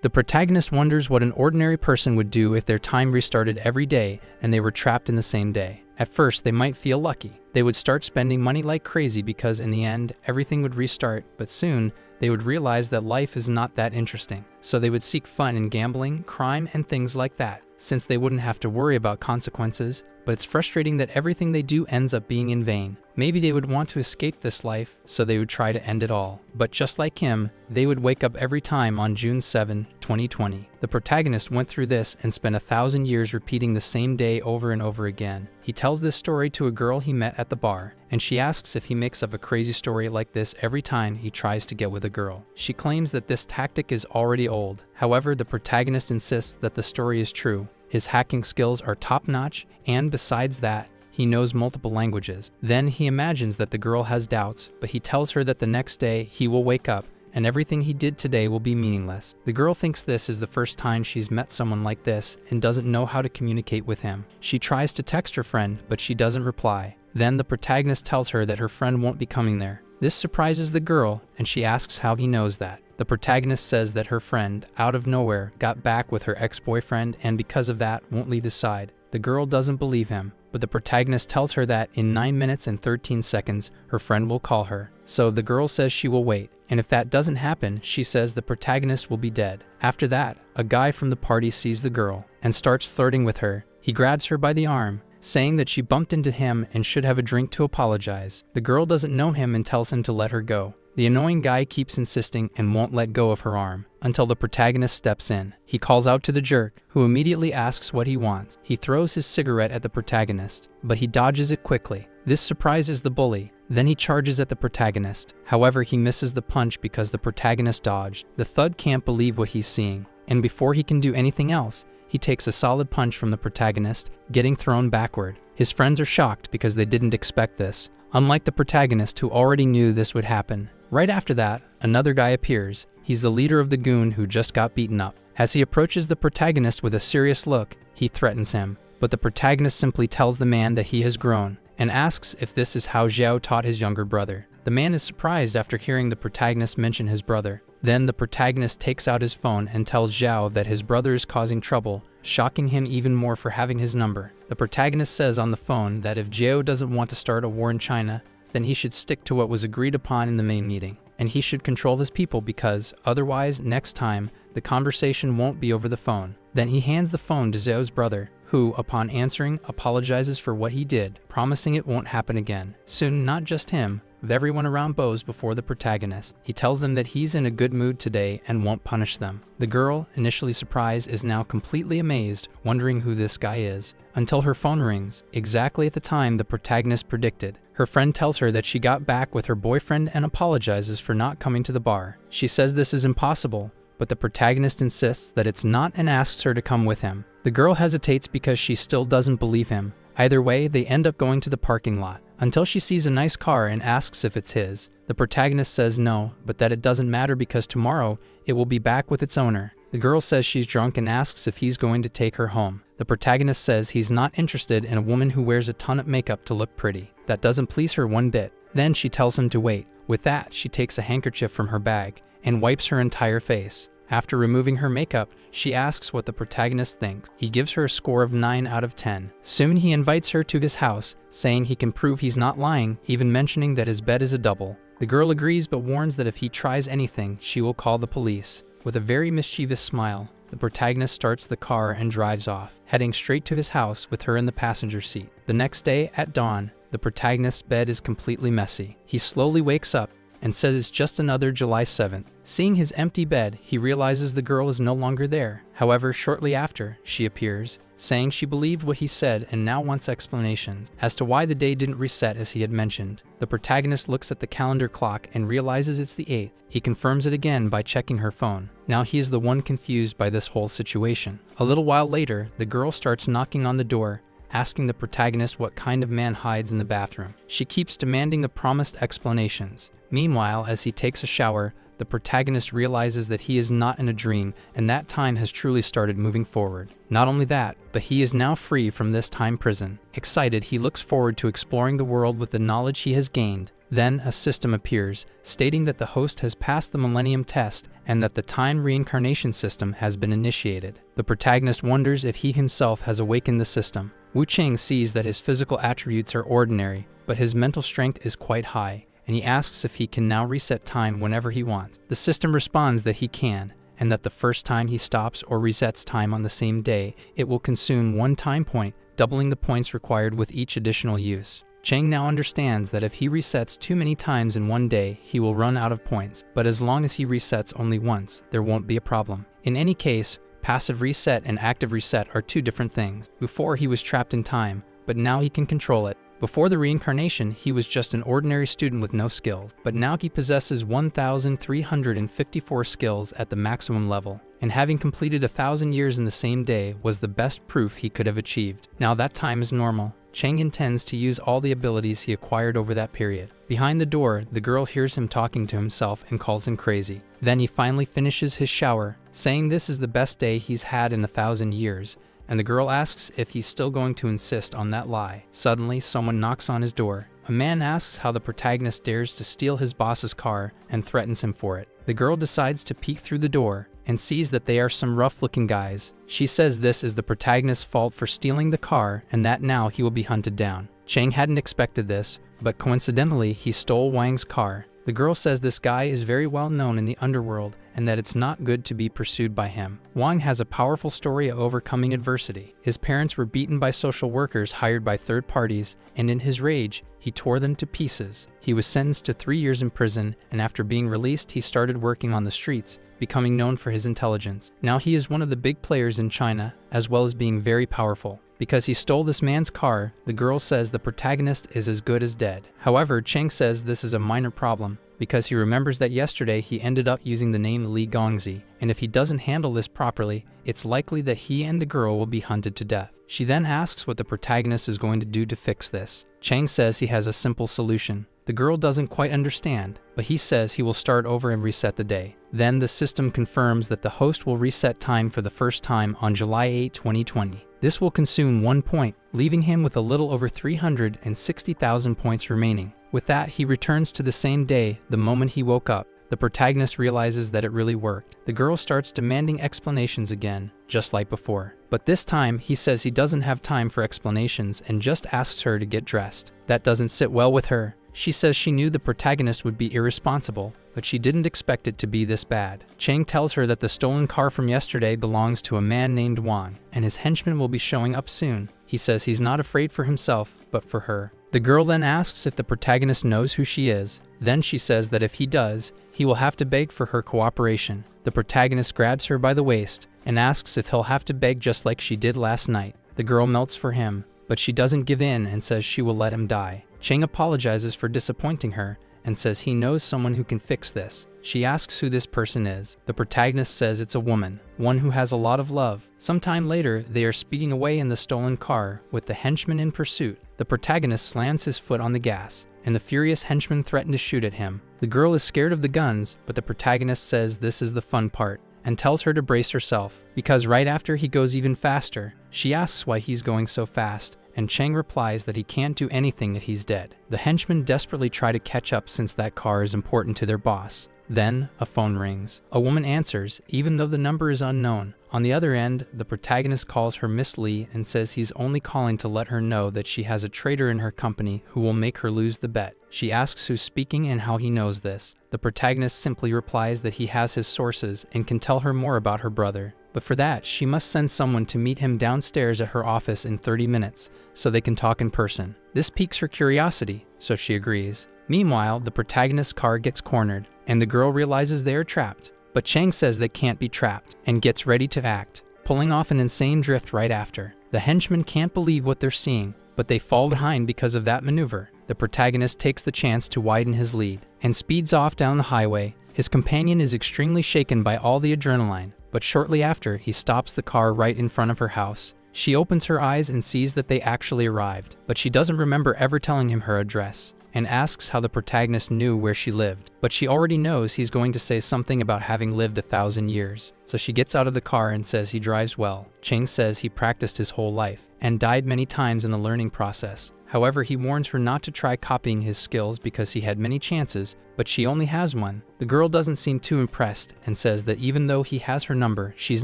The protagonist wonders what an ordinary person would do if their time restarted every day and they were trapped in the same day. At first, they might feel lucky. They would start spending money like crazy because in the end, everything would restart, but soon, they would realize that life is not that interesting. So they would seek fun in gambling, crime, and things like that, since they wouldn't have to worry about consequences, but it's frustrating that everything they do ends up being in vain. Maybe they would want to escape this life, so they would try to end it all. But just like him, they would wake up every time on June 7, 2020. The protagonist went through this and spent 1,000 years repeating the same day over and over again. He tells this story to a girl he met at the bar, and she asks if he makes up a crazy story like this every time he tries to get with a girl. She claims that this tactic is already old. However, the protagonist insists that the story is true. His hacking skills are top-notch, and besides that, he knows multiple languages. Then he imagines that the girl has doubts, but he tells her that the next day he will wake up and everything he did today will be meaningless. The girl thinks this is the first time she's met someone like this and doesn't know how to communicate with him. She tries to text her friend, but she doesn't reply. Then the protagonist tells her that her friend won't be coming there. This surprises the girl, and she asks how he knows that. The protagonist says that her friend, out of nowhere, got back with her ex-boyfriend and because of that won't leave his side. The girl doesn't believe him, but the protagonist tells her that in 9 minutes and 13 seconds, her friend will call her. So the girl says she will wait, and if that doesn't happen, she says the protagonist will be dead. After that, a guy from the party sees the girl and starts flirting with her. He grabs her by the arm, saying that she bumped into him and should have a drink to apologize. The girl doesn't know him and tells him to let her go. The annoying guy keeps insisting and won't let go of her arm until the protagonist steps in. He calls out to the jerk, who immediately asks what he wants. He throws his cigarette at the protagonist, but he dodges it quickly. This surprises the bully. Then he charges at the protagonist. However, he misses the punch because the protagonist dodged. The thug can't believe what he's seeing, and before he can do anything else, he takes a solid punch from the protagonist, getting thrown backward. His friends are shocked because they didn't expect this, unlike the protagonist who already knew this would happen. Right after that, another guy appears. He's the leader of the goon who just got beaten up. As he approaches the protagonist with a serious look, he threatens him, but the protagonist simply tells the man that he has grown and asks if this is how Xiao taught his younger brother. The man is surprised after hearing the protagonist mention his brother. Then the protagonist takes out his phone and tells Xiao that his brother is causing trouble, shocking him even more for having his number. The protagonist says on the phone that if Xiao doesn't want to start a war in China, then he should stick to what was agreed upon in the main meeting, and he should control his people because otherwise, next time, the conversation won't be over the phone. Then he hands the phone to Xiao's brother, who, upon answering, apologizes for what he did, promising it won't happen again. Soon, not just him, but everyone around bows before the protagonist. He tells them that he's in a good mood today and won't punish them. The girl, initially surprised, is now completely amazed, wondering who this guy is, until her phone rings, exactly at the time the protagonist predicted. Her friend tells her that she got back with her boyfriend and apologizes for not coming to the bar. She says this is impossible, but the protagonist insists that it's not and asks her to come with him. The girl hesitates because she still doesn't believe him. Either way, they end up going to the parking lot, until she sees a nice car and asks if it's his. The protagonist says no, but that it doesn't matter because tomorrow it will be back with its owner. The girl says she's drunk and asks if he's going to take her home. The protagonist says he's not interested in a woman who wears a ton of makeup to look pretty. That doesn't please her one bit. Then she tells him to wait. With that, she takes a handkerchief from her bag and wipes her entire face. After removing her makeup, she asks what the protagonist thinks. He gives her a score of 9 out of 10. Soon he invites her to his house, saying he can prove he's not lying, even mentioning that his bed is a double. The girl agrees but warns that if he tries anything, she will call the police. With a very mischievous smile, the protagonist starts the car and drives off, heading straight to his house with her in the passenger seat. The next day, at dawn, the protagonist's bed is completely messy. He slowly wakes up and says it's just another July 7th. Seeing his empty bed, he realizes the girl is no longer there. However, shortly after, she appears, saying she believed what he said and now wants explanations as to why the day didn't reset as he had mentioned. The protagonist looks at the calendar clock and realizes it's the 8th. He confirms it again by checking her phone. Now he is the one confused by this whole situation. A little while later, the girl starts knocking on the door, asking the protagonist what kind of man hides in the bathroom. She keeps demanding the promised explanations. Meanwhile, as he takes a shower, the protagonist realizes that he is not in a dream and that time has truly started moving forward. Not only that, but he is now free from this time prison. Excited, he looks forward to exploring the world with the knowledge he has gained. Then a system appears, stating that the host has passed the Millennium Test and that the time reincarnation system has been initiated. The protagonist wonders if he himself has awakened the system. Wu Cheng sees that his physical attributes are ordinary, but his mental strength is quite high, and he asks if he can now reset time whenever he wants. The system responds that he can, and that the first time he stops or resets time on the same day, it will consume 1 time point, doubling the points required with each additional use. Cheng now understands that if he resets too many times in one day, he will run out of points, but as long as he resets only once, there won't be a problem. In any case, passive reset and active reset are 2 different things. Before he was trapped in time, but now he can control it. Before the reincarnation, he was just an ordinary student with no skills, but now he possesses 1,354 skills at the maximum level, and having completed 1,000 years in the same day was the best proof he could have achieved. Now that time is normal. Cheng intends to use all the abilities he acquired over that period. Behind the door, the girl hears him talking to himself and calls him crazy. Then he finally finishes his shower, saying this is the best day he's had in 1,000 years, and the girl asks if he's still going to insist on that lie. Suddenly, someone knocks on his door. A man asks how the protagonist dares to steal his boss's car and threatens him for it. The girl decides to peek through the door and sees that they are some rough-looking guys. She says this is the protagonist's fault for stealing the car and that now he will be hunted down. Cheng hadn't expected this, but coincidentally he stole Wang's car. The girl says this guy is very well known in the underworld and that it's not good to be pursued by him. Wang has a powerful story of overcoming adversity. His parents were beaten by social workers hired by third parties, and in his rage, he tore them to pieces. He was sentenced to 3 years in prison, and after being released, he started working on the streets, becoming known for his intelligence. Now he is one of the big players in China, as well as being very powerful. Because he stole this man's car, the girl says the protagonist is as good as dead. However, Cheng says this is a minor problem, because he remembers that yesterday he ended up using the name Li Gongzi, and if he doesn't handle this properly, it's likely that he and the girl will be hunted to death. She then asks what the protagonist is going to do to fix this. Cheng says he has a simple solution. The girl doesn't quite understand, but he says he will start over and reset the day. Then the system confirms that the host will reset time for the first time on July 8, 2020. This will consume 1 point, leaving him with a little over 360,000 points remaining. With that, he returns to the same day the moment he woke up. The protagonist realizes that it really worked. The girl starts demanding explanations again, just like before. But this time, he says he doesn't have time for explanations and just asks her to get dressed. That doesn't sit well with her. She says she knew the protagonist would be irresponsible, but she didn't expect it to be this bad. Cheng tells her that the stolen car from yesterday belongs to a man named Wang, and his henchman will be showing up soon. He says he's not afraid for himself, but for her. The girl then asks if the protagonist knows who she is. Then she says that if he does, he will have to beg for her cooperation. The protagonist grabs her by the waist and asks if he'll have to beg just like she did last night. The girl melts for him, but she doesn't give in and says she will let him die. Cheng apologizes for disappointing her and says he knows someone who can fix this. She asks who this person is. The protagonist says it's a woman, one who has a lot of love. Sometime later, they are speeding away in the stolen car with the henchman in pursuit. The protagonist slams his foot on the gas, and the furious henchman threatens to shoot at him. The girl is scared of the guns, but the protagonist says this is the fun part and tells her to brace herself, because right after he goes even faster, she asks why he's going so fast, and Cheng replies that he can't do anything if he's dead. The henchmen desperately try to catch up since that car is important to their boss. Then, a phone rings. A woman answers, even though the number is unknown. On the other end, the protagonist calls her Miss Li and says he's only calling to let her know that she has a traitor in her company who will make her lose the bet. She asks who's speaking and how he knows this. The protagonist simply replies that he has his sources and can tell her more about her brother. But for that, she must send someone to meet him downstairs at her office in 30 minutes, so they can talk in person. This piques her curiosity, so she agrees. Meanwhile, the protagonist's car gets cornered, and the girl realizes they are trapped. But Cheng says they can't be trapped, and gets ready to act, pulling off an insane drift right after. The henchmen can't believe what they're seeing, but they fall behind because of that maneuver. The protagonist takes the chance to widen his lead, and speeds off down the highway. His companion is extremely shaken by all the adrenaline, but shortly after, he stops the car right in front of her house. She opens her eyes and sees that they actually arrived, but she doesn't remember ever telling him her address. and asks how the protagonist knew where she lived. But she already knows he's going to say something about having lived 1,000 years. So she gets out of the car and says he drives well. Chang says he practiced his whole life and died many times in the learning process. However, he warns her not to try copying his skills because he had many chances, but she only has one. The girl doesn't seem too impressed and says that even though he has her number, she's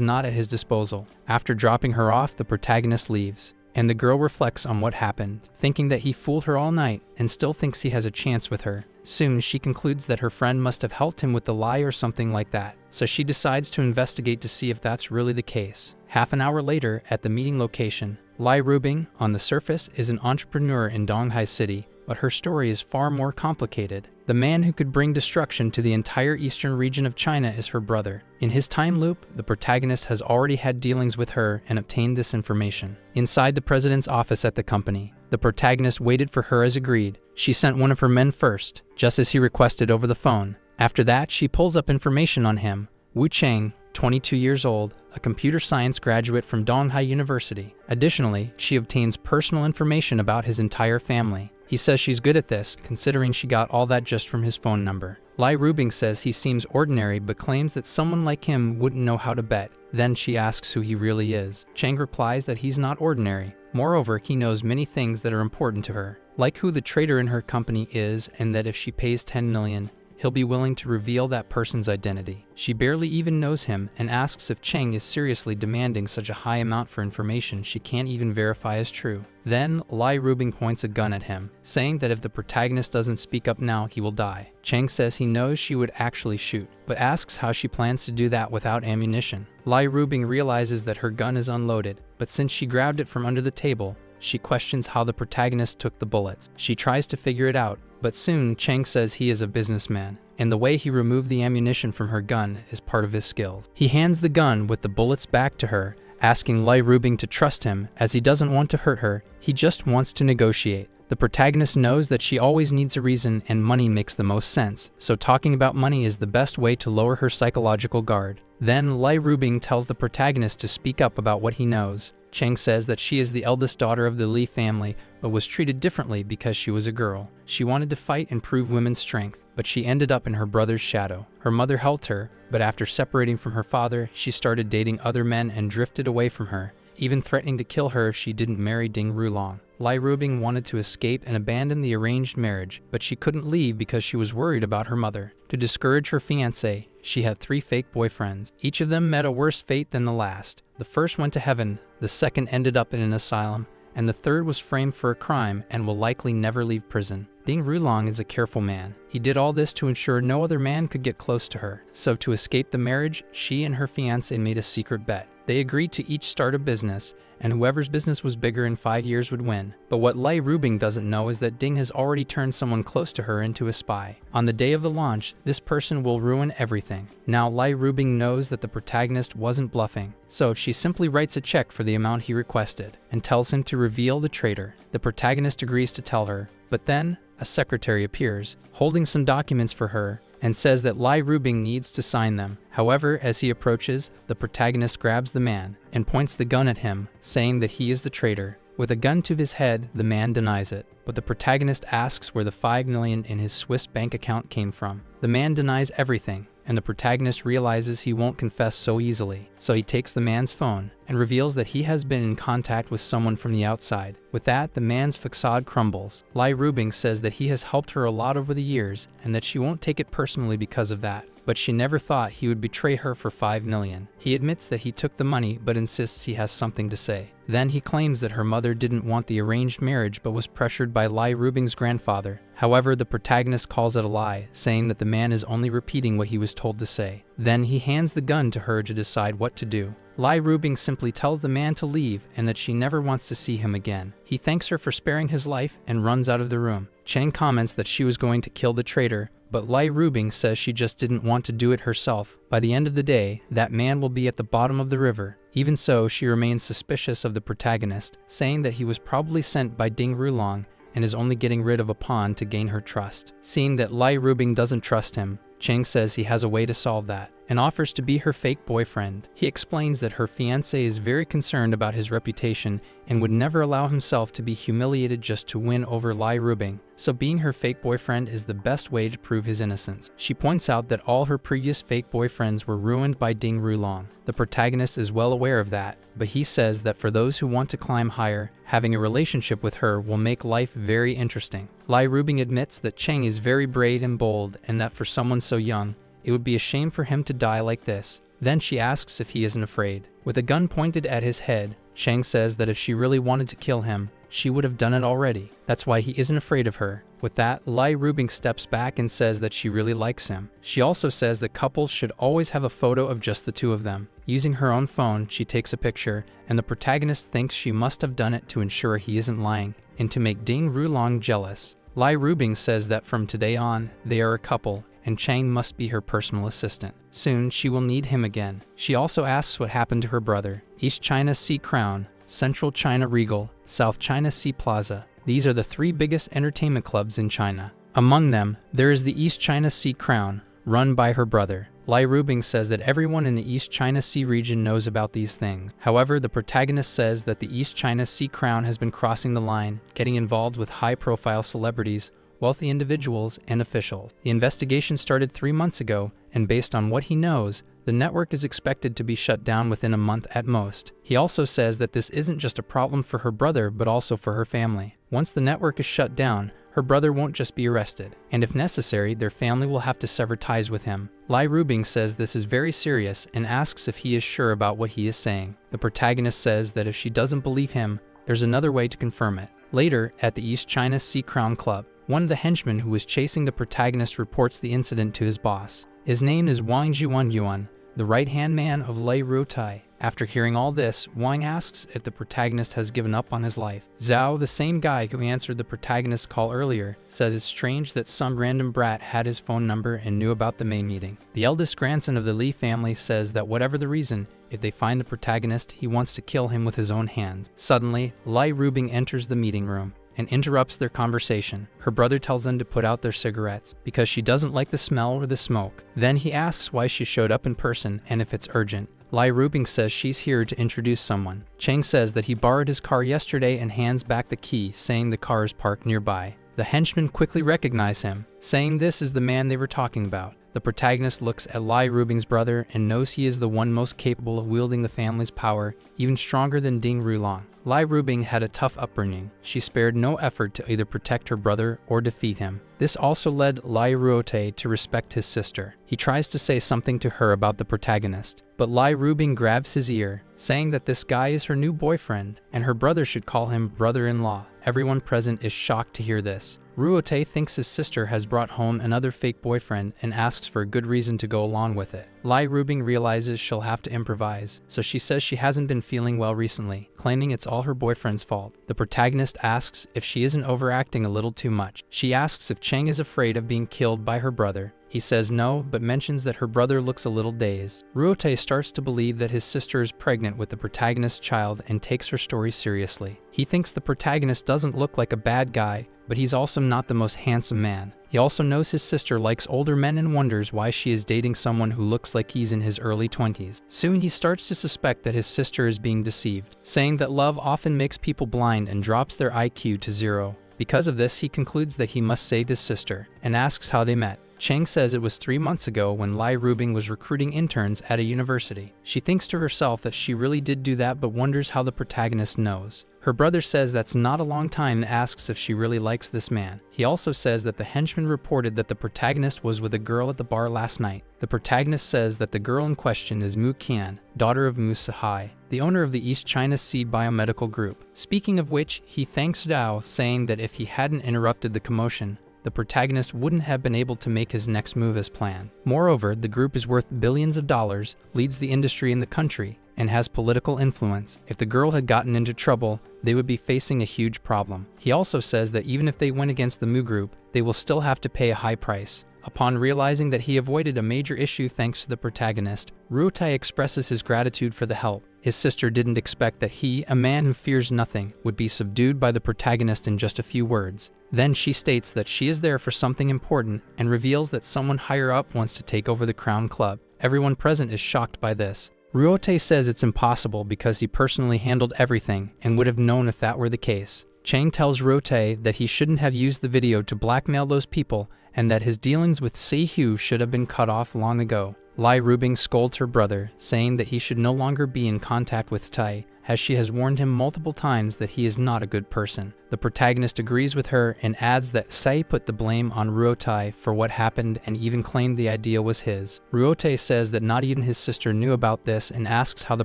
not at his disposal. After dropping her off, the protagonist leaves, and the girl reflects on what happened, thinking that he fooled her all night and still thinks he has a chance with her. Soon, she concludes that her friend must have helped him with the lie or something like that, so she decides to investigate to see if that's really the case. Half an hour later, at the meeting location, Lai Rubing, on the surface, is an entrepreneur in Donghai City, but her story is far more complicated. The man who could bring destruction to the entire eastern region of China is her brother. In his time loop, the protagonist has already had dealings with her and obtained this information. Inside the president's office at the company, the protagonist waited for her as agreed. She sent one of her men first, just as he requested over the phone. After that, she pulls up information on him. Wu Cheng, 22 years old, a computer science graduate from Donghai University. Additionally, she obtains personal information about his entire family. He says she's good at this, considering she got all that just from his phone number. Lai Rubing says he seems ordinary but claims that someone like him wouldn't know how to bet. Then she asks who he really is. Chang replies that he's not ordinary. Moreover, he knows many things that are important to her, like who the traitor in her company is and that if she pays 10 million, he'll be willing to reveal that person's identity. She barely even knows him and asks if Cheng is seriously demanding such a high amount for information she can't even verify as true. Then, Lai Rubing points a gun at him, saying that if the protagonist doesn't speak up now, he will die. Cheng says he knows she would actually shoot, but asks how she plans to do that without ammunition. Lai Rubing realizes that her gun is unloaded, but since she grabbed it from under the table, she questions how the protagonist took the bullets. She tries to figure it out, but soon Cheng says he is a businessman, and the way he removed the ammunition from her gun is part of his skills. He hands the gun with the bullets back to her, asking Lai Rubing to trust him as he doesn't want to hurt her, he just wants to negotiate. The protagonist knows that she always needs a reason and money makes the most sense, so talking about money is the best way to lower her psychological guard. Then Lai Rubing tells the protagonist to speak up about what he knows. Cheng says that she is the eldest daughter of the Li family, but was treated differently because she was a girl. She wanted to fight and prove women's strength, but she ended up in her brother's shadow. Her mother helped her, but after separating from her father, she started dating other men and drifted away from her, even threatening to kill her if she didn't marry Ding Rulong. Lai Rubing wanted to escape and abandon the arranged marriage, but she couldn't leave because she was worried about her mother. To discourage her fiancé, she had 3 fake boyfriends. Each of them met a worse fate than the last. The first went to heaven, the second ended up in an asylum, and the third was framed for a crime and will likely never leave prison. Ding Rulong is a careful man. He did all this to ensure no other man could get close to her. So to escape the marriage, she and her fiancé made a secret bet. They agreed to each start a business, and whoever's business was bigger in 5 years would win. But what Lai Rubing doesn't know is that Ding has already turned someone close to her into a spy. On the day of the launch, this person will ruin everything. Now Lai Rubing knows that the protagonist wasn't bluffing, so she simply writes a check for the amount he requested, and tells him to reveal the traitor. The protagonist agrees to tell her, but then a secretary appears, holding some documents for her, and says that Lai Rubing needs to sign them. However, as he approaches, the protagonist grabs the man and points the gun at him, saying that he is the traitor. With a gun to his head, the man denies it, but the protagonist asks where the 5 million in his Swiss bank account came from. The man denies everything, and the protagonist realizes he won't confess so easily, so he takes the man's phone and reveals that he has been in contact with someone from the outside. With that, the man's facade crumbles. Lai Rubing says that he has helped her a lot over the years and that she won't take it personally because of that, but she never thought he would betray her for 5 million. He admits that he took the money but insists he has something to say. Then he claims that her mother didn't want the arranged marriage but was pressured by Lai Rubing's grandfather. However, the protagonist calls it a lie, saying that the man is only repeating what he was told to say. Then he hands the gun to her to decide what to do. Lai Rubing simply tells the man to leave and that she never wants to see him again. He thanks her for sparing his life and runs out of the room. Cheng comments that she was going to kill the traitor, but Lai Rubing says she just didn't want to do it herself. By the end of the day, that man will be at the bottom of the river. Even so, she remains suspicious of the protagonist, saying that he was probably sent by Ding Rulong and is only getting rid of a pawn to gain her trust. Seeing that Lai Rubing doesn't trust him, Cheng says he has a way to solve that, and offers to be her fake boyfriend. He explains that her fiancé is very concerned about his reputation and would never allow himself to be humiliated just to win over Lai Rubing, so being her fake boyfriend is the best way to prove his innocence. She points out that all her previous fake boyfriends were ruined by Ding Rulong. The protagonist is well aware of that, but he says that for those who want to climb higher, having a relationship with her will make life very interesting. Lai Rubing admits that Cheng is very brave and bold, and that for someone so young, it would be a shame for him to die like this. Then she asks if he isn't afraid. With a gun pointed at his head, Cheng says that if she really wanted to kill him, she would have done it already. That's why he isn't afraid of her. With that, Lai Rubing steps back and says that she really likes him. She also says that couples should always have a photo of just the two of them. Using her own phone, she takes a picture, and the protagonist thinks she must have done it to ensure he isn't lying, and to make Ding Rulong jealous. Lai Rubing says that from today on, they are a couple, and Cheng must be her personal assistant. Soon, she will need him again. She also asks what happened to her brother. East China Sea Crown, Central China Regal, South China Sea Plaza. These are the three biggest entertainment clubs in China. Among them, there is the East China Sea Crown, run by her brother. Lai Rubing says that everyone in the East China Sea region knows about these things. However, the protagonist says that the East China Sea Crown has been crossing the line, getting involved with high-profile celebrities, wealthy individuals, and officials. The investigation started 3 months ago, and based on what he knows, the network is expected to be shut down within a month at most. He also says that this isn't just a problem for her brother, but also for her family. Once the network is shut down, her brother won't just be arrested, and if necessary, their family will have to sever ties with him. Lai Rubing says this is very serious and asks if he is sure about what he is saying. The protagonist says that if she doesn't believe him, there's another way to confirm it. Later, at the East China Sea Crown Club, one of the henchmen who was chasing the protagonist reports the incident to his boss. His name is Wang Yuan, the right-hand man of Lai Ruotai. After hearing all this, Wang asks if the protagonist has given up on his life. Zhao, the same guy who answered the protagonist's call earlier, says it's strange that some random brat had his phone number and knew about the main meeting. The eldest grandson of the Li family says that whatever the reason, if they find the protagonist, he wants to kill him with his own hands. Suddenly, Lai Rubing enters the meeting room and interrupts their conversation. Her brother tells them to put out their cigarettes because she doesn't like the smell or the smoke. Then he asks why she showed up in person and if it's urgent. Lai Rubing says she's here to introduce someone. Cheng says that he borrowed his car yesterday and hands back the key, saying the car is parked nearby. The henchmen quickly recognize him, saying this is the man they were talking about. The protagonist looks at Lai Rubing's brother and knows he is the one most capable of wielding the family's power, even stronger than Ding Rulong. Lai Rubing had a tough upbringing. She spared no effort to either protect her brother or defeat him. This also led Lai Ruotai to respect his sister. He tries to say something to her about the protagonist, but Lai Rubing grabs his ear, saying that this guy is her new boyfriend, and her brother should call him brother-in-law. Everyone present is shocked to hear this. Ruotai thinks his sister has brought home another fake boyfriend and asks for a good reason to go along with it. Lai Rubing realizes she'll have to improvise, so she says she hasn't been feeling well recently, claiming it's all her boyfriend's fault. The protagonist asks if she isn't overacting a little too much. She asks if Cheng is afraid of being killed by her brother. He says no, but mentions that her brother looks a little dazed. Ruotai starts to believe that his sister is pregnant with the protagonist's child and takes her story seriously. He thinks the protagonist doesn't look like a bad guy, but he's also not the most handsome man. He also knows his sister likes older men and wonders why she is dating someone who looks like he's in his early 20s. Soon he starts to suspect that his sister is being deceived, saying that love often makes people blind and drops their IQ to 0. Because of this, he concludes that he must save his sister, and asks how they met. Cheng says it was 3 months ago when Lai Rubing was recruiting interns at a university. She thinks to herself that she really did do that, but wonders how the protagonist knows. Her brother says that's not a long time and asks if she really likes this man. He also says that the henchman reported that the protagonist was with a girl at the bar last night. The protagonist says that the girl in question is Mu Qian, daughter of Mu Sihai, the owner of the East China Sea Biomedical Group. Speaking of which, he thanks Zhao, saying that if he hadn't interrupted the commotion, the protagonist wouldn't have been able to make his next move as planned. Moreover, the group is worth billions of dollars, leads the industry in the country, and has political influence. If the girl had gotten into trouble, they would be facing a huge problem. He also says that even if they win against the Mu Group, they will still have to pay a high price. Upon realizing that he avoided a major issue thanks to the protagonist, Ruotai expresses his gratitude for the help. His sister didn't expect that he, a man who fears nothing, would be subdued by the protagonist in just a few words. Then she states that she is there for something important and reveals that someone higher up wants to take over the Crown Club. Everyone present is shocked by this. Ruote says it's impossible because he personally handled everything and would have known if that were the case. Chang tells Ruote that he shouldn't have used the video to blackmail those people and that his dealings with Si-hu should have been cut off long ago. Lai Rubing scolds her brother, saying that he should no longer be in contact with Tai, as she has warned him multiple times that he is not a good person. The protagonist agrees with her and adds that Sai put the blame on Ruote for what happened and even claimed the idea was his. Ruote says that not even his sister knew about this and asks how the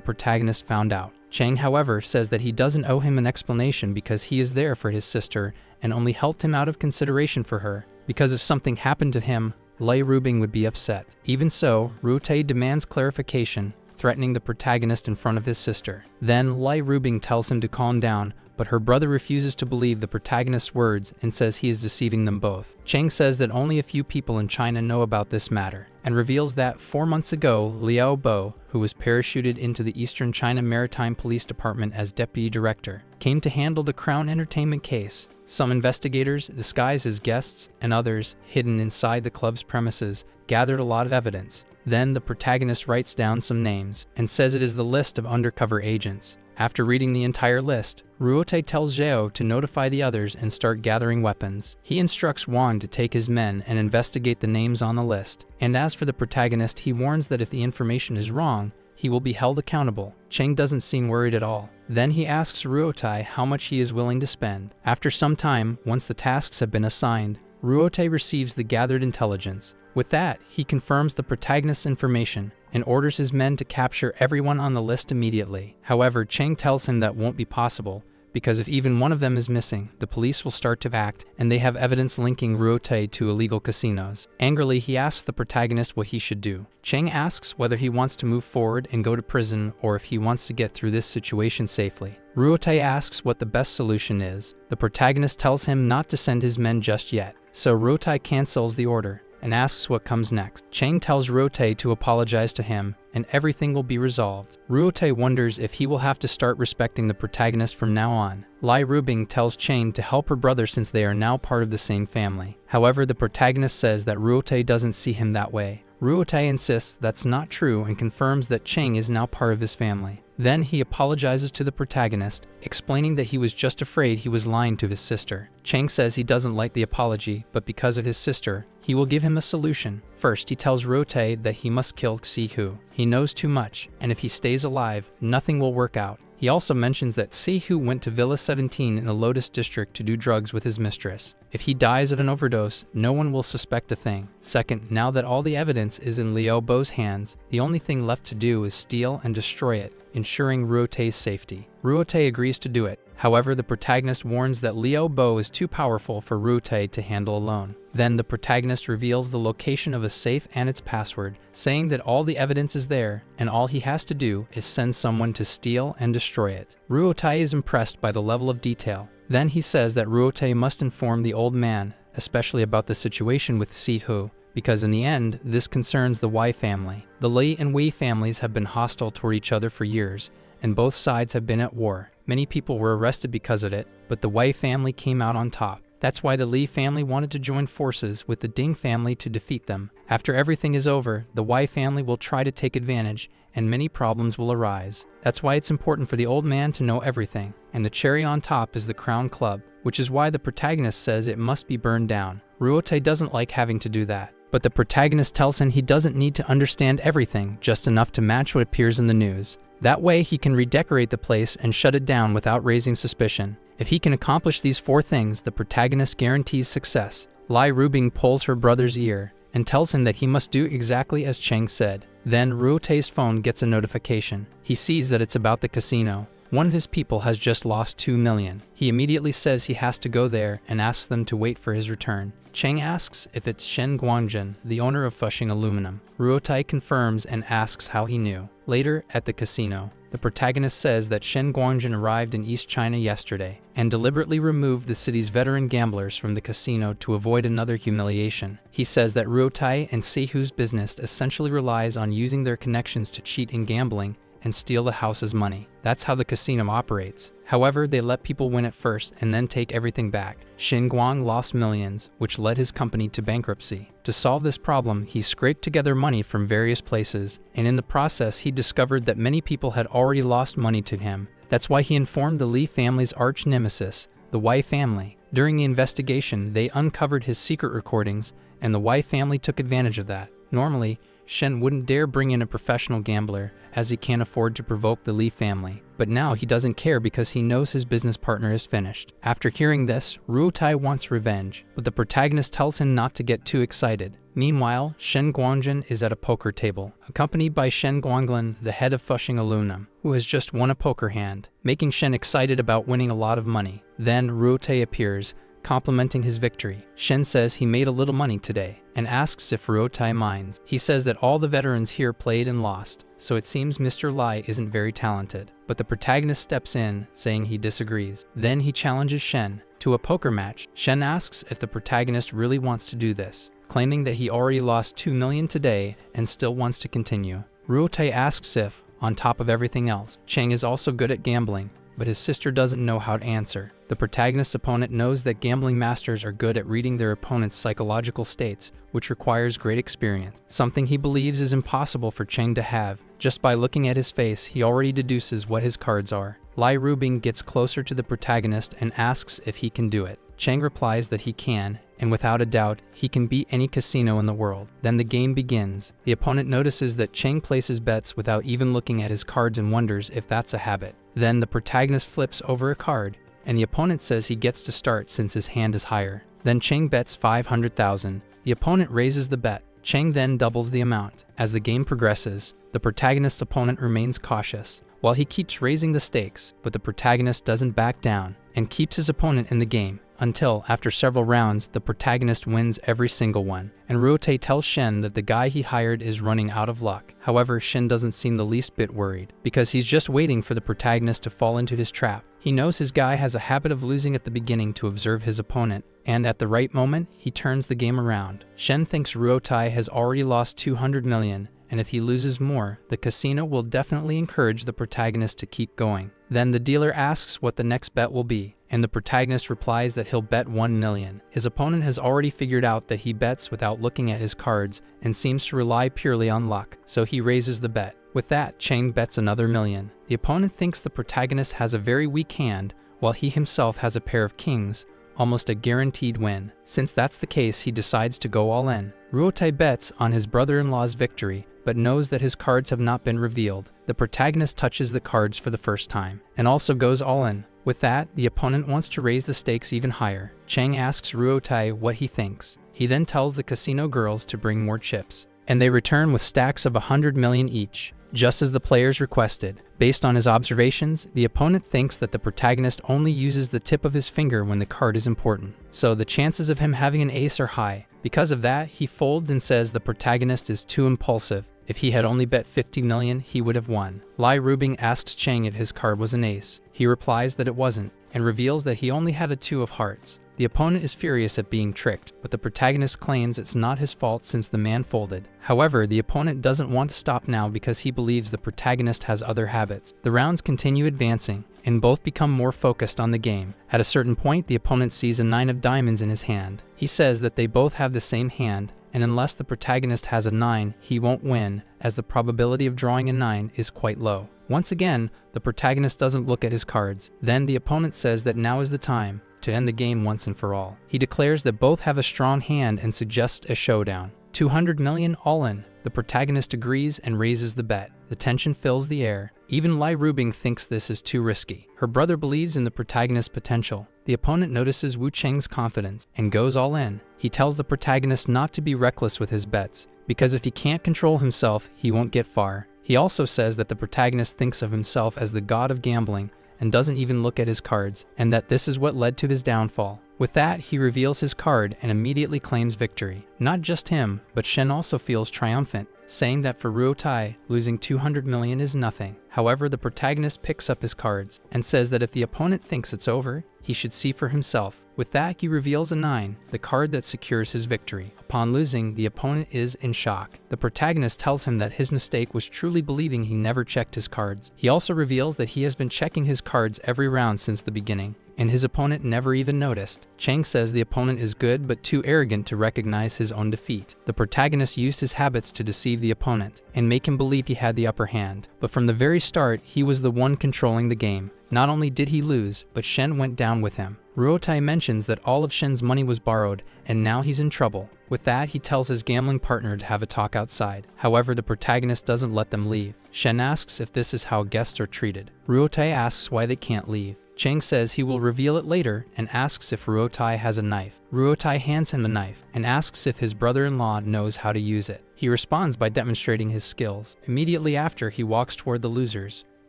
protagonist found out. Chang, however, says that he doesn't owe him an explanation because he is there for his sister and only helped him out of consideration for her, because if something happened to him, Lai Rubing would be upset. Even so, Ruote demands clarification, threatening the protagonist in front of his sister. Then Lai Rubing tells him to calm down, but her brother refuses to believe the protagonist's words and says he is deceiving them both. Chang says that only a few people in China know about this matter, and reveals that 4 months ago, Liao Bo, who was parachuted into the Eastern China Maritime Police Department as deputy director, came to handle the Crown Entertainment case. Some investigators, disguised as guests, and others, hidden inside the club's premises, gathered a lot of evidence. Then the protagonist writes down some names and says it is the list of undercover agents. After reading the entire list, Ruote tells Zhao to notify the others and start gathering weapons. He instructs Wang to take his men and investigate the names on the list. And as for the protagonist, he warns that if the information is wrong, he will be held accountable. Chang doesn't seem worried at all. Then he asks Ruote how much he is willing to spend. After some time, once the tasks have been assigned, Ruote receives the gathered intelligence. With that, he confirms the protagonist's information and orders his men to capture everyone on the list immediately. However, Chang tells him that won't be possible, because if even one of them is missing, the police will start to act, and they have evidence linking Ruote to illegal casinos. Angrily, he asks the protagonist what he should do. Chang asks whether he wants to move forward and go to prison or if he wants to get through this situation safely. Ruote asks what the best solution is. The protagonist tells him not to send his men just yet, so Ruote cancels the order and asks what comes next. Chang tells Ruote to apologize to him, and everything will be resolved. Ruote wonders if he will have to start respecting the protagonist from now on. Lai Rubing tells Chang to help her brother since they are now part of the same family. However, the protagonist says that Ruote doesn't see him that way. Ruote insists that's not true and confirms that Chang is now part of his family. Then he apologizes to the protagonist, explaining that he was just afraid he was lying to his sister. Chang says he doesn't like the apology, but because of his sister, he will give him a solution. First, he tells Ruote that he must kill Si-hu. He knows too much, and if he stays alive, nothing will work out. He also mentions that Si-hu went to Villa 17 in the Lotus District to do drugs with his mistress. If he dies of an overdose, no one will suspect a thing. Second, now that all the evidence is in Liao Bo's hands, the only thing left to do is steal and destroy it, ensuring Ruote's safety. Ruote agrees to do it. However, the protagonist warns that Liao Bo is too powerful for Ruote to handle alone. Then the protagonist reveals the location of a safe and its password, saying that all the evidence is there, and all he has to do is send someone to steal and destroy it. Ruote is impressed by the level of detail. Then he says that Ruote must inform the old man, especially about the situation with Si-hu, because in the end, this concerns the Wei family. The Li and Wei families have been hostile toward each other for years, and both sides have been at war. Many people were arrested because of it, but the Wei family came out on top. That's why the Li family wanted to join forces with the Ding family to defeat them. After everything is over, the Wei family will try to take advantage, and many problems will arise. That's why it's important for the old man to know everything, and the cherry on top is the Crown Club, which is why the protagonist says it must be burned down. Ruote doesn't like having to do that, but the protagonist tells him he doesn't need to understand everything, just enough to match what appears in the news. That way he can redecorate the place and shut it down without raising suspicion. If he can accomplish these 4 things, the protagonist guarantees success. Lai Rubing pulls her brother's ear and tells him that he must do exactly as Chang said. Then Ruote's phone gets a notification. He sees that it's about the casino. One of his people has just lost 2 million. He immediately says he has to go there and asks them to wait for his return. Chang asks if it's Shen Guangjin, the owner of Fushing Aluminum. Ruote confirms and asks how he knew. Later, at the casino, the protagonist says that Shen Guangjin arrived in East China yesterday and deliberately removed the city's veteran gamblers from the casino to avoid another humiliation. He says that Ruote and Si-hu's business essentially relies on using their connections to cheat in gambling, and steal the house's money. That's how the casino operates. However, they let people win at first and then take everything back. Shen Guang lost millions, which led his company to bankruptcy. To solve this problem, he scraped together money from various places, and in the process he discovered that many people had already lost money to him. That's why he informed the Li family's arch nemesis, the Wei family. During the investigation, they uncovered his secret recordings, and the Wei family took advantage of that. Normally, Shen wouldn't dare bring in a professional gambler, as he can't afford to provoke the Li family. But now he doesn't care because he knows his business partner is finished. After hearing this, Ruo Tai wants revenge, but the protagonist tells him not to get too excited. Meanwhile, Shen Guangjin is at a poker table, accompanied by Shen Guanglin, the head of Fusheng Aluminum, who has just won a poker hand, making Shen excited about winning a lot of money. Then Ruo Tai appears, complimenting his victory. Shen says he made a little money today, and asks if Ruo Tai minds. He says that all the veterans here played and lost, so it seems Mr. Lai isn't very talented. But the protagonist steps in, saying he disagrees. Then he challenges Shen to a poker match. Shen asks if the protagonist really wants to do this, claiming that he already lost 2 million today and still wants to continue. Ruo Tai asks if, on top of everything else, Cheng is also good at gambling, but his sister doesn't know how to answer. The protagonist's opponent knows that gambling masters are good at reading their opponent's psychological states, which requires great experience, something he believes is impossible for Cheng to have. Just by looking at his face, he already deduces what his cards are. Lai Rubing gets closer to the protagonist and asks if he can do it. Cheng replies that he can, and without a doubt, he can beat any casino in the world. Then the game begins. The opponent notices that Cheng places bets without even looking at his cards and wonders if that's a habit. Then the protagonist flips over a card, and the opponent says he gets to start since his hand is higher. Then Cheng bets 500,000. The opponent raises the bet. Cheng then doubles the amount. As the game progresses, the protagonist's opponent remains cautious, while he keeps raising the stakes, but the protagonist doesn't back down and keeps his opponent in the game, until, after several rounds, the protagonist wins every single one, and Ruo Tai tells Shen that the guy he hired is running out of luck. However, Shen doesn't seem the least bit worried, because he's just waiting for the protagonist to fall into his trap. He knows his guy has a habit of losing at the beginning to observe his opponent, and at the right moment, he turns the game around. Shen thinks Ruo Tai has already lost 200 million, and if he loses more, the casino will definitely encourage the protagonist to keep going. Then the dealer asks what the next bet will be, and the protagonist replies that he'll bet 1 million. His opponent has already figured out that he bets without looking at his cards and seems to rely purely on luck, so he raises the bet. With that, Cheng bets another million. The opponent thinks the protagonist has a very weak hand, while he himself has a pair of kings, almost a guaranteed win. Since that's the case, he decides to go all in. Ruo Tai bets on his brother-in-law's victory, but knows that his cards have not been revealed. The protagonist touches the cards for the first time, and also goes all in. With that, the opponent wants to raise the stakes even higher. Cheng asks Ruo Tai what he thinks. He then tells the casino girls to bring more chips, and they return with stacks of 100 million each, just as the players requested. Based on his observations, the opponent thinks that the protagonist only uses the tip of his finger when the card is important, so the chances of him having an ace are high. Because of that, he folds and says the protagonist is too impulsive. If he had only bet 50 million, he would have won. Lai Rubing asks Cheng if his card was an ace. He replies that it wasn't, and reveals that he only had a 2 of hearts. The opponent is furious at being tricked, but the protagonist claims it's not his fault since the man folded. However, the opponent doesn't want to stop now because he believes the protagonist has other habits. The rounds continue advancing, and both become more focused on the game. At a certain point, the opponent sees a 9 of diamonds in his hand. He says that they both have the same hand, and unless the protagonist has a 9, he won't win, as the probability of drawing a 9 is quite low. Once again, the protagonist doesn't look at his cards. Then the opponent says that now is the time to end the game once and for all. He declares that both have a strong hand and suggests a showdown. 200 million all in. The protagonist agrees and raises the bet. The tension fills the air. Even Lai Rubing thinks this is too risky. Her brother believes in the protagonist's potential. The opponent notices Wu Cheng's confidence and goes all in. He tells the protagonist not to be reckless with his bets, because if he can't control himself, he won't get far. He also says that the protagonist thinks of himself as the god of gambling and doesn't even look at his cards, and that this is what led to his downfall. With that, he reveals his card and immediately claims victory. Not just him, but Shen also feels triumphant. saying that for Ruo Tai, losing 200 million is nothing. However, the protagonist picks up his cards and says that if the opponent thinks it's over, he should see for himself. With that, he reveals a 9, the card that secures his victory. Upon losing, the opponent is in shock. The protagonist tells him that his mistake was truly believing he never checked his cards. He also reveals that he has been checking his cards every round since the beginning, and his opponent never even noticed. Chang says the opponent is good but too arrogant to recognize his own defeat. The protagonist used his habits to deceive the opponent and make him believe he had the upper hand. But from the very start, he was the one controlling the game. Not only did he lose, but Shen went down with him. Ruo Tai mentions that all of Shen's money was borrowed, and now he's in trouble. With that, he tells his gambling partner to have a talk outside. However, the protagonist doesn't let them leave. Shen asks if this is how guests are treated. Ruo Tai asks why they can't leave. Chang says he will reveal it later and asks if Ruo Tai has a knife. Ruo Tai hands him a knife and asks if his brother-in-law knows how to use it. He responds by demonstrating his skills. Immediately after, he walks toward the losers,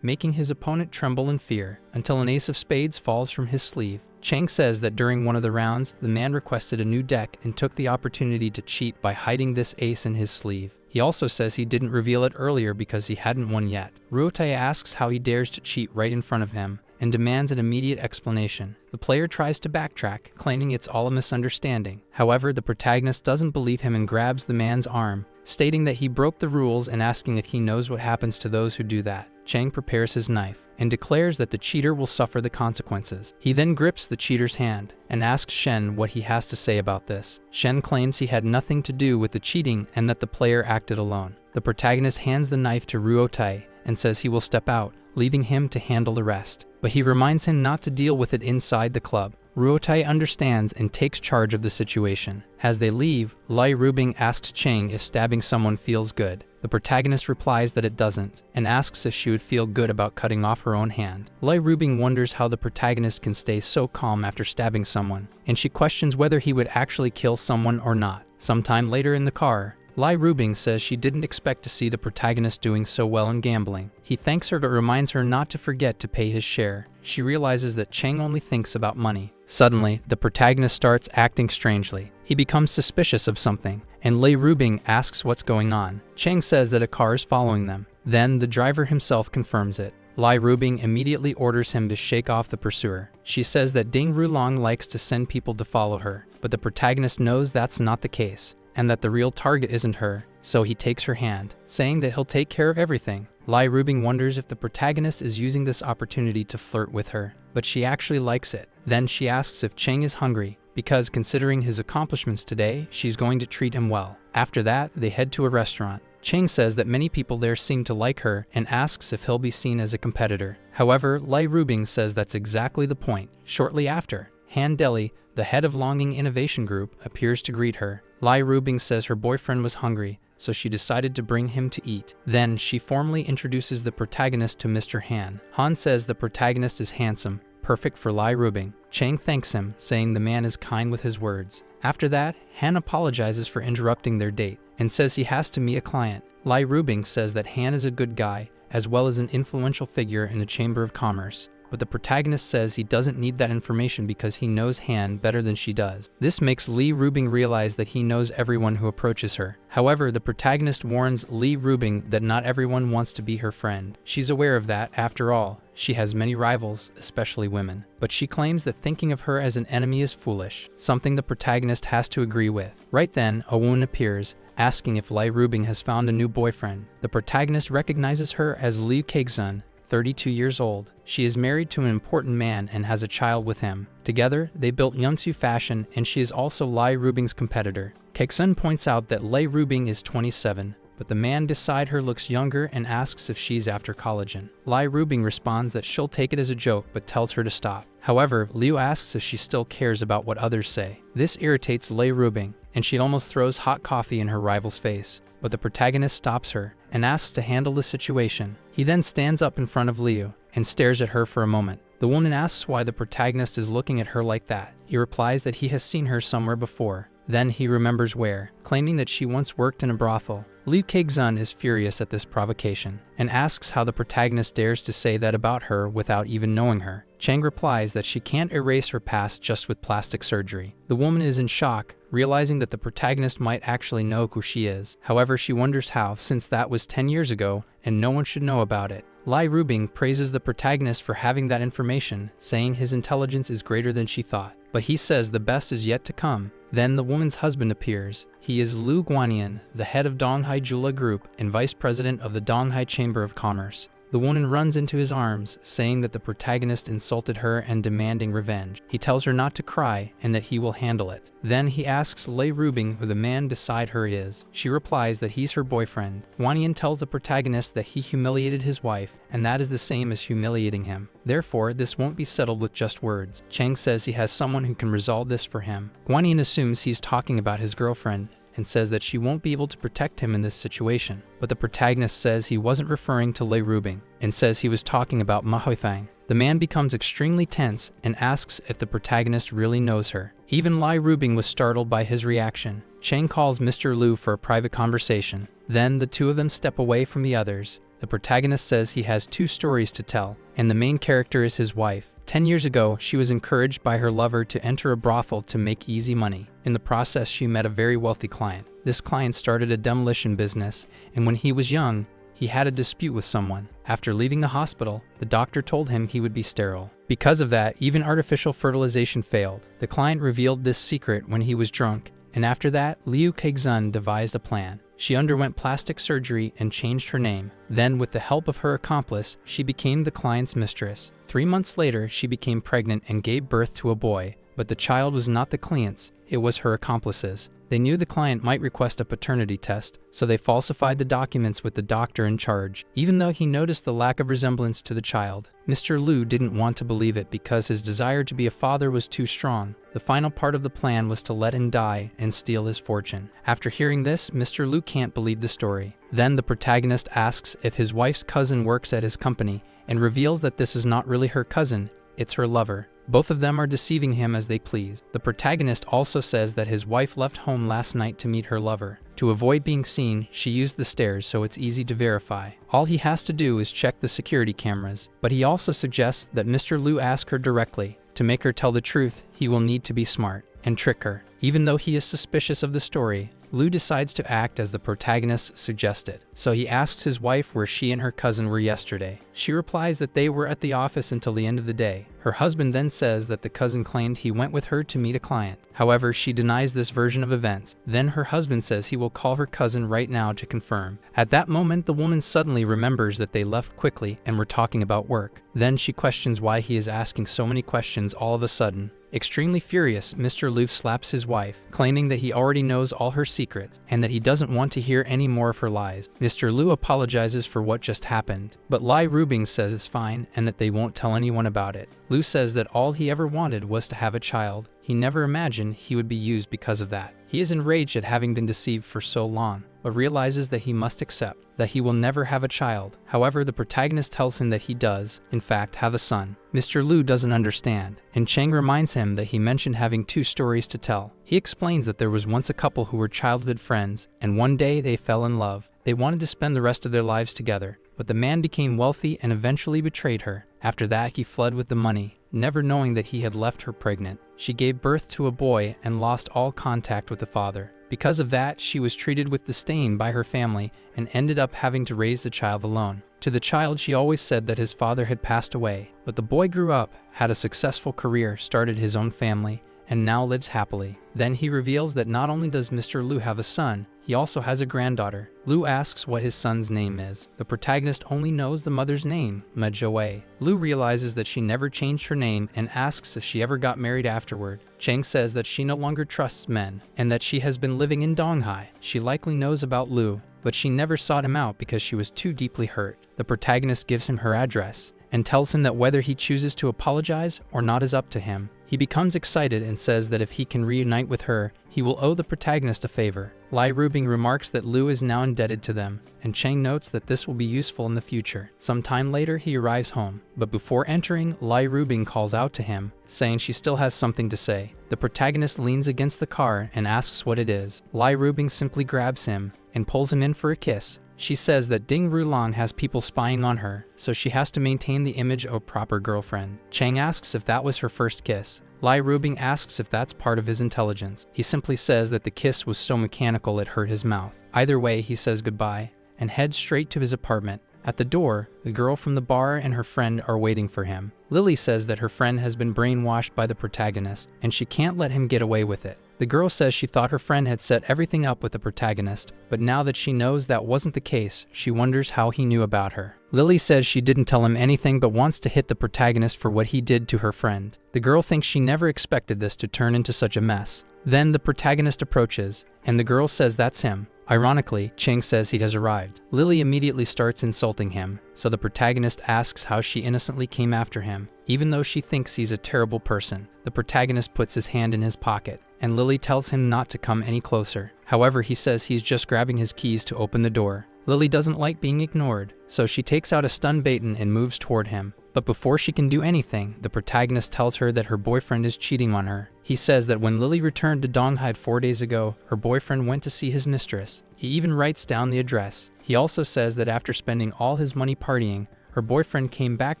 making his opponent tremble in fear, until an ace of spades falls from his sleeve. Chang says that during one of the rounds, the man requested a new deck and took the opportunity to cheat by hiding this ace in his sleeve. He also says he didn't reveal it earlier because he hadn't won yet. Ruo Tai asks how he dares to cheat right in front of him and demands an immediate explanation. The player tries to backtrack, claiming it's all a misunderstanding. However, the protagonist doesn't believe him and grabs the man's arm, stating that he broke the rules and asking if he knows what happens to those who do that. Chang prepares his knife and declares that the cheater will suffer the consequences. He then grips the cheater's hand and asks Shen what he has to say about this. Shen claims he had nothing to do with the cheating and that the player acted alone. The protagonist hands the knife to Ruo Tai and says he will step out, leaving him to handle the rest. But he reminds him not to deal with it inside the club. Ruo Tai understands and takes charge of the situation. As they leave, Lai Rubing asks Chang if stabbing someone feels good. The protagonist replies that it doesn't, and asks if she would feel good about cutting off her own hand. Lai Rubing wonders how the protagonist can stay so calm after stabbing someone, and she questions whether he would actually kill someone or not. Sometime later in the car, Lai Rubing says she didn't expect to see the protagonist doing so well in gambling. He thanks her but reminds her not to forget to pay his share. She realizes that Chang only thinks about money. Suddenly, the protagonist starts acting strangely. He becomes suspicious of something, and Lai Rubing asks what's going on. Chang says that a car is following them. Then, the driver himself confirms it. Lai Rubing immediately orders him to shake off the pursuer. She says that Ding Rulong likes to send people to follow her, but the protagonist knows that's not the case, and that the real target isn't her, so he takes her hand, saying that he'll take care of everything. Lai Rubing wonders if the protagonist is using this opportunity to flirt with her, but she actually likes it. Then she asks if Chang is hungry, because considering his accomplishments today, she's going to treat him well. After that, they head to a restaurant. Chang says that many people there seem to like her and asks if he'll be seen as a competitor. However, Lai Rubing says that's exactly the point. Shortly after, Han Deli, the head of Longing Innovation Group, appears to greet her. Lai Rubing says her boyfriend was hungry, so she decided to bring him to eat. Then, she formally introduces the protagonist to Mr. Han. Han says the protagonist is handsome, perfect for Lai Rubing. Chang thanks him, saying the man is kind with his words. After that, Han apologizes for interrupting their date and says he has to meet a client. Lai Rubing says that Han is a good guy, as well as an influential figure in the Chamber of Commerce. But the protagonist says he doesn't need that information because he knows Han better than she does. This makes Lai Rubing realize that he knows everyone who approaches her. However, the protagonist warns Lai Rubing that not everyone wants to be her friend. She's aware of that, after all. She has many rivals, especially women. But she claims that thinking of her as an enemy is foolish, something the protagonist has to agree with. Right then, Owen appears, asking if Lai Rubing has found a new boyfriend. The protagonist recognizes her as Liu Kexun, 32 years old. She is married to an important man and has a child with him. Together, they built Yunsu Fashion, and she is also Lai Rubing's competitor. Kexun points out that Lai Rubing is 27, but the man beside her looks younger and asks if she's after collagen. Lai Rubing responds that she'll take it as a joke but tells her to stop. However, Liu asks if she still cares about what others say. This irritates Lai Rubing, and she almost throws hot coffee in her rival's face. But the protagonist stops her and asks to handle the situation. He then stands up in front of Liu and stares at her for a moment. The woman asks why the protagonist is looking at her like that. He replies that he has seen her somewhere before. Then he remembers where, claiming that she once worked in a brothel. Liu Kexun is furious at this provocation and asks how the protagonist dares to say that about her without even knowing her. Chang replies that she can't erase her past just with plastic surgery. The woman is in shock, realizing that the protagonist might actually know who she is. However, she wonders how, since that was 10 years ago and no one should know about it. Lai Rubing praises the protagonist for having that information, saying his intelligence is greater than she thought. But he says the best is yet to come. Then the woman's husband appears. He is Lu Guanyin, the head of Donghai Jula Group and vice president of the Donghai Chamber of Commerce. The woman runs into his arms, saying that the protagonist insulted her and demanding revenge. He tells her not to cry and that he will handle it. Then he asks Lai Rubing who the man beside her is. She replies that he's her boyfriend. Guanyin tells the protagonist that he humiliated his wife, and that is the same as humiliating him. Therefore, this won't be settled with just words. Chang says he has someone who can resolve this for him. Guanyin assumes he's talking about his girlfriend and says that she won't be able to protect him in this situation. But the protagonist says he wasn't referring to Lai Rubing and says he was talking about Ma Huifang. The man becomes extremely tense and asks if the protagonist really knows her. Even Lai Rubing was startled by his reaction. Chang calls Mr. Lu for a private conversation. Then the two of them step away from the others. The protagonist says he has 2 stories to tell, and the main character is his wife. 10 years ago, she was encouraged by her lover to enter a brothel to make easy money. In the process, she met a very wealthy client. This client started a demolition business, and when he was young, he had a dispute with someone. After leaving the hospital, the doctor told him he would be sterile. Because of that, even artificial fertilization failed. The client revealed this secret when he was drunk, and after that, Liu Kexun devised a plan. She underwent plastic surgery and changed her name. Then, with the help of her accomplice, she became the client's mistress. 3 months later, she became pregnant and gave birth to a boy. But the child was not the client's, it was her accomplice's. They knew the client might request a paternity test, so they falsified the documents with the doctor in charge, even though he noticed the lack of resemblance to the child. Mr. Lu didn't want to believe it because his desire to be a father was too strong. The final part of the plan was to let him die and steal his fortune. After hearing this, Mr. Lu can't believe the story. Then the protagonist asks if his wife's cousin works at his company and reveals that this is not really her cousin, it's her lover. Both of them are deceiving him as they please. The protagonist also says that his wife left home last night to meet her lover. To avoid being seen, she used the stairs so it's easy to verify. All he has to do is check the security cameras, but he also suggests that Mr. Lu ask her directly. To make her tell the truth, he will need to be smart and trick her. Even though he is suspicious of the story, Lu decides to act as the protagonist suggested. So he asks his wife where she and her cousin were yesterday. She replies that they were at the office until the end of the day. Her husband then says that the cousin claimed he went with her to meet a client. However, she denies this version of events. Then her husband says he will call her cousin right now to confirm. At that moment, the woman suddenly remembers that they left quickly and were talking about work. Then she questions why he is asking so many questions all of a sudden. Extremely furious, Mr. Lu slaps his wife, claiming that he already knows all her secrets and that he doesn't want to hear any more of her lies. Mr. Lu apologizes for what just happened, but Lai Rubing says it's fine and that they won't tell anyone about it. Lu says that all he ever wanted was to have a child. He never imagined he would be used because of that. He is enraged at having been deceived for so long, but realizes that he must accept that he will never have a child. However, the protagonist tells him that he does, in fact, have a son. Mr. Lu doesn't understand, and Chang reminds him that he mentioned having 2 stories to tell. He explains that there was once a couple who were childhood friends, and one day they fell in love. They wanted to spend the rest of their lives together, but the man became wealthy and eventually betrayed her. After that, he fled with the money, never knowing that he had left her pregnant. She gave birth to a boy and lost all contact with the father. Because of that, she was treated with disdain by her family and ended up having to raise the child alone. To the child, she always said that his father had passed away, but the boy grew up, had a successful career, started his own family, and now lives happily. Then he reveals that not only does Mr. Lu have a son, he also has a granddaughter. Lu asks what his son's name is. The protagonist only knows the mother's name, Ma Jiawei. Lu realizes that she never changed her name and asks if she ever got married afterward. Chang says that she no longer trusts men and that she has been living in Donghai. She likely knows about Lu, but she never sought him out because she was too deeply hurt. The protagonist gives him her address and tells him that whether he chooses to apologize or not is up to him. He He becomes excited and says that if he can reunite with her, he will owe the protagonist a favor. Lai Rubing remarks that Lu is now indebted to them, and Chang notes that this will be useful in the future. Some time later, he arrives home, but before entering, Lai Rubing calls out to him, saying she still has something to say. The protagonist leans against the car and asks what it is. Lai Rubing simply grabs him and pulls him in for a kiss. She says that Ding Rulong has people spying on her, so she has to maintain the image of a proper girlfriend. Chang asks if that was her first kiss. Lai Rubing asks if that's part of his intelligence. He simply says that the kiss was so mechanical it hurt his mouth. Either way, he says goodbye and heads straight to his apartment. At the door, the girl from the bar and her friend are waiting for him. Lily says that her friend has been brainwashed by the protagonist, and she can't let him get away with it. The girl says she thought her friend had set everything up with the protagonist, but now that she knows that wasn't the case, she wonders how he knew about her. Lily says she didn't tell him anything but wants to hit the protagonist for what he did to her friend. The girl thinks she never expected this to turn into such a mess. Then the protagonist approaches, and the girl says that's him. Ironically, Chang says he has arrived. Lily immediately starts insulting him, so the protagonist asks how she innocently came after him, even though she thinks he's a terrible person. The protagonist puts his hand in his pocket, and Lily tells him not to come any closer. However, he says he's just grabbing his keys to open the door. Lily doesn't like being ignored, so she takes out a stun baton and moves toward him. But before she can do anything, the protagonist tells her that her boyfriend is cheating on her. He says that when Lily returned to Donghide 4 days ago, her boyfriend went to see his mistress. He even writes down the address. He also says that after spending all his money partying, her boyfriend came back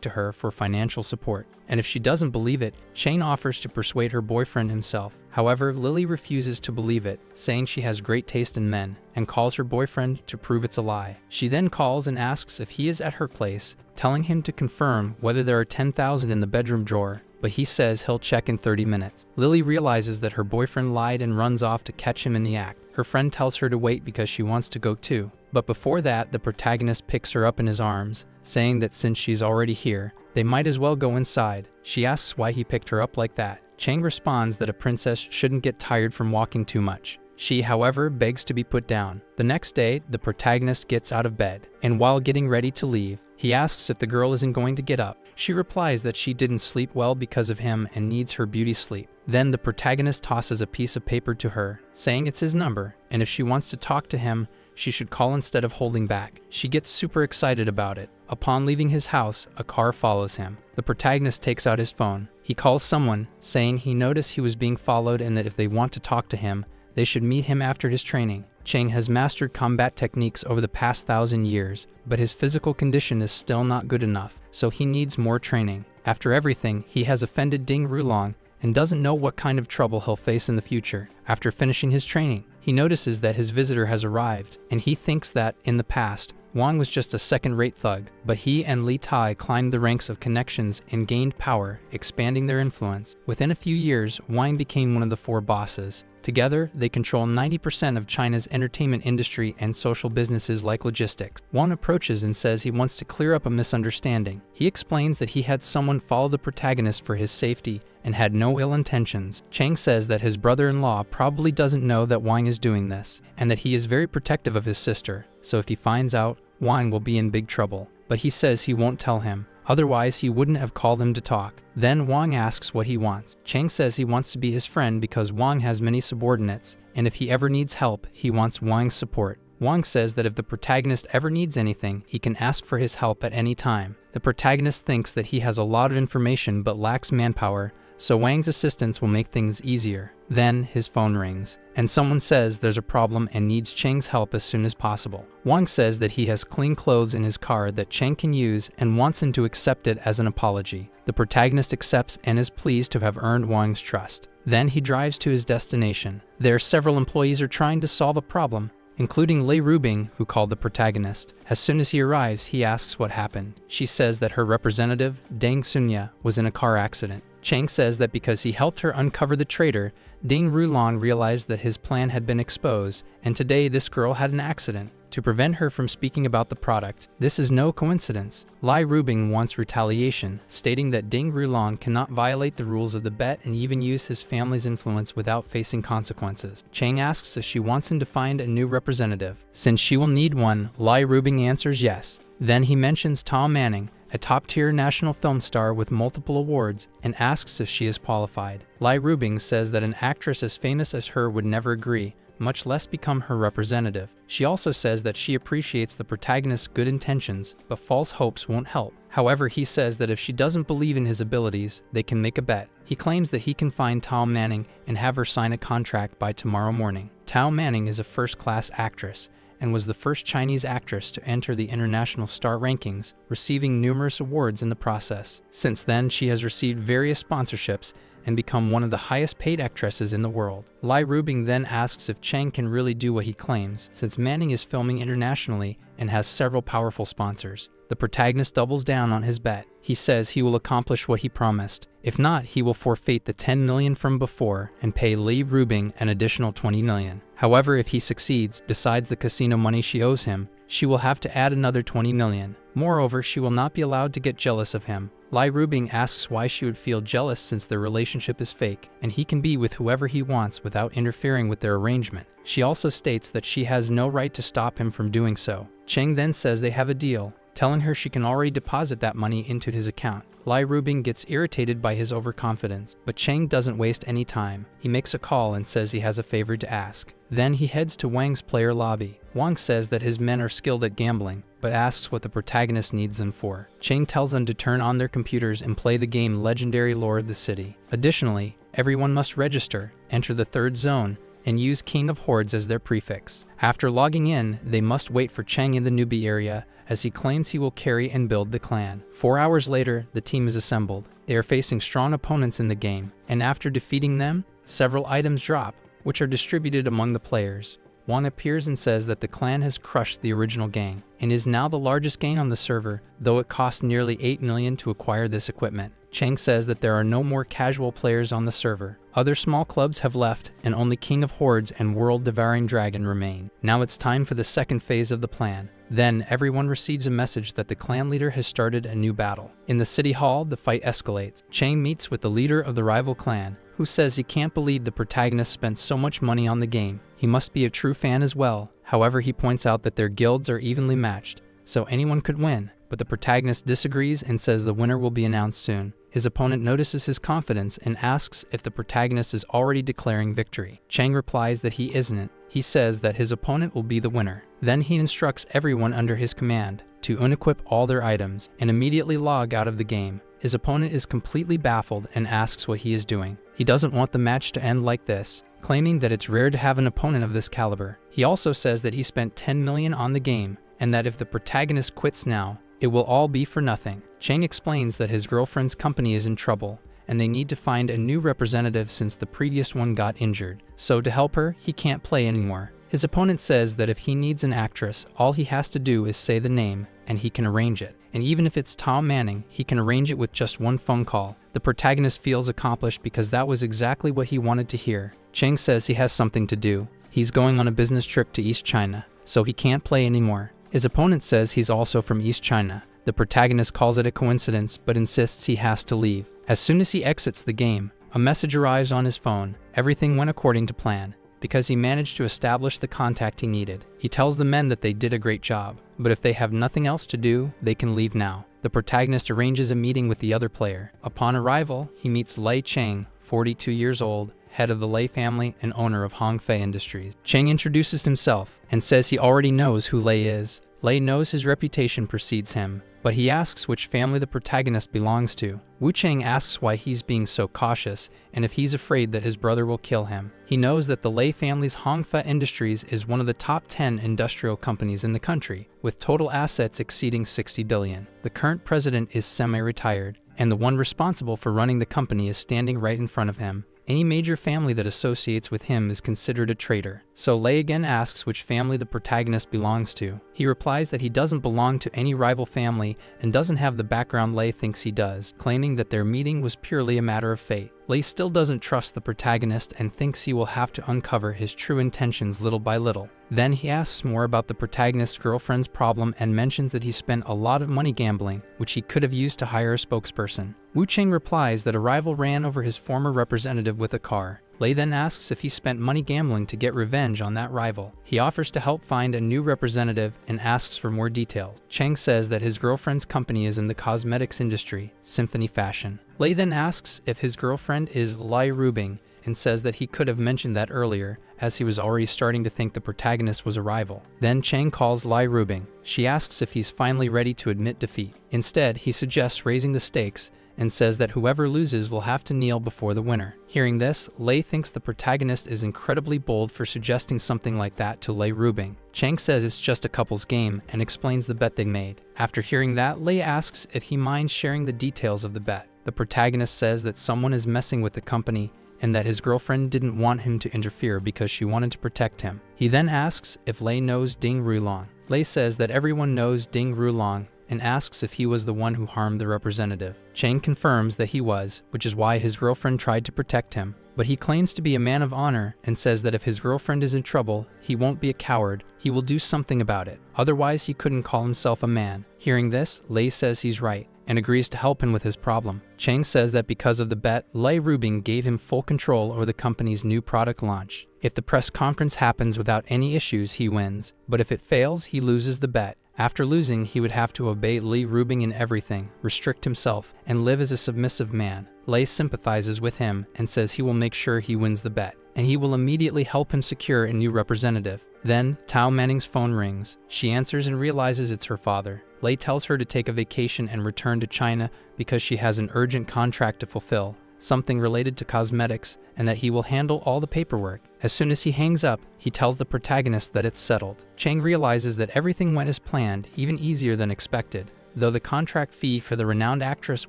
to her for financial support. And if she doesn't believe it, Shane offers to persuade her boyfriend himself. However, Lily refuses to believe it, saying she has great taste in men, and calls her boyfriend to prove it's a lie. She then calls and asks if he is at her place, telling him to confirm whether there are 10,000 in the bedroom drawer, but he says he'll check in 30 minutes. Lily realizes that her boyfriend lied and runs off to catch him in the act. Her friend tells her to wait because she wants to go too. But before that, the protagonist picks her up in his arms, saying that since she's already here, they might as well go inside. She asks why he picked her up like that. Chang responds that a princess shouldn't get tired from walking too much. She, however, begs to be put down. The next day, the protagonist gets out of bed, and while getting ready to leave, he asks if the girl isn't going to get up. She replies that she didn't sleep well because of him and needs her beauty sleep. Then the protagonist tosses a piece of paper to her, saying it's his number, and if she wants to talk to him, she should call instead of holding back. She gets super excited about it. Upon leaving his house, a car follows him. The protagonist takes out his phone. He calls someone, saying he noticed he was being followed and that if they want to talk to him, they should meet him after his training. Chang has mastered combat techniques over the past 1,000 years, but his physical condition is still not good enough, so he needs more training. After everything, he has offended Ding Rulong and doesn't know what kind of trouble he'll face in the future. After finishing his training, he notices that his visitor has arrived, and he thinks that, in the past, Wang was just a second-rate thug, but he and Li Tai climbed the ranks of connections and gained power, expanding their influence. Within a few years, Wang became one of the 4 bosses. Together, they control 90% of China's entertainment industry and social businesses like logistics. Wang approaches and says he wants to clear up a misunderstanding. He explains that he had someone follow the protagonist for his safety and had no ill intentions. Chang says that his brother-in-law probably doesn't know that Wang is doing this, and that he is very protective of his sister, so if he finds out, Wang will be in big trouble. But he says he won't tell him. Otherwise, he wouldn't have called him to talk. Then Wang asks what he wants. Chang says he wants to be his friend because Wang has many subordinates, and if he ever needs help, he wants Wang's support. Wang says that if the protagonist ever needs anything, he can ask for his help at any time. The protagonist thinks that he has a lot of information but lacks manpower, so Wang's assistance will make things easier. Then his phone rings, and someone says there's a problem and needs Chang's help as soon as possible. Wang says that he has clean clothes in his car that Chang can use and wants him to accept it as an apology. The protagonist accepts and is pleased to have earned Wang's trust. Then he drives to his destination. There, several employees are trying to solve a problem, including Lei Rubing, who called the protagonist. As soon as he arrives, he asks what happened. She says that her representative, Deng Sunya, was in a car accident. Chang says that because he helped her uncover the traitor, Ding Rulong realized that his plan had been exposed, and today this girl had an accident. To prevent her from speaking about the product, this is no coincidence. Lai Rubing wants retaliation, stating that Ding Rulong cannot violate the rules of the bet and even use his family's influence without facing consequences. Chang asks if she wants him to find a new representative. Since she will need one, Lai Rubing answers yes. Then he mentions Tom Manning, a top-tier national film star with multiple awards, and asks if she is qualified. Lai Rubing says that an actress as famous as her would never agree, much less become her representative. She also says that she appreciates the protagonist's good intentions, but false hopes won't help. However, he says that if she doesn't believe in his abilities, they can make a bet. He claims that he can find Tao Manning and have her sign a contract by tomorrow morning. Tao Manning is a first-class actress and was the first Chinese actress to enter the international star rankings, receiving numerous awards in the process. Since then, she has received various sponsorships and become one of the highest-paid actresses in the world. Lai Rubing then asks if Chang can really do what he claims, since Manning is filming internationally and has several powerful sponsors. The protagonist doubles down on his bet. He says he will accomplish what he promised. If not, he will forfeit the $10 million from before and pay Lai Rubing an additional $20 million. However, if he succeeds, decides the casino money she owes him, she will have to add another $20 million. Moreover, she will not be allowed to get jealous of him. Lai Rubing asks why she would feel jealous since their relationship is fake, and he can be with whoever he wants without interfering with their arrangement. She also states that she has no right to stop him from doing so. Chang then says they have a deal, telling her she can already deposit that money into his account. Lai Rubing gets irritated by his overconfidence, but Chang doesn't waste any time. He makes a call and says he has a favor to ask. Then he heads to Wang's player lobby. Wang says that his men are skilled at gambling, but asks what the protagonist needs them for. Chang tells them to turn on their computers and play the game Legendary Lore of the City. Additionally, everyone must register, enter the third zone, and use King of Hordes as their prefix. After logging in, they must wait for Chang in the newbie area, as he claims he will carry and build the clan. 4 hours later, the team is assembled. They are facing strong opponents in the game, and after defeating them, several items drop, which are distributed among the players. Wang appears and says that the clan has crushed the original gang, and is now the largest gang on the server, though it cost nearly $8 million to acquire this equipment. Chang says that there are no more casual players on the server. Other small clubs have left, and only King of Hordes and World Devouring Dragon remain. Now it's time for the second phase of the plan. Then, everyone receives a message that the clan leader has started a new battle. In the city hall, the fight escalates. Chang meets with the leader of the rival clan, who says he can't believe the protagonist spent so much money on the game. He must be a true fan as well. However, he points out that their guilds are evenly matched, so anyone could win. But the protagonist disagrees and says the winner will be announced soon. His opponent notices his confidence and asks if the protagonist is already declaring victory. Chang replies that he isn't. He says that his opponent will be the winner. Then he instructs everyone under his command to unequip all their items and immediately log out of the game. His opponent is completely baffled and asks what he is doing. He doesn't want the match to end like this, claiming that it's rare to have an opponent of this caliber. He also says that he spent $10 million on the game and that if the protagonist quits now, it will all be for nothing. Chang explains that his girlfriend's company is in trouble and they need to find a new representative since the previous one got injured. So to help her, he can't play anymore. His opponent says that if he needs an actress, all he has to do is say the name and he can arrange it. And even if it's Tao Manning, he can arrange it with just one phone call. The protagonist feels accomplished because that was exactly what he wanted to hear. Chang says he has something to do. He's going on a business trip to East China, so he can't play anymore. His opponent says he's also from East China. The protagonist calls it a coincidence, but insists he has to leave. As soon as he exits the game, a message arrives on his phone. Everything went according to plan, because he managed to establish the contact he needed. He tells the men that they did a great job, but if they have nothing else to do, they can leave now. The protagonist arranges a meeting with the other player. Upon arrival, he meets Lai Chang, 42 years old, head of the Lai family and owner of Hongfei Industries. Chang introduces himself and says he already knows who Lai is. Lai knows his reputation precedes him, but he asks which family the protagonist belongs to. Wu Chang asks why he's being so cautious and if he's afraid that his brother will kill him. He knows that the Lai family's Hongfei Industries is one of the top 10 industrial companies in the country, with total assets exceeding 60 billion. The current president is semi-retired, and the one responsible for running the company is standing right in front of him. Any major family that associates with him is considered a traitor. So Lai again asks which family the protagonist belongs to. He replies that he doesn't belong to any rival family and doesn't have the background Lai thinks he does, claiming that their meeting was purely a matter of fate. Lai still doesn't trust the protagonist and thinks he will have to uncover his true intentions little by little. Then he asks more about the protagonist's girlfriend's problem and mentions that he spent a lot of money gambling, which he could have used to hire a spokesperson. Wu Chang replies that a rival ran over his former representative with a car, Lei then asks if he spent money gambling to get revenge on that rival. He offers to help find a new representative and asks for more details. Chang says that his girlfriend's company is in the cosmetics industry, Symphony Fashion. Lei then asks if his girlfriend is Lai Rubing and says that he could have mentioned that earlier, as he was already starting to think the protagonist was a rival. Then Chang calls Lai Rubing. She asks if he's finally ready to admit defeat. Instead, he suggests raising the stakes and says that whoever loses will have to kneel before the winner. Hearing this, Lei thinks the protagonist is incredibly bold for suggesting something like that to Lai Rubing. Chang says it's just a couple's game and explains the bet they made. After hearing that, Lei asks if he minds sharing the details of the bet. The protagonist says that someone is messing with the company and that his girlfriend didn't want him to interfere because she wanted to protect him. He then asks if Lei knows Ding Rulong. Lei says that everyone knows Ding Rulong and asks if he was the one who harmed the representative. Chang confirms that he was, which is why his girlfriend tried to protect him. But he claims to be a man of honor and says that if his girlfriend is in trouble, he won't be a coward, he will do something about it. Otherwise, he couldn't call himself a man. Hearing this, Lei says he's right and agrees to help him with his problem. Chang says that because of the bet, Lai Rubing gave him full control over the company's new product launch. If the press conference happens without any issues, he wins, but if it fails, he loses the bet. After losing, he would have to obey Lai Rubing in everything, restrict himself, and live as a submissive man. Lei sympathizes with him and says he will make sure he wins the bet, and he will immediately help him secure a new representative. Then, Tao Manning's phone rings. She answers and realizes it's her father. Lei tells her to take a vacation and return to China because she has an urgent contract to fulfill, something related to cosmetics, and that he will handle all the paperwork. As soon as he hangs up, he tells the protagonist that it's settled. Chang realizes that everything went as planned, even easier than expected. Though the contract fee for the renowned actress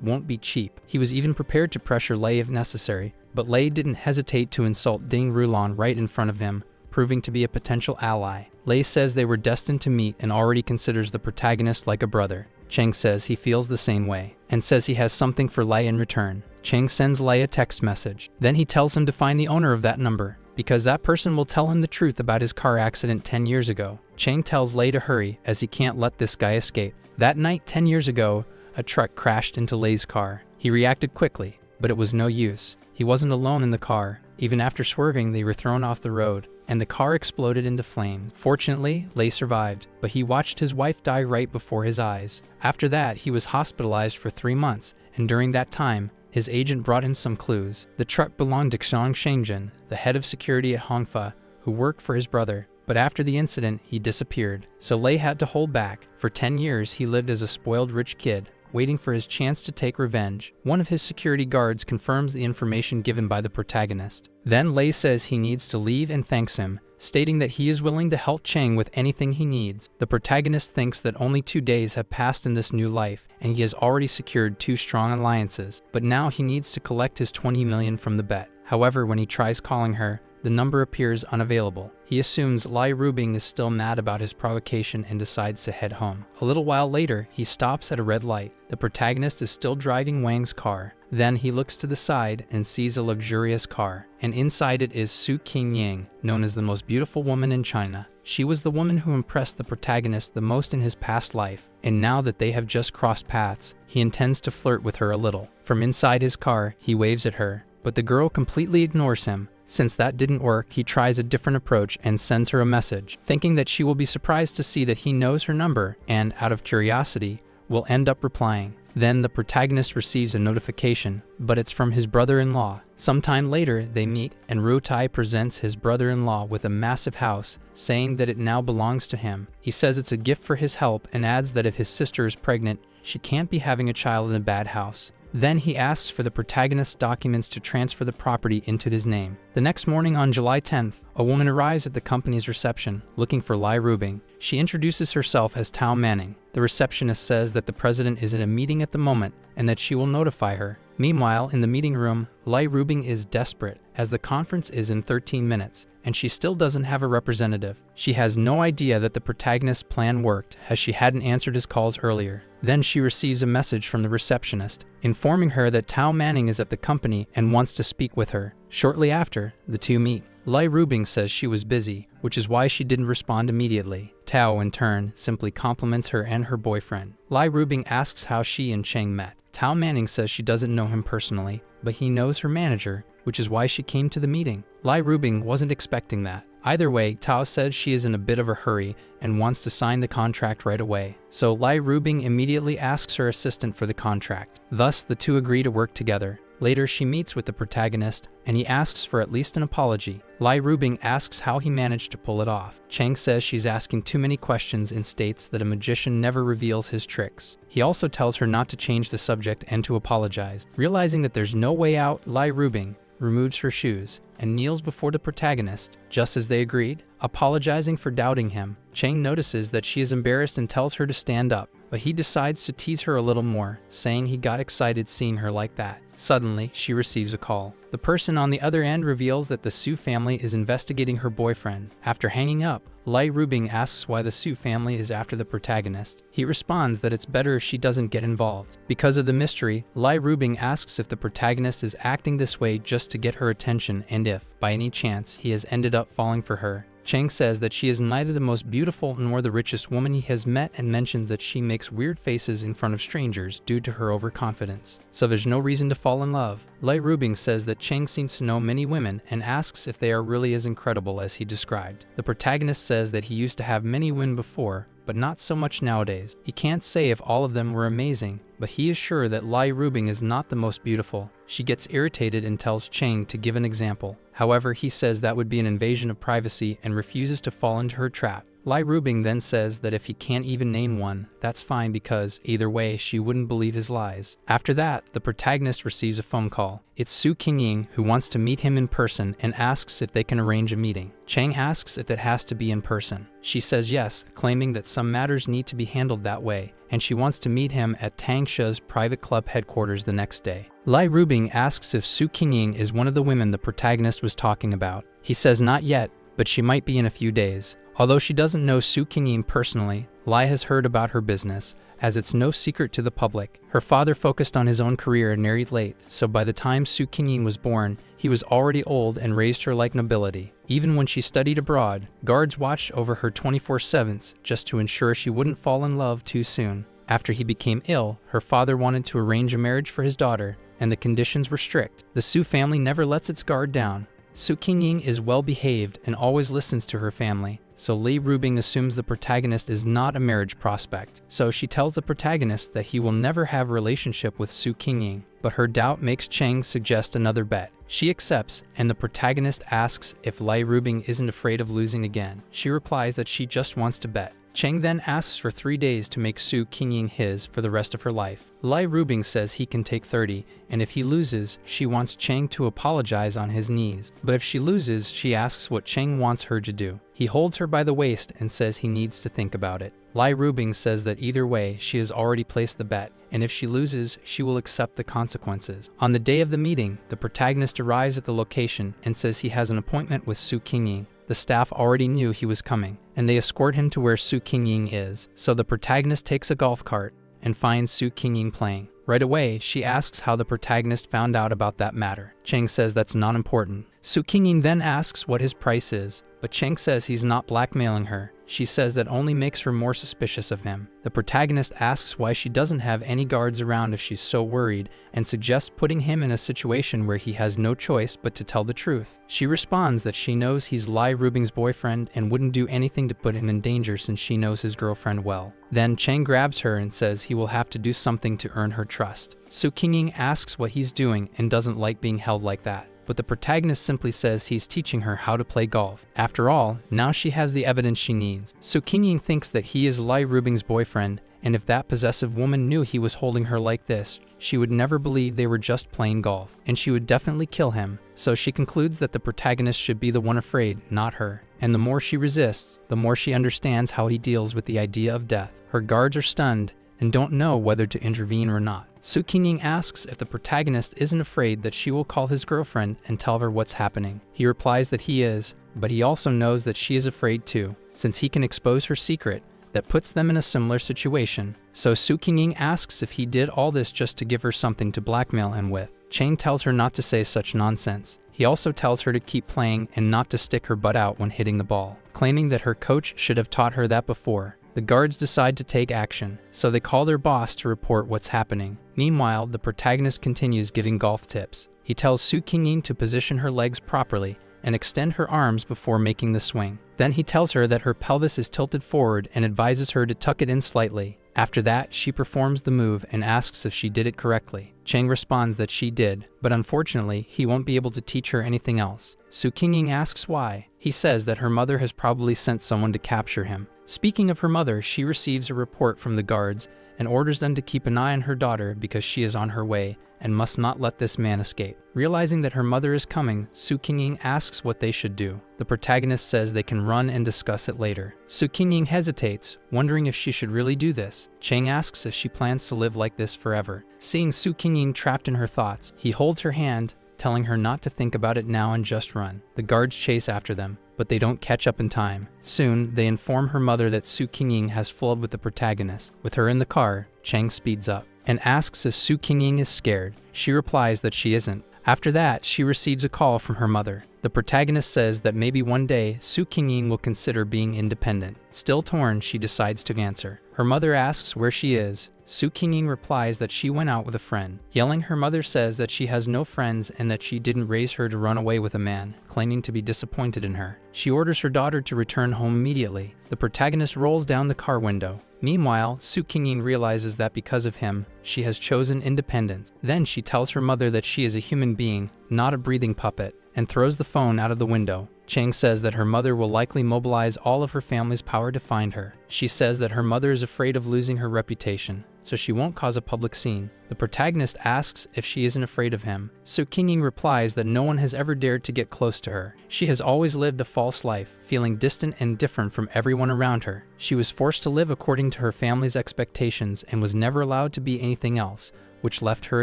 won't be cheap, he was even prepared to pressure Lei if necessary. But Lei didn't hesitate to insult Ding Rulong right in front of him, proving to be a potential ally. Lei says they were destined to meet and already considers the protagonist like a brother. Chang says he feels the same way, and says he has something for Lei in return. Chang sends Lei a text message. Then he tells him to find the owner of that number, because that person will tell him the truth about his car accident 10 years ago. Chang tells Lei to hurry, as he can't let this guy escape. That night 10 years ago, a truck crashed into Lei's car. He reacted quickly, but it was no use. He wasn't alone in the car. Even after swerving, they were thrown off the road, and the car exploded into flames. Fortunately, Lei survived, but he watched his wife die right before his eyes. After that, he was hospitalized for 3 months, and during that time, his agent brought him some clues. The truck belonged to Xiang Shengjin, the head of security at Hongfa, who worked for his brother. But after the incident, he disappeared. So Lei had to hold back. For 10 years, he lived as a spoiled rich kid, waiting for his chance to take revenge. One of his security guards confirms the information given by the protagonist. Then Lei says he needs to leave and thanks him, stating that he is willing to help Chang with anything he needs. The protagonist thinks that only 2 days have passed in this new life, and he has already secured 2 strong alliances. But now he needs to collect his 20 million from the bet. However, when he tries calling her, the number appears unavailable. He assumes Lai Rubing is still mad about his provocation and decides to head home. A little while later, he stops at a red light. The protagonist is still driving Wang's car. Then he looks to the side and sees a luxurious car, and inside it is Su Qingyang, known as the most beautiful woman in China. She was the woman who impressed the protagonist the most in his past life, and now that they have just crossed paths, he intends to flirt with her a little. From inside his car, he waves at her, but the girl completely ignores him. Since that didn't work, he tries a different approach and sends her a message, thinking that she will be surprised to see that he knows her number and, out of curiosity, will end up replying. Then the protagonist receives a notification, but it's from his brother-in-law. Sometime later, they meet, and Rutai presents his brother-in-law with a massive house, saying that it now belongs to him. He says it's a gift for his help and adds that if his sister is pregnant, she can't be having a child in a bad house. Then he asks for the protagonist's documents to transfer the property into his name. The next morning on July 10th, a woman arrives at the company's reception, looking for Lai Rubing. She introduces herself as Tao Manning. The receptionist says that the president is in a meeting at the moment and that she will notify her. Meanwhile, in the meeting room, Lai Rubing is desperate, as the conference is in 13 minutes, and she still doesn't have a representative. She has no idea that the protagonist's plan worked, as she hadn't answered his calls earlier. Then she receives a message from the receptionist, informing her that Tao Manning is at the company and wants to speak with her. Shortly after, the two meet. Lai Rubing says she was busy, which is why she didn't respond immediately. Tao, in turn, simply compliments her and her boyfriend. Lai Rubing asks how she and Chang met. Tao Manning says she doesn't know him personally, but he knows her manager, which is why she came to the meeting. Lai Rubing wasn't expecting that. Either way, Tao says she is in a bit of a hurry and wants to sign the contract right away. So Lai Rubing immediately asks her assistant for the contract. Thus, the two agree to work together. Later, she meets with the protagonist, and he asks for at least an apology. Lai Rubing asks how he managed to pull it off. Chang says she's asking too many questions and states that a magician never reveals his tricks. He also tells her not to change the subject and to apologize. Realizing that there's no way out, Lai Rubing removes her shoes and kneels before the protagonist, just as they agreed, apologizing for doubting him. Chang notices that she is embarrassed and tells her to stand up, but he decides to tease her a little more, saying he got excited seeing her like that. Suddenly, she receives a call. The person on the other end reveals that the Su family is investigating her boyfriend. After hanging up, Lai Rubing asks why the Su family is after the protagonist. He responds that it's better if she doesn't get involved. Because of the mystery, Lai Rubing asks if the protagonist is acting this way just to get her attention and if, by any chance, he has ended up falling for her. Chang says that she is neither the most beautiful nor the richest woman he has met and mentions that she makes weird faces in front of strangers due to her overconfidence. So there's no reason to fall in love. Lai Rubing says that Chang seems to know many women and asks if they are really as incredible as he described. The protagonist says that he used to have many women before, but not so much nowadays. He can't say if all of them were amazing, but he is sure that Lai Rubing is not the most beautiful. She gets irritated and tells Chang to give an example. However, he says that would be an invasion of privacy and refuses to fall into her trap. Lai Rubing then says that if he can't even name one, that's fine because, either way, she wouldn't believe his lies. After that, the protagonist receives a phone call. It's Su Qingying who wants to meet him in person and asks if they can arrange a meeting. Chang asks if it has to be in person. She says yes, claiming that some matters need to be handled that way, and she wants to meet him at Tang She's private club headquarters the next day. Lai Rubing asks if Su Qingying is one of the women the protagonist was talking about. He says not yet, but she might be in a few days. Although she doesn't know Su Qingying personally, Lai has heard about her business, as it's no secret to the public. Her father focused on his own career and married late, so by the time Su Qingying was born, he was already old and raised her like nobility. Even when she studied abroad, guards watched over her 24/7 just to ensure she wouldn't fall in love too soon. After he became ill, her father wanted to arrange a marriage for his daughter, and the conditions were strict. The Su family never lets its guard down. Su Qingying is well behaved and always listens to her family, so Lai Rubing assumes the protagonist is not a marriage prospect. So she tells the protagonist that he will never have a relationship with Su Qingying, but her doubt makes Chang suggest another bet. She accepts, and the protagonist asks if Lai Rubing isn't afraid of losing again. She replies that she just wants to bet. Chang then asks for 3 days to make Su Qingying his for the rest of her life. Lai Rubing says he can take 30, and if he loses, she wants Chang to apologize on his knees. But if she loses, she asks what Chang wants her to do. He holds her by the waist and says he needs to think about it. Lai Rubing says that either way, she has already placed the bet, and if she loses, she will accept the consequences. On the day of the meeting, the protagonist arrives at the location and says he has an appointment with Su Qingying. The staff already knew he was coming, and they escort him to where Su Qingying is. So the protagonist takes a golf cart and finds Su Qingying playing. Right away, she asks how the protagonist found out about that matter. Chang says that's not important. Su Qingying then asks what his price is, but Chang says he's not blackmailing her. She says that only makes her more suspicious of him. The protagonist asks why she doesn't have any guards around if she's so worried, and suggests putting him in a situation where he has no choice but to tell the truth. She responds that she knows he's Lai Rubing's boyfriend and wouldn't do anything to put him in danger since she knows his girlfriend well. Then Chang grabs her and says he will have to do something to earn her trust. Su Qingying asks what he's doing and doesn't like being held like that, but the protagonist simply says he's teaching her how to play golf. After all, now she has the evidence she needs. Su Qingying thinks that he is Lai Rubing's boyfriend, and if that possessive woman knew he was holding her like this, she would never believe they were just playing golf, and she would definitely kill him. So she concludes that the protagonist should be the one afraid, not her. And the more she resists, the more she understands how he deals with the idea of death. Her guards are stunned and don't know whether to intervene or not. Su Qingying asks if the protagonist isn't afraid that she will call his girlfriend and tell her what's happening. He replies that he is, but he also knows that she is afraid too, since he can expose her secret that puts them in a similar situation. So Su Qingying asks if he did all this just to give her something to blackmail him with. Chang tells her not to say such nonsense. He also tells her to keep playing and not to stick her butt out when hitting the ball, claiming that her coach should have taught her that before. The guards decide to take action, so they call their boss to report what's happening. Meanwhile, the protagonist continues giving golf tips. He tells Su Qingyin to position her legs properly and extend her arms before making the swing. Then he tells her that her pelvis is tilted forward and advises her to tuck it in slightly. After that, she performs the move and asks if she did it correctly. Cheng responds that she did, but unfortunately, he won't be able to teach her anything else. Su Qingyin asks why. He says that her mother has probably sent someone to capture him. Speaking of her mother, she receives a report from the guards and orders them to keep an eye on her daughter because she is on her way and must not let this man escape. Realizing that her mother is coming, Su Qingyin asks what they should do. The protagonist says they can run and discuss it later. Su Qingyin hesitates, wondering if she should really do this. Cheng asks if she plans to live like this forever. Seeing Su Qingyin trapped in her thoughts, he holds her hand, telling her not to think about it now and just run. The guards chase after them, but they don't catch up in time. Soon, they inform her mother that Su Qingyin has fled with the protagonist. With her in the car, Cheng speeds up and asks if Su Qingyin is scared. She replies that she isn't. After that, she receives a call from her mother. The protagonist says that maybe one day Su Qingyin will consider being independent. Still torn, she decides to answer. Her mother asks where she is. Su Qingyin replies that she went out with a friend. Yelling, her mother says that she has no friends and that she didn't raise her to run away with a man, claiming to be disappointed in her. She orders her daughter to return home immediately. The protagonist rolls down the car window. Meanwhile, Su Qingyin realizes that because of him, she has chosen independence. Then she tells her mother that she is a human being, not a breathing puppet, and throws the phone out of the window. Cheng says that her mother will likely mobilize all of her family's power to find her. She says that her mother is afraid of losing her reputation, so she won't cause a public scene. The protagonist asks if she isn't afraid of him. Su Qingyin replies that no one has ever dared to get close to her. She has always lived a false life, feeling distant and different from everyone around her. She was forced to live according to her family's expectations and was never allowed to be anything else, which left her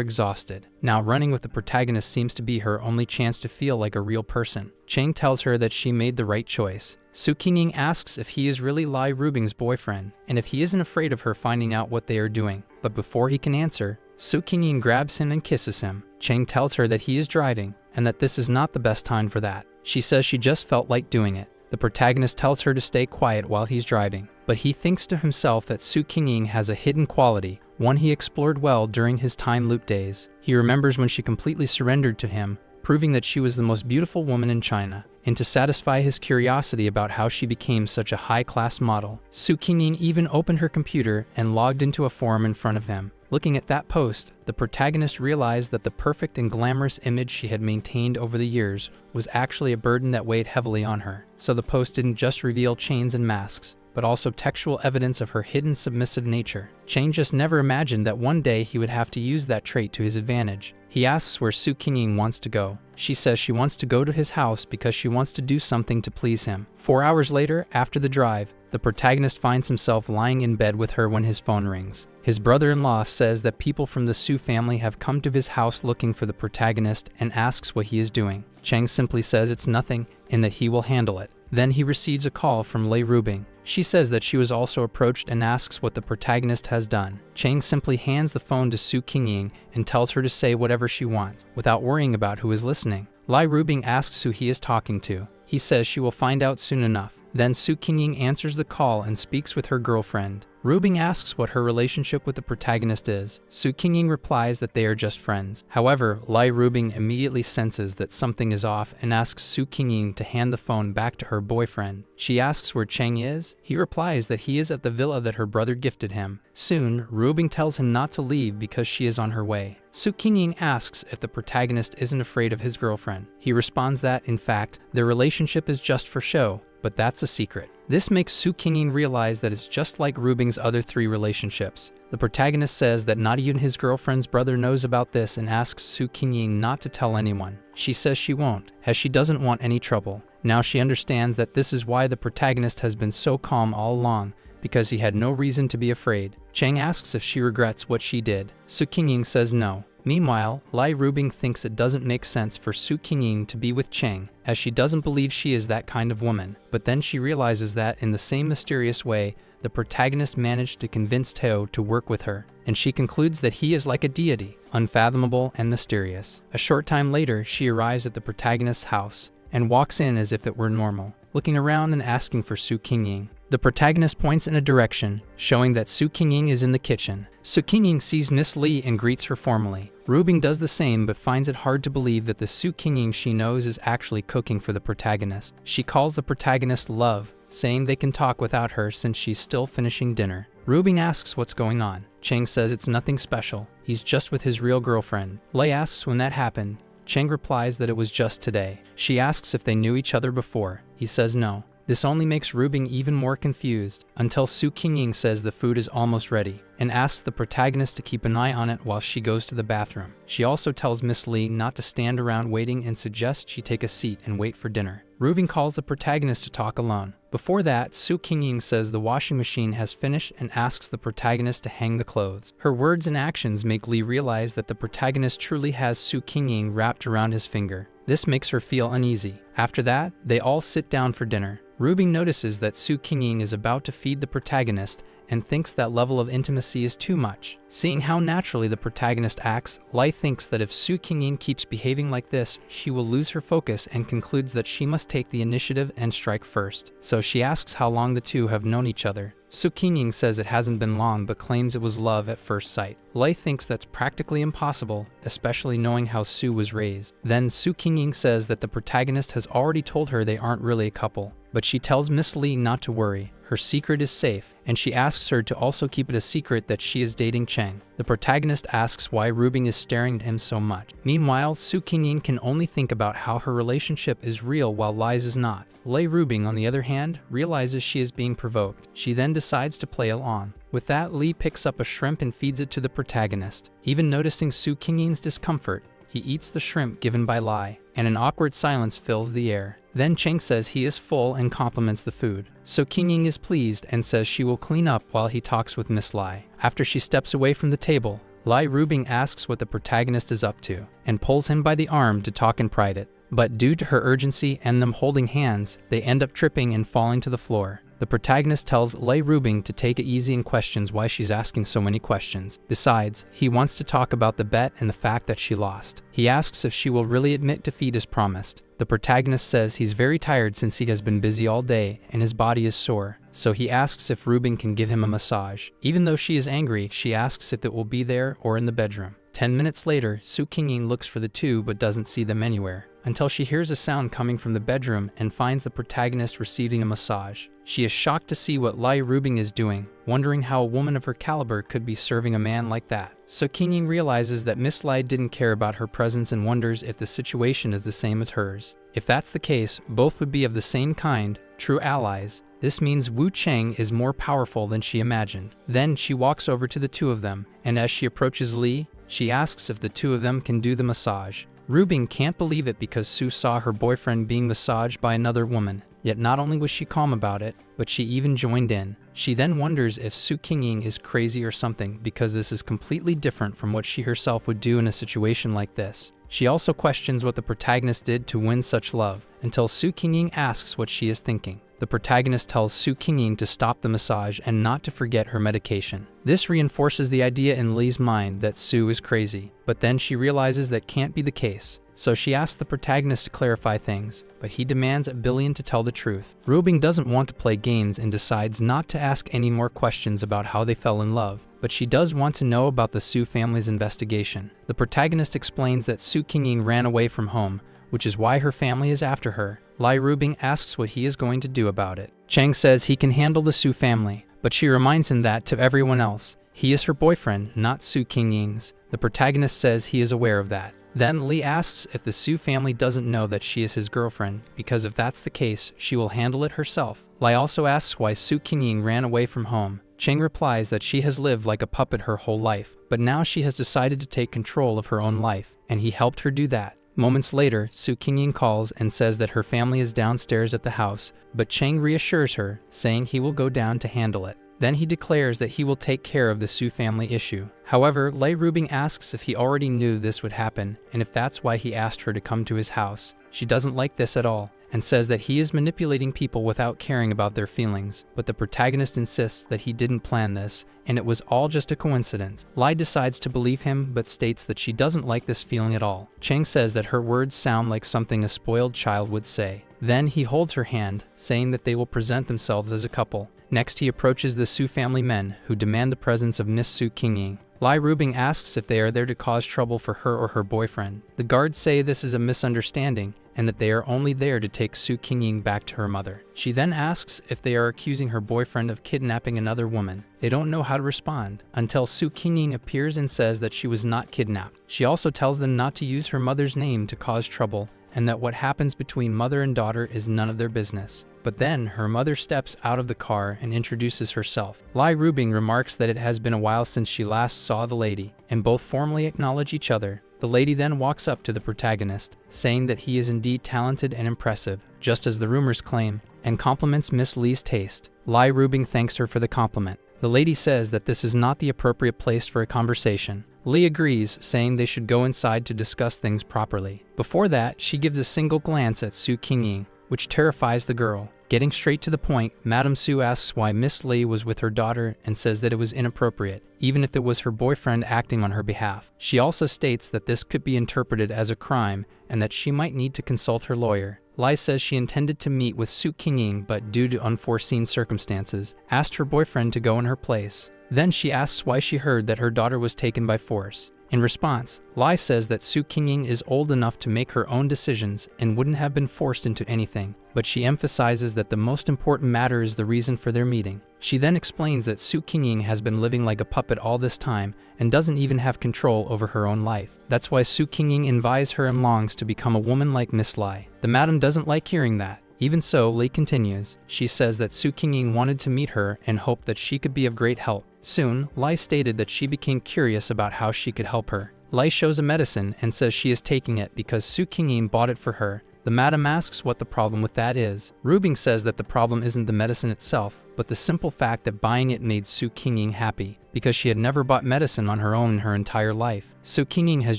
exhausted. Now running with the protagonist seems to be her only chance to feel like a real person. Cheng tells her that she made the right choice. Su Qingyin asks if he is really Lai Rubing's boyfriend, and if he isn't afraid of her finding out what they are doing. But before he can answer, Su Qingyin grabs him and kisses him. Cheng tells her that he is driving, and that this is not the best time for that. She says she just felt like doing it. The protagonist tells her to stay quiet while he's driving, but he thinks to himself that Su Qingyin has a hidden quality, one he explored well during his time loop days. He remembers when she completely surrendered to him, proving that she was the most beautiful woman in China. And to satisfy his curiosity about how she became such a high-class model, Su Qingyin even opened her computer and logged into a forum in front of him. Looking at that post, the protagonist realized that the perfect and glamorous image she had maintained over the years was actually a burden that weighed heavily on her. So the post didn't just reveal chains and masks, but also textual evidence of her hidden submissive nature. Cheng just never imagined that one day he would have to use that trait to his advantage. He asks where Su Qingyin wants to go. She says she wants to go to his house because she wants to do something to please him. 4 hours later, after the drive, the protagonist finds himself lying in bed with her when his phone rings. His brother-in-law says that people from the Su family have come to his house looking for the protagonist and asks what he is doing. Cheng simply says it's nothing and that he will handle it. Then he receives a call from Lai Rubing. She says that she was also approached and asks what the protagonist has done. Cheng simply hands the phone to Su Qingyin and tells her to say whatever she wants, without worrying about who is listening. Lai Rubing asks who he is talking to. He says she will find out soon enough. Then Su Qingyin answers the call and speaks with her girlfriend. Rubing asks what her relationship with the protagonist is. Su Qingyin replies that they are just friends. However, Lai Rubing immediately senses that something is off and asks Su Qingyin to hand the phone back to her boyfriend. She asks where Cheng is. He replies that he is at the villa that her brother gifted him. Soon, Rubing tells him not to leave because she is on her way. Su Qingyin asks if the protagonist isn't afraid of his girlfriend. He responds that, in fact, their relationship is just for show, but that's a secret. This makes Su Qingyin realize that it's just like Rubing's other 3 relationships. The protagonist says that not even his girlfriend's brother knows about this and asks Su Qingyin not to tell anyone. She says she won't, as she doesn't want any trouble. Now she understands that this is why the protagonist has been so calm all along, because he had no reason to be afraid. Cheng asks if she regrets what she did. Su Qingyin says no. Meanwhile, Lai Rubing thinks it doesn't make sense for Su Qingyin to be with Cheng, as she doesn't believe she is that kind of woman. But then she realizes that, in the same mysterious way, the protagonist managed to convince Teo to work with her, and she concludes that he is like a deity, unfathomable and mysterious. A short time later, she arrives at the protagonist's house, and walks in as if it were normal, looking around and asking for Su Qingyin. The protagonist points in a direction, showing that Su Qingying is in the kitchen. Su Qingying sees Miss Li and greets her formally. Rubing does the same but finds it hard to believe that the Su Qingying she knows is actually cooking for the protagonist. She calls the protagonist Love, saying they can talk without her since she's still finishing dinner. Rubing asks what's going on. Cheng says it's nothing special, he's just with his real girlfriend. Lei asks when that happened. Cheng replies that it was just today. She asks if they knew each other before. He says no. This only makes Rubing even more confused, until Su Qingying says the food is almost ready, and asks the protagonist to keep an eye on it while she goes to the bathroom. She also tells Miss Li not to stand around waiting and suggests she take a seat and wait for dinner. Rubing calls the protagonist to talk alone. Before that, Su Qingying says the washing machine has finished and asks the protagonist to hang the clothes. Her words and actions make Li realize that the protagonist truly has Su Qingying wrapped around his finger. This makes her feel uneasy. After that, they all sit down for dinner. Rubing notices that Su Qingying is about to feed the protagonist and thinks that level of intimacy is too much. Seeing how naturally the protagonist acts, Lei thinks that if Su Qingying keeps behaving like this, she will lose her focus and concludes that she must take the initiative and strike first. So she asks how long the two have known each other. Su Qingying says it hasn't been long but claims it was love at first sight. Lei thinks that's practically impossible, especially knowing how Su was raised. Then Su Qingying says that the protagonist has already told her they aren't really a couple, but she tells Miss Li not to worry. Her secret is safe, and she asks her to also keep it a secret that she is dating Cheng. The protagonist asks why Rubing is staring at him so much. Meanwhile, Su Qingying can only think about how her relationship is real while Lei's is not. Lei Rubing, on the other hand, realizes she is being provoked. She then decides to play along. With that, Li picks up a shrimp and feeds it to the protagonist. Even noticing Su Qingying's discomfort, he eats the shrimp given by Lei, and an awkward silence fills the air. Then Cheng says he is full and compliments the food. Su Qingying is pleased and says she will clean up while he talks with Miss Lei. After she steps away from the table, Lei Rubing asks what the protagonist is up to, and pulls him by the arm to talk in private. But due to her urgency and them holding hands, they end up tripping and falling to the floor. The protagonist tells Lei Rubing to take it easy and questions why she's asking so many questions. Besides, he wants to talk about the bet and the fact that she lost. He asks if she will really admit defeat as promised. The protagonist says he's very tired since he has been busy all day and his body is sore, so he asks if Rubing can give him a massage. Even though she is angry, she asks if it will be there or in the bedroom. 10 minutes later, Su Qingying looks for the two but doesn't see them anywhere, until she hears a sound coming from the bedroom and finds the protagonist receiving a massage. She is shocked to see what Lei Rubing is doing, wondering how a woman of her caliber could be serving a man like that. Su Qingying realizes that Miss Lei didn't care about her presence and wonders if the situation is the same as hers. If that's the case, both would be of the same kind, true allies. This means Wu Cheng is more powerful than she imagined. Then she walks over to the two of them, and as she approaches Li, she asks if the two of them can do the massage. Rubing can't believe it because Su saw her boyfriend being massaged by another woman. Yet not only was she calm about it, but she even joined in. She then wonders if Su Qingying is crazy or something because this is completely different from what she herself would do in a situation like this. She also questions what the protagonist did to win such love, until Su Qingying asks what she is thinking. The protagonist tells Su Qingying to stop the massage and not to forget her medication. This reinforces the idea in Li's mind that Su is crazy, but then she realizes that can't be the case. So she asks the protagonist to clarify things, but he demands a billion to tell the truth. Rubing doesn't want to play games and decides not to ask any more questions about how they fell in love, but she does want to know about the Su family's investigation. The protagonist explains that Su Qingying ran away from home, which is why her family is after her. Lei Rubing asks what he is going to do about it. Cheng says he can handle the Su family, but she reminds him that to everyone else, he is her boyfriend, not Su Qingying's. The protagonist says he is aware of that. Then Li asks if the Su family doesn't know that she is his girlfriend, because if that's the case, she will handle it herself. Lei also asks why Su Qingying ran away from home. Cheng replies that she has lived like a puppet her whole life, but now she has decided to take control of her own life, and he helped her do that. Moments later, Su Qingying calls and says that her family is downstairs at the house, but Cheng reassures her, saying he will go down to handle it. Then he declares that he will take care of the Su family issue. However, Lei Rubing asks if he already knew this would happen, and if that's why he asked her to come to his house. She doesn't like this at all, and says that he is manipulating people without caring about their feelings, but the protagonist insists that he didn't plan this, and it was all just a coincidence. Lei decides to believe him, but states that she doesn't like this feeling at all. Cheng says that her words sound like something a spoiled child would say. Then he holds her hand, saying that they will present themselves as a couple. Next, he approaches the Su family men, who demand the presence of Miss Su Qingying. Lai Rubing asks if they are there to cause trouble for her or her boyfriend. The guards say this is a misunderstanding, and that they are only there to take Su Qingying back to her mother. She then asks if they are accusing her boyfriend of kidnapping another woman. They don't know how to respond, until Su Qingying appears and says that she was not kidnapped. She also tells them not to use her mother's name to cause trouble, and that what happens between mother and daughter is none of their business. But then, her mother steps out of the car and introduces herself. Lai Rubing remarks that it has been a while since she last saw the lady, and both formally acknowledge each other. The lady then walks up to the protagonist, saying that he is indeed talented and impressive, just as the rumors claim, and compliments Miss Li's taste. Lai Rubing thanks her for the compliment. The lady says that this is not the appropriate place for a conversation. Li agrees, saying they should go inside to discuss things properly. Before that, she gives a single glance at Su Qingying, which terrifies the girl. Getting straight to the point, Madame Su asks why Miss Li was with her daughter and says that it was inappropriate, even if it was her boyfriend acting on her behalf. She also states that this could be interpreted as a crime and that she might need to consult her lawyer. Lai says she intended to meet with Su Qingying, but due to unforeseen circumstances, asked her boyfriend to go in her place. Then she asks why she heard that her daughter was taken by force. In response, Lai says that Su Qingying is old enough to make her own decisions and wouldn't have been forced into anything, but she emphasizes that the most important matter is the reason for their meeting. She then explains that Su Qingying has been living like a puppet all this time and doesn't even have control over her own life. That's why Su Qingying envies her and longs to become a woman like Miss Lai. The madam doesn't like hearing that. Even so, Li continues. She says that Su Qingying wanted to meet her and hoped that she could be of great help. Soon, Lai stated that she became curious about how she could help her. Lai shows a medicine and says she is taking it because Su Qingying bought it for her. The madam asks what the problem with that is. Rubing says that the problem isn't the medicine itself, but the simple fact that buying it made Su Qingying happy, because she had never bought medicine on her own in her entire life. Su Qingying has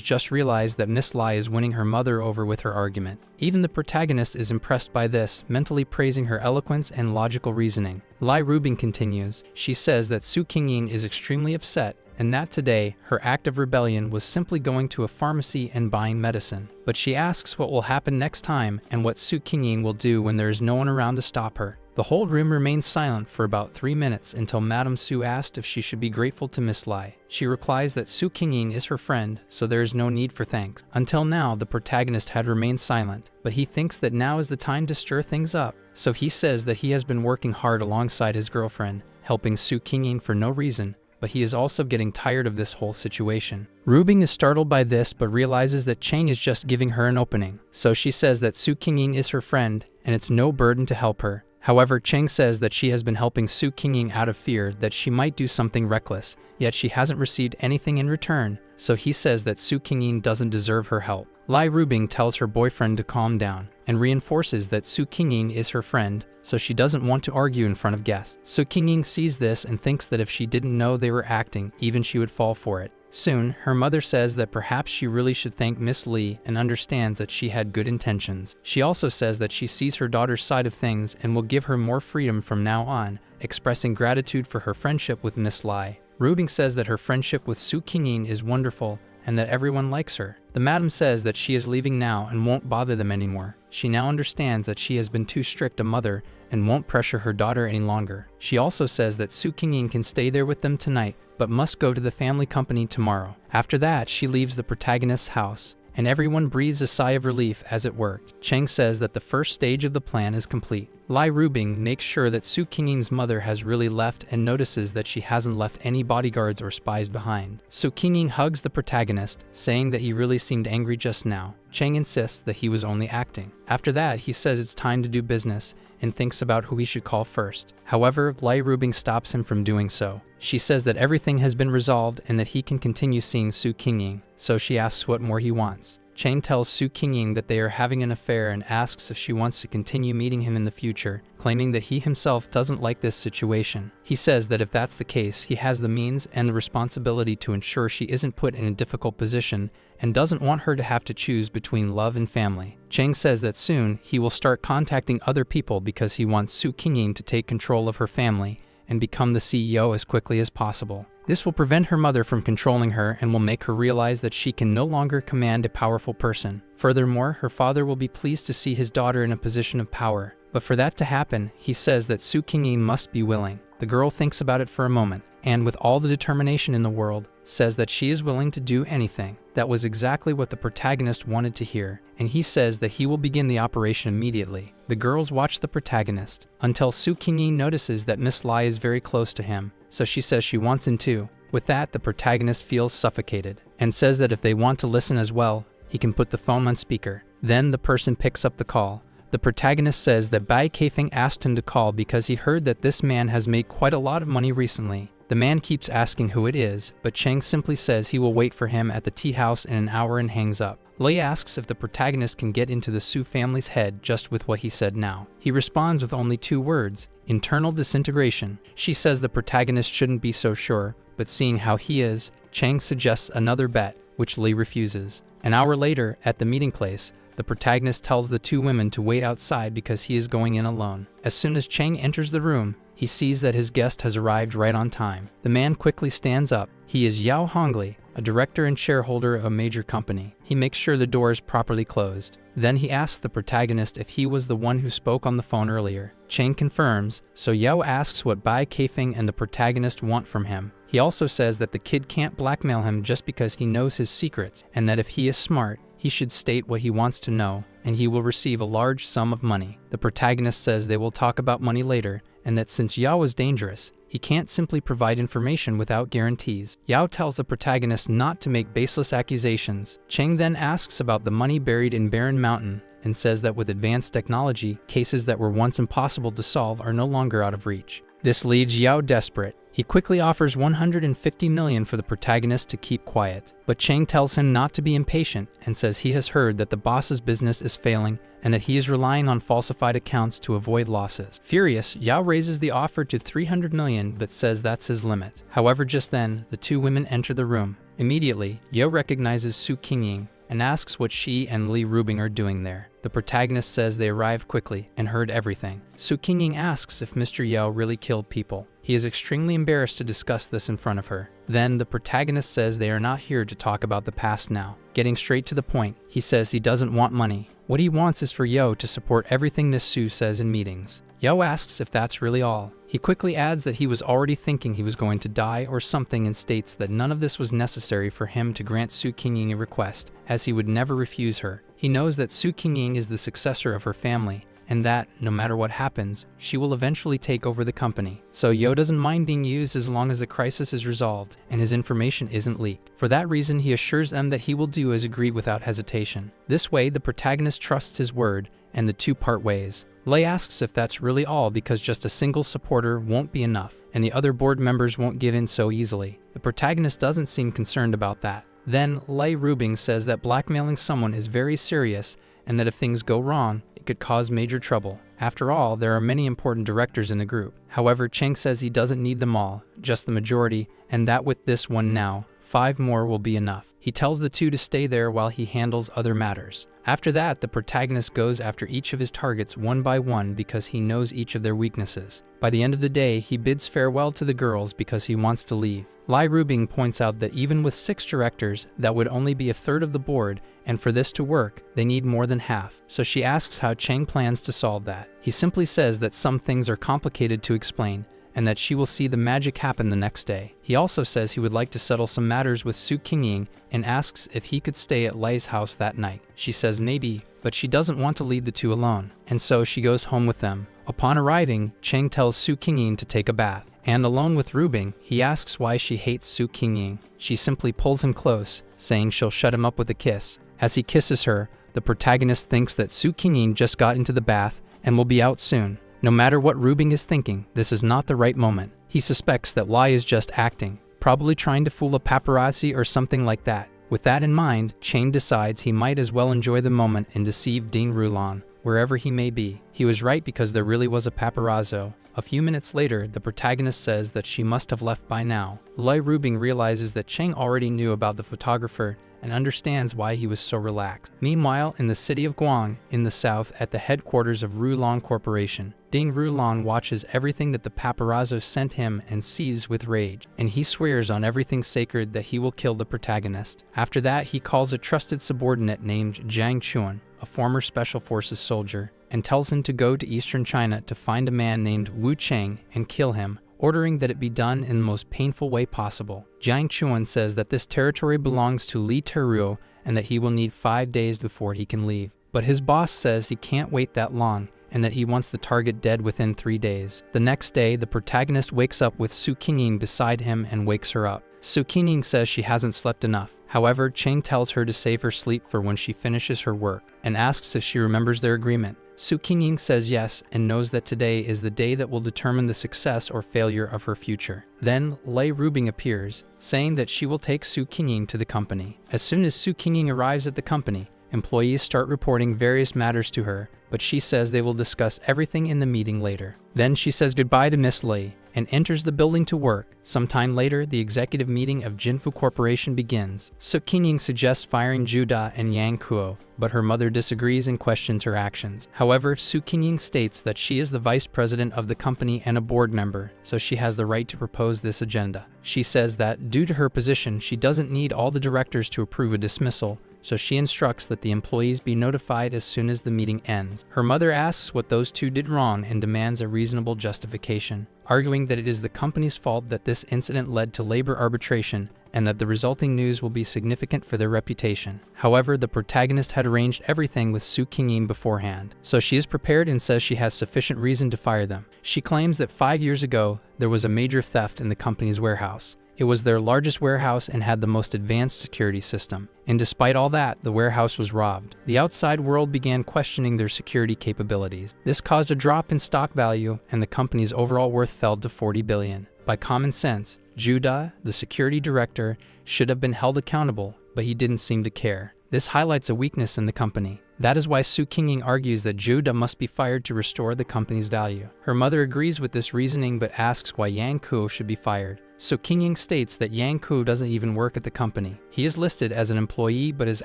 just realized that Miss Lai is winning her mother over with her argument. Even the protagonist is impressed by this, mentally praising her eloquence and logical reasoning. Lai Rubing continues. She says that Su Qingying is extremely upset, and that today, her act of rebellion was simply going to a pharmacy and buying medicine. But she asks what will happen next time and what Su Qingying will do when there is no one around to stop her. The whole room remains silent for about 3 minutes until Madame Su asked if she should be grateful to Miss Lai. She replies that Su Qingying is her friend, so there is no need for thanks. Until now, the protagonist had remained silent, but he thinks that now is the time to stir things up. So he says that he has been working hard alongside his girlfriend, helping Su Qingying for no reason, but he is also getting tired of this whole situation. Rubing is startled by this but realizes that Cheng is just giving her an opening. So she says that Su Qingying is her friend and it's no burden to help her. However, Cheng says that she has been helping Su Qingying out of fear that she might do something reckless, yet she hasn't received anything in return, so he says that Su Qingying doesn't deserve her help. Lai Rubing tells her boyfriend to calm down and reinforces that Su Qingying is her friend, so she doesn't want to argue in front of guests. Su Qingying sees this and thinks that if she didn't know they were acting, even she would fall for it. Soon, her mother says that perhaps she really should thank Miss Li and understands that she had good intentions. She also says that she sees her daughter's side of things and will give her more freedom from now on, expressing gratitude for her friendship with Miss Lai. Rubing says that her friendship with Su Qingying is wonderful and that everyone likes her. The madam says that she is leaving now and won't bother them anymore. She now understands that she has been too strict a mother and won't pressure her daughter any longer. She also says that Su Qingying can stay there with them tonight, but must go to the family company tomorrow. After that, she leaves the protagonist's house, and everyone breathes a sigh of relief as it worked. Cheng says that the first stage of the plan is complete. Lai Rubing makes sure that Su Qingying's mother has really left and notices that she hasn't left any bodyguards or spies behind. Su Qingying hugs the protagonist, saying that he really seemed angry just now. Cheng insists that he was only acting. After that, he says it's time to do business and thinks about who he should call first. However, Lai Rubing stops him from doing so. She says that everything has been resolved and that he can continue seeing Su Qingying, so she asks what more he wants. Cheng tells Su Qingying that they are having an affair and asks if she wants to continue meeting him in the future, claiming that he himself doesn't like this situation. He says that if that's the case, he has the means and the responsibility to ensure she isn't put in a difficult position and doesn't want her to have to choose between love and family. Cheng says that soon he will start contacting other people because he wants Su Qingying to take control of her family and become the CEO as quickly as possible. This will prevent her mother from controlling her and will make her realize that she can no longer command a powerful person. Furthermore, her father will be pleased to see his daughter in a position of power. But for that to happen, he says that Su Qingying must be willing. The girl thinks about it for a moment, and with all the determination in the world, says that she is willing to do anything. That was exactly what the protagonist wanted to hear, and he says that he will begin the operation immediately. The girls watch the protagonist, until Su Qingyi notices that Miss Lai is very close to him, so she says she wants in too. With that, the protagonist feels suffocated, and says that if they want to listen as well, he can put the phone on speaker. Then the person picks up the call. The protagonist says that Bai Keifeng asked him to call because he heard that this man has made quite a lot of money recently. The man keeps asking who it is, but Cheng simply says he will wait for him at the tea house in an hour and hangs up. Lei asks if the protagonist can get into the Su family's head just with what he said now. He responds with only 2 words, internal disintegration. She says the protagonist shouldn't be so sure, but seeing how he is, Cheng suggests another bet, which Lei refuses. An hour later, at the meeting place, the protagonist tells the 2 women to wait outside because he is going in alone. As soon as Cheng enters the room, he sees that his guest has arrived right on time. The man quickly stands up. He is Yao Hongli, a director and shareholder of a major company. He makes sure the door is properly closed. Then he asks the protagonist if he was the one who spoke on the phone earlier. Cheng confirms, so Yao asks what Bai Keifeng and the protagonist want from him. He also says that the kid can't blackmail him just because he knows his secrets, and that if he is smart, he should state what he wants to know, and he will receive a large sum of money. The protagonist says they will talk about money later, and that since Yao is dangerous, he can't simply provide information without guarantees. Yao tells the protagonist not to make baseless accusations. Cheng then asks about the money buried in Barren Mountain, and says that with advanced technology, cases that were once impossible to solve are no longer out of reach. This leaves Yao desperate. He quickly offers 150 million for the protagonist to keep quiet, but Cheng tells him not to be impatient and says he has heard that the boss's business is failing and that he is relying on falsified accounts to avoid losses. Furious, Yao raises the offer to 300 million but says that's his limit. However, just then, the 2 women enter the room. Immediately, Yao recognizes Su Qingyi and asks what she and Li Rubing are doing there. The protagonist says they arrived quickly and heard everything. Su Qingyi asks if Mr. Yao really killed people. He is extremely embarrassed to discuss this in front of her. Then the protagonist says they are not here to talk about the past now. Getting straight to the point, he says he doesn't want money. What he wants is for Yao to support everything Miss Su says in meetings. Yao asks if that's really all. He quickly adds that he was already thinking he was going to die or something and states that none of this was necessary for him to grant Su Qingyi a request, as he would never refuse her. He knows that Su Qingyi is the successor of her family, and that, no matter what happens, she will eventually take over the company. So Yao doesn't mind being used as long as the crisis is resolved and his information isn't leaked. For that reason, he assures them that he will do as agreed without hesitation. This way, the protagonist trusts his word, and the 2 part ways. Lei asks if that's really all because just a single supporter won't be enough, and the other board members won't give in so easily. The protagonist doesn't seem concerned about that. Then, Lei Rubing says that blackmailing someone is very serious, and that if things go wrong, it could cause major trouble. After all, there are many important directors in the group. However, Cheng says he doesn't need them all, just the majority, and that with this one now, 5 more will be enough. He tells the 2 to stay there while he handles other matters. After that, the protagonist goes after each of his targets one by one because he knows each of their weaknesses. By the end of the day, he bids farewell to the girls because he wants to leave. Lei Rubing points out that even with 6 directors, that would only be a third of the board, and for this to work, they need more than half. So she asks how Cheng plans to solve that. He simply says that some things are complicated to explain, and that she will see the magic happen the next day. He also says he would like to settle some matters with Su Qingyi and asks if he could stay at Lei's house that night. She says maybe, but she doesn't want to leave the 2 alone, and so she goes home with them. Upon arriving, Cheng tells Su Qingyi to take a bath, and alone with Rubing, he asks why she hates Su Qingyi. She simply pulls him close, saying she'll shut him up with a kiss. As he kisses her, the protagonist thinks that Su Qingyi just got into the bath and will be out soon. No matter what Rubing is thinking, this is not the right moment. He suspects that Lai is just acting, probably trying to fool a paparazzi or something like that. With that in mind, Cheng decides he might as well enjoy the moment and deceive Ding Rulan, wherever he may be. He was right because there really was a paparazzo. A few minutes later, the protagonist says that she must have left by now. Lei Rubing realizes that Cheng already knew about the photographer and understands why he was so relaxed. Meanwhile, in the city of Guang, in the south, at the headquarters of Rulon Corporation, Ding Rulan watches everything that the paparazzo sent him and sees with rage, and he swears on everything sacred that he will kill the protagonist. After that, he calls a trusted subordinate named Zhang Chuan, a former Special Forces soldier, and tells him to go to eastern China to find a man named Wu Cheng and kill him, ordering that it be done in the most painful way possible. Jiang Chuan says that this territory belongs to Li Teruo and that he will need 5 days before he can leave. But his boss says he can't wait that long and that he wants the target dead within 3 days. The next day, the protagonist wakes up with Su Qingying beside him and wakes her up. Su Qingying says she hasn't slept enough. However, Cheng tells her to save her sleep for when she finishes her work and asks if she remembers their agreement. Su Qingying says yes and knows that today is the day that will determine the success or failure of her future. Then, Lei Rubing appears, saying that she will take Su Qingying to the company. As soon as Su Qingying arrives at the company, employees start reporting various matters to her, but she says they will discuss everything in the meeting later. Then she says goodbye to Miss Lei and enters the building to work. Sometime later, the executive meeting of Jinfu Corporation begins. Su Qingying suggests firing Zhu Da and Yang Kuo, but her mother disagrees and questions her actions. However, Su Qingying states that she is the vice president of the company and a board member, so she has the right to propose this agenda. She says that, due to her position, she doesn't need all the directors to approve a dismissal, so she instructs that the employees be notified as soon as the meeting ends. Her mother asks what those two did wrong and demands a reasonable justification, arguing that it is the company's fault that this incident led to labor arbitration and that the resulting news will be significant for their reputation. However, the protagonist had arranged everything with Su Qingying beforehand, so she is prepared and says she has sufficient reason to fire them. She claims that 5 years ago, there was a major theft in the company's warehouse. It was their largest warehouse and had the most advanced security system. And despite all that, the warehouse was robbed. The outside world began questioning their security capabilities. This caused a drop in stock value, and the company's overall worth fell to 40 billion. By common sense, Zhu Da, the security director, should have been held accountable, but he didn't seem to care. This highlights a weakness in the company. That is why Su Qingying argues that Zhu Da must be fired to restore the company's value. Her mother agrees with this reasoning but asks why Yang Kuo should be fired. Su Qingying states that Yang Kuo doesn't even work at the company. He is listed as an employee but is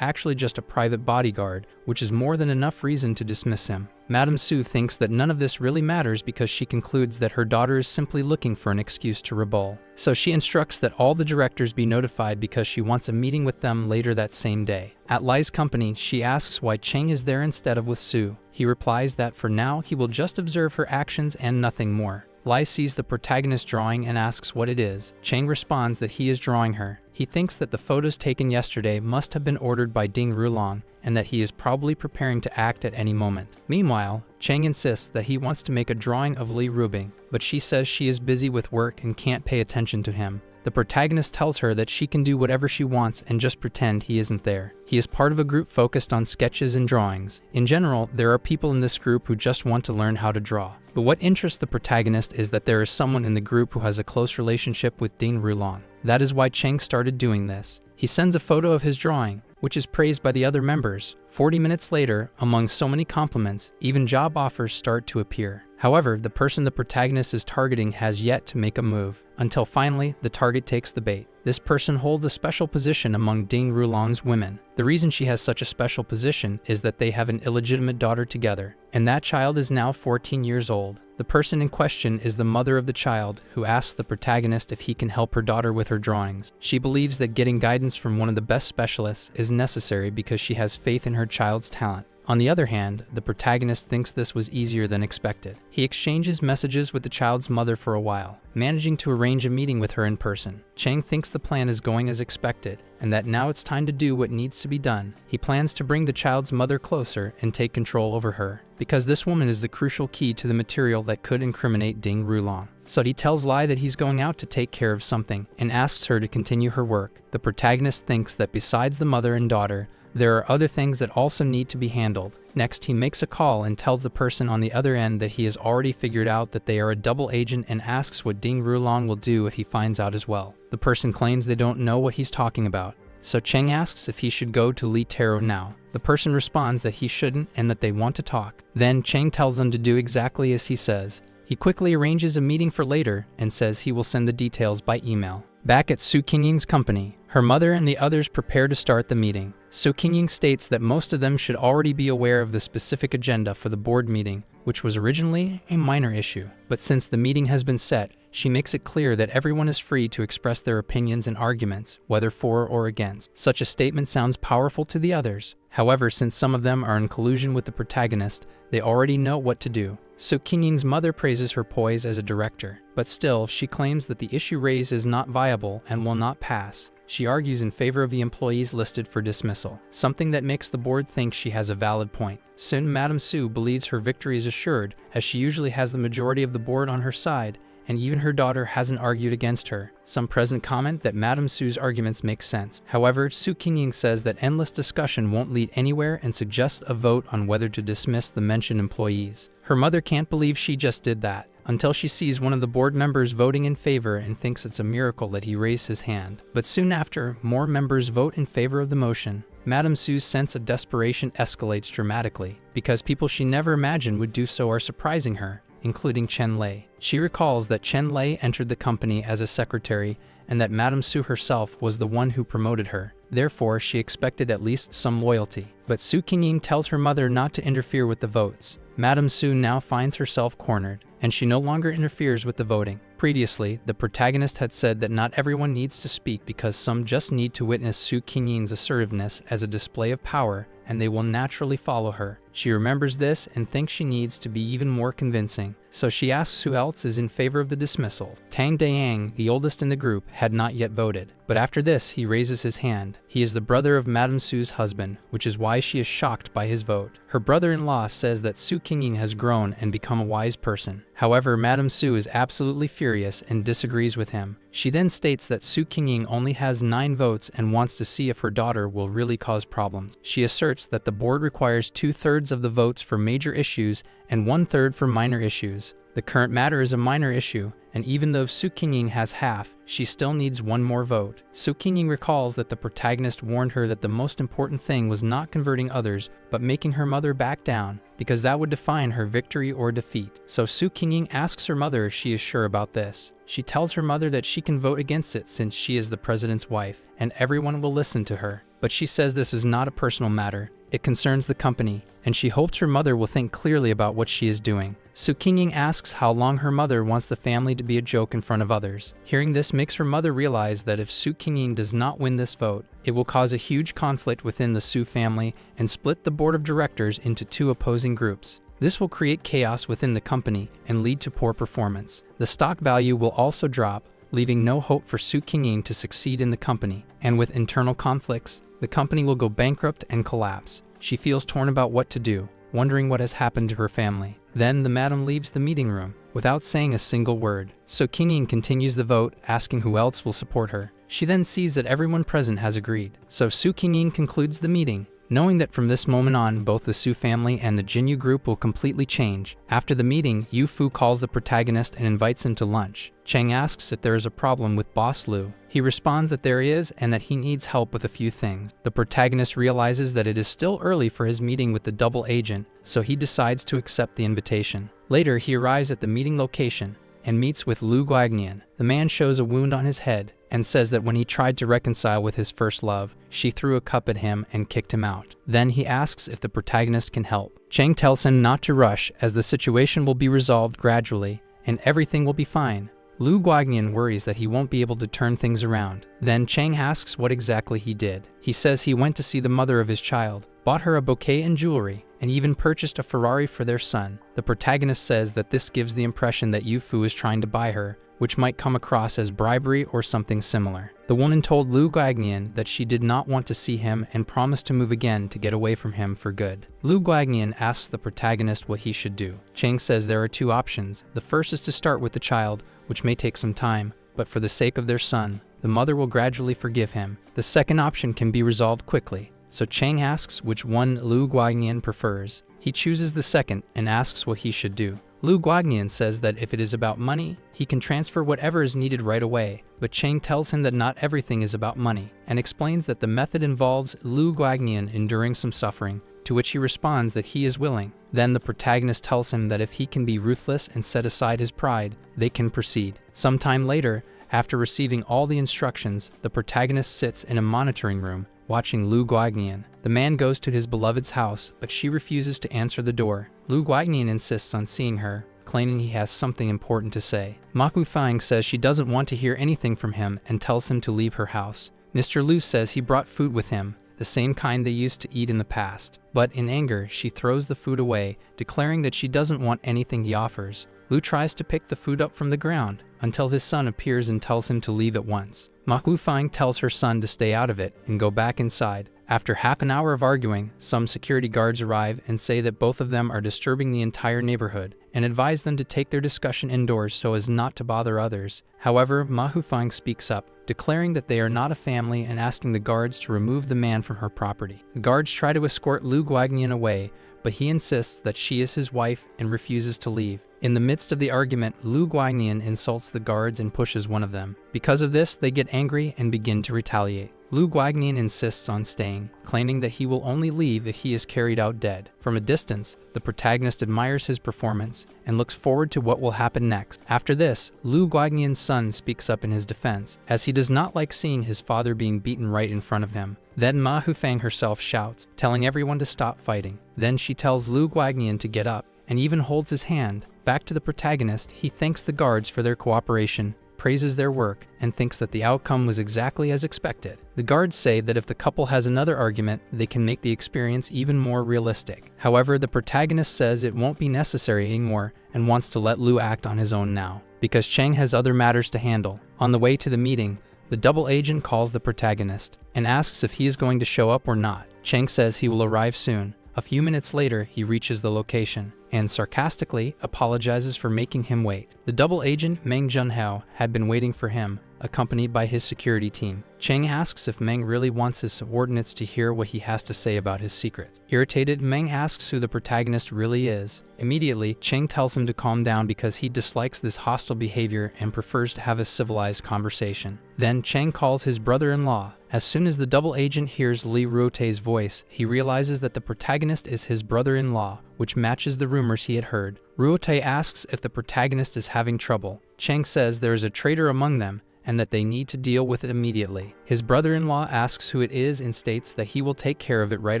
actually just a private bodyguard, which is more than enough reason to dismiss him. Madame Su thinks that none of this really matters because she concludes that her daughter is simply looking for an excuse to rebel. So she instructs that all the directors be notified because she wants a meeting with them later that same day. At Lai's company, she asks why Cheng is there instead of with Su. He replies that for now he will just observe her actions and nothing more. Lai sees the protagonist drawing and asks what it is. Cheng responds that he is drawing her. He thinks that the photos taken yesterday must have been ordered by Ding Rulong and that he is probably preparing to act at any moment. Meanwhile, Cheng insists that he wants to make a drawing of Li Rubing, but she says she is busy with work and can't pay attention to him. The protagonist tells her that she can do whatever she wants and just pretend he isn't there. He is part of a group focused on sketches and drawings. In general, there are people in this group who just want to learn how to draw. But what interests the protagonist is that there is someone in the group who has a close relationship with Ding Rulong. That is why Cheng started doing this. He sends a photo of his drawing, which is praised by the other members. 40 minutes later, among so many compliments, even job offers start to appear. However, the person the protagonist is targeting has yet to make a move, until finally, the target takes the bait. This person holds a special position among Ding Rulong's women. The reason she has such a special position is that they have an illegitimate daughter together, and that child is now 14 years old. The person in question is the mother of the child, who asks the protagonist if he can help her daughter with her drawings. She believes that getting guidance from one of the best specialists is necessary because she has faith in her child's talent. On the other hand, the protagonist thinks this was easier than expected. He exchanges messages with the child's mother for a while, managing to arrange a meeting with her in person. Cheng thinks the plan is going as expected, and that now it's time to do what needs to be done. He plans to bring the child's mother closer and take control over her, because this woman is the crucial key to the material that could incriminate Ding Rulong. So he tells Lai that he's going out to take care of something, and asks her to continue her work. The protagonist thinks that besides the mother and daughter, there are other things that also need to be handled. Next, he makes a call and tells the person on the other end that he has already figured out that they are a double agent and asks what Ding Rulong will do if he finds out as well. The person claims they don't know what he's talking about, so Cheng asks if he should go to Li Tero now. The person responds that he shouldn't and that they want to talk. Then Cheng tells them to do exactly as he says. He quickly arranges a meeting for later and says he will send the details by email. Back at Su Qingying's company, her mother and the others prepare to start the meeting. Su Qingying states that most of them should already be aware of the specific agenda for the board meeting, which was originally a minor issue. But since the meeting has been set, she makes it clear that everyone is free to express their opinions and arguments, whether for or against. Such a statement sounds powerful to the others. However, since some of them are in collusion with the protagonist, they already know what to do. So Qingying's mother praises her poise as a director, but still, she claims that the issue raised is not viable and will not pass. She argues in favor of the employees listed for dismissal, something that makes the board think she has a valid point. Soon, Madame Su believes her victory is assured, as she usually has the majority of the board on her side, and even her daughter hasn't argued against her. Some present comment that Madame Su's arguments make sense. However, Su Qingying says that endless discussion won't lead anywhere and suggests a vote on whether to dismiss the mentioned employees. Her mother can't believe she just did that, until she sees one of the board members voting in favor and thinks it's a miracle that he raised his hand. But soon after, more members vote in favor of the motion. Madame Su's sense of desperation escalates dramatically, because people she never imagined would do so are surprising her, including Chen Lei. She recalls that Chen Lei entered the company as a secretary and that Madame Su herself was the one who promoted her. Therefore, she expected at least some loyalty. But Su Qingying tells her mother not to interfere with the votes. Madame Su now finds herself cornered, and she no longer interferes with the voting. Previously, the protagonist had said that not everyone needs to speak because some just need to witness Su Qingying's assertiveness as a display of power, and they will naturally follow her. She remembers this and thinks she needs to be even more convincing, so she asks who else is in favor of the dismissal. Tang Dayang, the oldest in the group, had not yet voted, but after this he raises his hand. He is the brother of Madame Su's husband, which is why she is shocked by his vote. Her brother-in-law says that Su Qingying has grown and become a wise person. However, Madame Su is absolutely furious and disagrees with him. She then states that Su Qingying only has 9 votes and wants to see if her daughter will really cause problems. She asserts that the board requires 2/3 of the votes for major issues and 1/3 for minor issues. The current matter is a minor issue, and even though Su Qingying has half, she still needs 1 more vote. Su Qingying recalls that the protagonist warned her that the most important thing was not converting others, but making her mother back down, because that would define her victory or defeat. So Su Qingying asks her mother if she is sure about this. She tells her mother that she can vote against it since she is the president's wife, and everyone will listen to her. But she says this is not a personal matter. It concerns the company, and she hopes her mother will think clearly about what she is doing. Su Qingying asks how long her mother wants the family to be a joke in front of others. Hearing this makes her mother realize that if Su Qingying does not win this vote, it will cause a huge conflict within the Su family and split the board of directors into 2 opposing groups. This will create chaos within the company and lead to poor performance. The stock value will also drop, leaving no hope for Su Qingying to succeed in the company. And with internal conflicts, the company will go bankrupt and collapse. She feels torn about what to do, wondering what has happened to her family. Then the madam leaves the meeting room, without saying a single word. So Qingying continues the vote, asking who else will support her. She then sees that everyone present has agreed. So Su Qingying concludes the meeting, knowing that from this moment on, both the Su family and the Jinyu group will completely change. After the meeting, Yu Fu calls the protagonist and invites him to lunch. Cheng asks if there is a problem with Boss Lu. He responds that there is and that he needs help with a few things. The protagonist realizes that it is still early for his meeting with the double agent, so he decides to accept the invitation. Later, he arrives at the meeting location and meets with Lu Guangnian. The man shows a wound on his head and says that when he tried to reconcile with his first love, she threw a cup at him and kicked him out. Then he asks if the protagonist can help. Cheng tells him not to rush, as the situation will be resolved gradually and everything will be fine. Lu Guangnian worries that he won't be able to turn things around. Then Cheng asks what exactly he did. He says he went to see the mother of his child, bought her a bouquet and jewelry, and even purchased a Ferrari for their son. The protagonist says that this gives the impression that Yu Fu is trying to buy her, which might come across as bribery or something similar. The woman told Lu Guangnian that she did not want to see him and promised to move again to get away from him for good. Lu Guangnian asks the protagonist what he should do. Cheng says there are 2 options. The first is to start with the child, which may take some time, but for the sake of their son, the mother will gradually forgive him. The second option can be resolved quickly. So Cheng asks which one Lu Guangnian prefers. He chooses the second and asks what he should do. Lu Guangnian says that if it is about money, he can transfer whatever is needed right away, but Cheng tells him that not everything is about money, and explains that the method involves Lu Guangnian enduring some suffering, to which he responds that he is willing. Then the protagonist tells him that if he can be ruthless and set aside his pride, they can proceed. Sometime later, after receiving all the instructions, the protagonist sits in a monitoring room, watching Lu Guangnian. The man goes to his beloved's house, but she refuses to answer the door. Lu Guangnian insists on seeing her, claiming he has something important to say. Ma Hufang says she doesn't want to hear anything from him and tells him to leave her house. Mr. Liu says he brought food with him, the same kind they used to eat in the past. But in anger, she throws the food away, declaring that she doesn't want anything he offers. Liu tries to pick the food up from the ground until his son appears and tells him to leave at once. Ma Hufang tells her son to stay out of it and go back inside. After half an hour of arguing, some security guards arrive and say that both of them are disturbing the entire neighborhood and advise them to take their discussion indoors so as not to bother others. However, Ma Hufang speaks up, declaring that they are not a family and asking the guards to remove the man from her property. The guards try to escort Lu Guangnian away, but he insists that she is his wife and refuses to leave. In the midst of the argument, Lu Guangnian insults the guards and pushes one of them. Because of this, they get angry and begin to retaliate. Lu Guangnian insists on staying, claiming that he will only leave if he is carried out dead. From a distance, the protagonist admires his performance and looks forward to what will happen next. After this, Lu Guangnian's son speaks up in his defense, as he does not like seeing his father being beaten right in front of him. Then Ma Hufang herself shouts, telling everyone to stop fighting. Then she tells Lu Guangnian to get up, and even holds his hand. Back to the protagonist, he thanks the guards for their cooperation, praises their work, and thinks that the outcome was exactly as expected. The guards say that if the couple has another argument, they can make the experience even more realistic. However, the protagonist says it won't be necessary anymore and wants to let Liu act on his own now, because Cheng has other matters to handle. On the way to the meeting, the double agent calls the protagonist and asks if he is going to show up or not. Cheng says he will arrive soon. A few minutes later, he reaches the location and sarcastically apologizes for making him wait. The double agent, Meng Junhao, had been waiting for him, accompanied by his security team. Cheng asks if Meng really wants his subordinates to hear what he has to say about his secrets. Irritated, Meng asks who the protagonist really is. Immediately, Cheng tells him to calm down because he dislikes this hostile behavior and prefers to have a civilized conversation. Then Cheng calls his brother-in-law. As soon as the double agent hears Li Ruotei's voice, he realizes that the protagonist is his brother-in-law, which matches the rumors he had heard. Ruotei asks if the protagonist is having trouble. Cheng says there is a traitor among them and that they need to deal with it immediately. His brother-in-law asks who it is and states that he will take care of it right